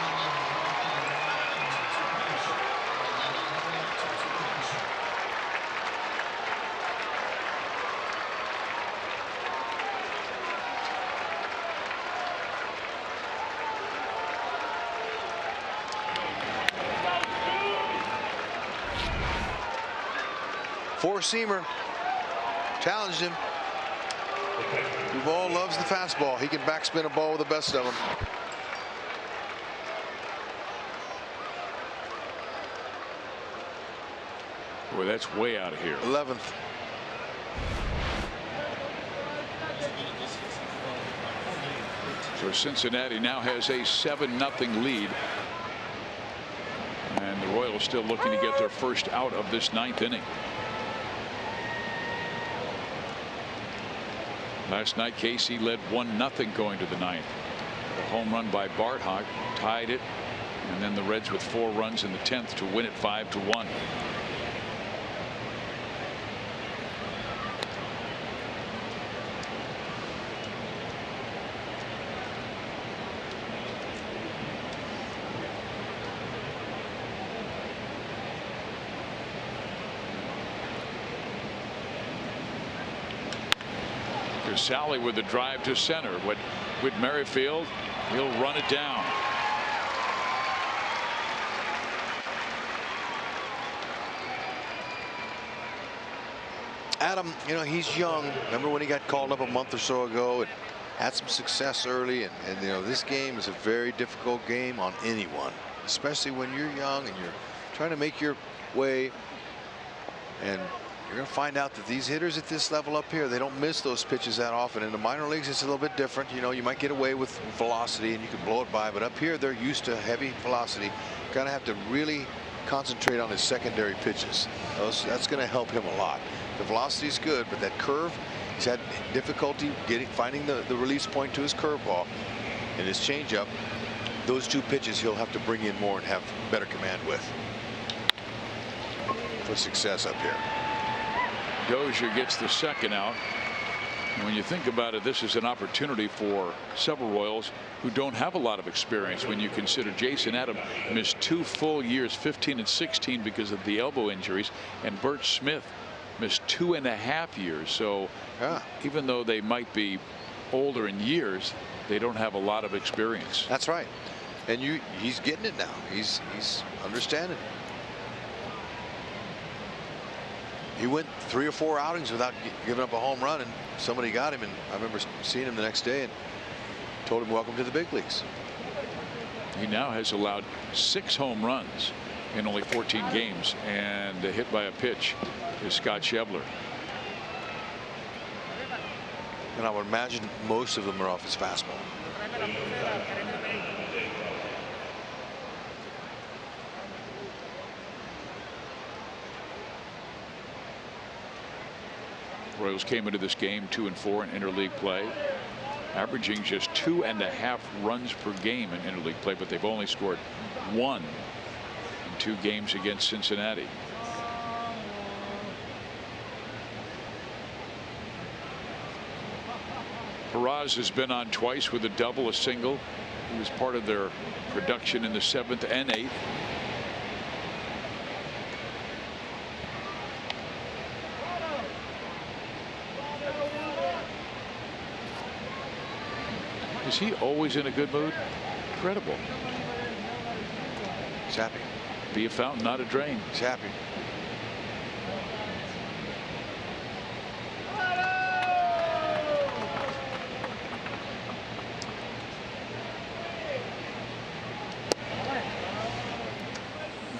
Four-seamer challenged him. Duvall loves the fastball. He can backspin a ball with the best of them. Boy, that's way out of here. 11th. So Cincinnati now has a 7-0 lead. And the Royals still looking to get their first out of this 9th inning. Last night, KC led 1-0 going to the 9th. A home run by Barthak tied it, and then the Reds with 4 runs in the 10th to win it 5-1. Sally with the drive to center. With Merrifield, he'll run it down. Adam, you know, he's young. Remember when he got called up a month or so ago and had some success early, and you know, this game is a very difficult game on anyone, especially when you're young and you're trying to make your way. And you're going to find out that these hitters at this level up here, they don't miss those pitches that often. In the minor leagues, it's a little bit different. You know, you might get away with velocity and you can blow it by, but up here they're used to heavy velocity. You're going to have to really concentrate on his secondary pitches. That's going to help him a lot. The velocity is good, but that curve, he's had difficulty finding the release point to his curveball and his changeup. Those 2 pitches he'll have to bring in more and have better command with for success up here. Dozier gets the 2nd out. And when you think about it, this is an opportunity for several Royals who don't have a lot of experience. When you consider Jason Adam missed 2 full years, 15 and 16, because of the elbow injuries, and Bert Smith missed 2.5 years. So even though they might be older in years, they don't have a lot of experience. That's right. And he's getting it now. He's understanding. He went 3 or 4 outings without giving up a home run, and somebody got him, and I remember seeing him the next day and told him welcome to the big leagues. He now has allowed 6 home runs in only 14 games, and a hit by a pitch is Scott Schebler. And I would imagine most of them are off his fastball. Royals came into this game 2-4 in interleague play. averaging just 2.5 runs per game in interleague play, but they've only scored 1 in 2 games against Cincinnati. Perez has been on twice with a double, a single. He was part of their production in the 7th and 8th. Is he always in a good mood? Incredible. He's happy. Be a fountain, not a drain. He's happy.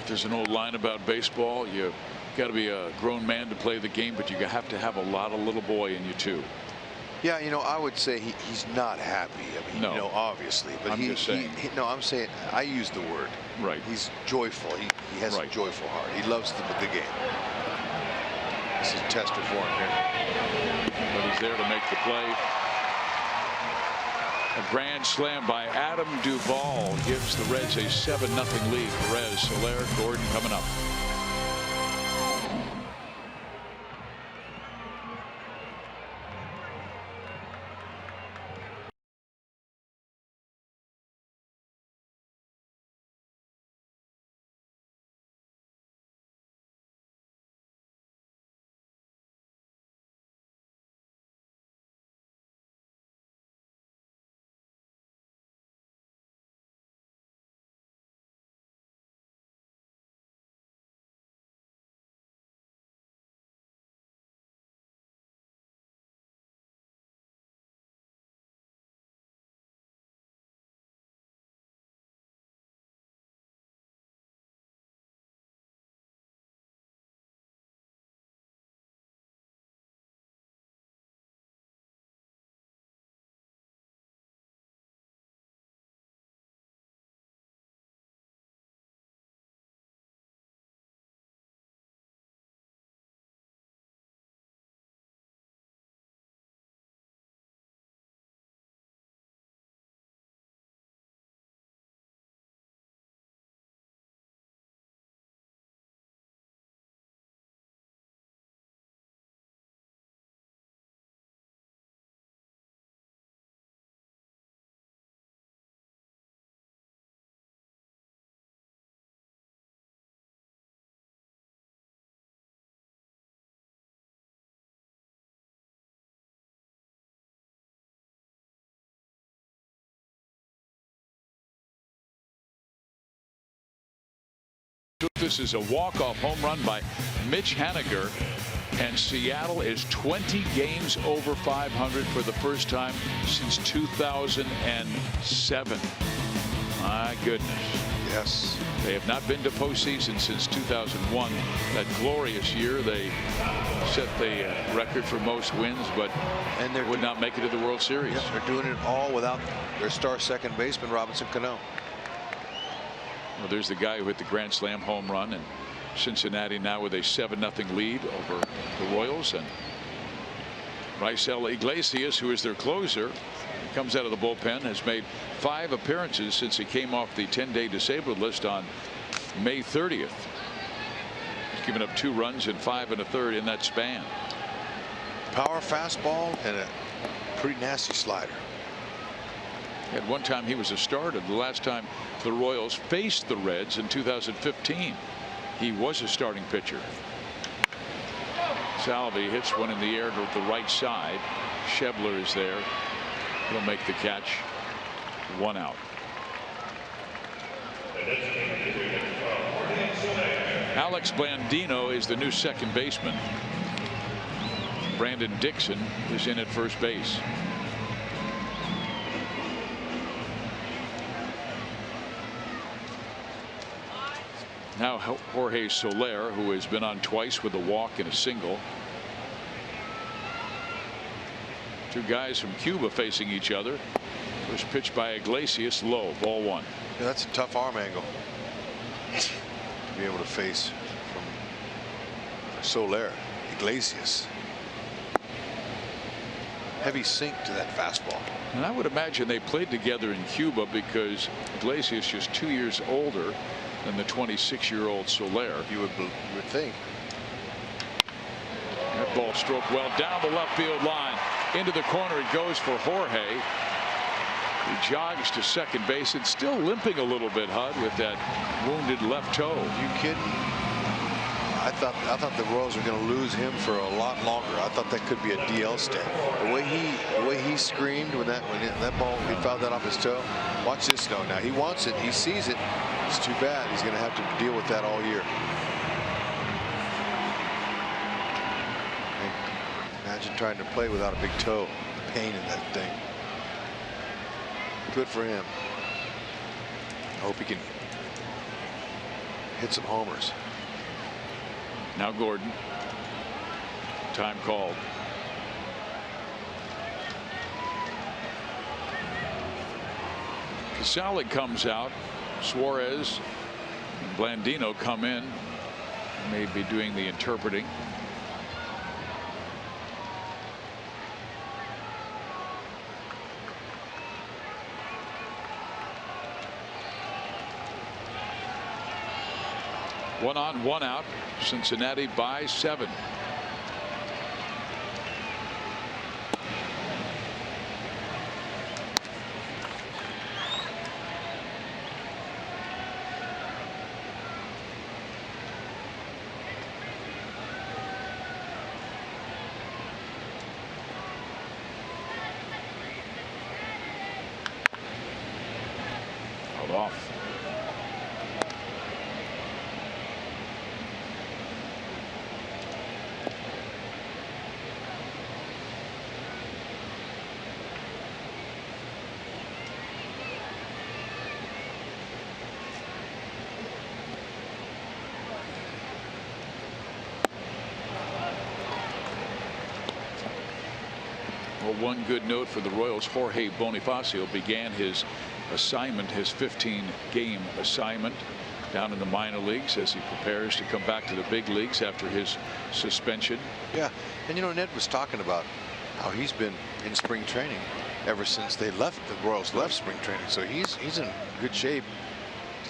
There's an old line about baseball. You got to be a grown man to play the game, but you have to have a lot of little boy in you too. Yeah, you know, I would say he's not happy. I mean, no. You know, obviously, but I'm just saying. No, I'm saying I use the word. Right. He's joyful. He has a joyful heart. He loves the game. This is a tester for him here. But he's there to make the play. A grand slam by Adam Duvall gives the Reds a 7-0 lead. Perez, Soler, Gordon coming up. This is a walk-off home run by Mitch Haniger, and Seattle is 20 games over 500 for the first time since 2007. My goodness. Yes. They have not been to postseason since 2001. That glorious year, they set the record for most wins, but they would not make it to the World Series. Yep, they're doing it all without their star second baseman, Robinson Cano. Well, there's the guy who hit the grand slam home run, and Cincinnati now with a 7-0 lead over the Royals. And Raisel Iglesias, who is their closer, comes out of the bullpen, has made 5 appearances since he came off the 10-day disabled list on May 30th. He's given up 2 runs and 5 1/3 in that span. Power fastball and a pretty nasty slider. At one time he was a starter. The last time the Royals faced the Reds in 2015, he was a starting pitcher. Salvi hits one in the air to the right side. Schebler is there. He'll make the catch. 1 out. Alex Blandino is the new second baseman. Brandon Dixon is in at first base. Now Jorge Soler, who has been on twice with a walk and a single. 2 guys from Cuba facing each other. First pitch by Iglesias, low, ball 1. Yeah, that's a tough arm angle to be able to face from Soler. Iglesias. heavy sink to that fastball. And I would imagine they played together in Cuba because Iglesias just 2 years older than the 26-year-old Soler. You would think. That ball stroked well down the left field line. Into the corner it goes for Jorge. He jogs to second base and still limping a little bit, Hud, with that wounded left toe. You kidding? I thought the Royals were going to lose him for a lot longer. I thought that could be a DL stint. The way he screamed when that ball, he fouled that off his toe. Watch this though. Now he wants it. He sees it. It's too bad. He's going to have to deal with that all year. Imagine trying to play without a big toe. The pain in that thing. Good for him. I hope he can hit some homers. Now Gordon. Time called. Casale comes out. Suarez and Blandino come in. May be doing the interpreting. One on, one out. Cincinnati by 7. Held off. Well, one good note for the Royals. Jorge Bonifacio began his assignment, his 15-game assignment down in the minor leagues as he prepares to come back to the big leagues after his suspension. Yeah, and you know, Ned was talking about how he's been in spring training ever since the Royals left spring training. So he's in good shape.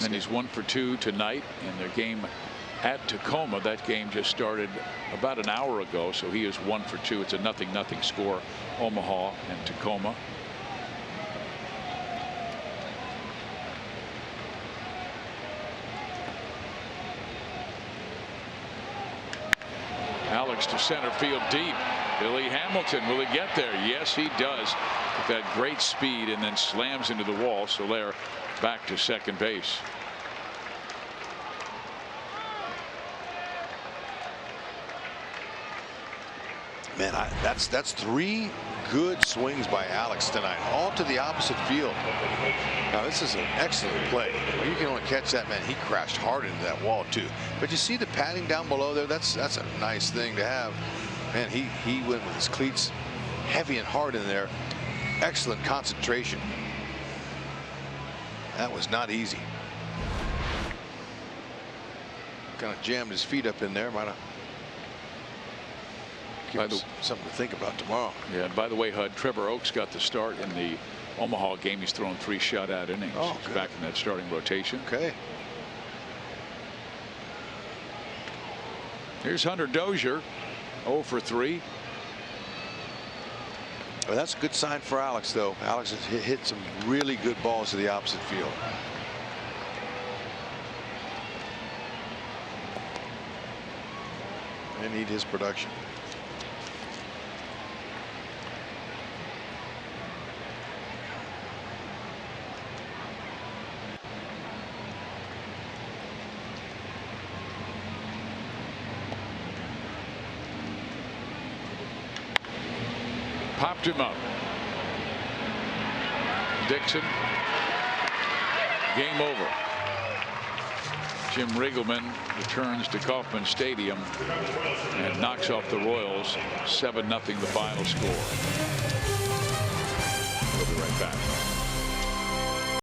And he's 1 for 2 tonight in their game at Tacoma. That game just started about an hour ago, so he is 1 for 2. It's a 0-0 score, Omaha and Tacoma. Alex to center field deep. Billy Hamilton, will he get there? Yes, he does. With that great speed, and then slams into the wall. Soler back to second base. Man, that's 3 good swings by Alex tonight, all to the opposite field. Now this is an excellent play. You can only catch that, man. He crashed hard into that wall too. But you see the padding down below there. That's a nice thing to have. Man, he went with his cleats heavy and hard in there. Excellent concentration. That was not easy. Kind of jammed his feet up in there. Might have something to think about tomorrow. Yeah, and by the way, Hud, Trevor Oaks got the start in the Omaha game. He's thrown 3 shutout innings. Oh, he's back in that starting rotation. Okay. Here's Hunter Dozier, 0 for 3. Well, that's a good sign for Alex, though. Alex has hit some really good balls to the opposite field. They need his production. Popped him up. Dixon. Game over. Jim Riggleman returns to Kauffman Stadium and knocks off the Royals 7-0 the final score. We'll be right back.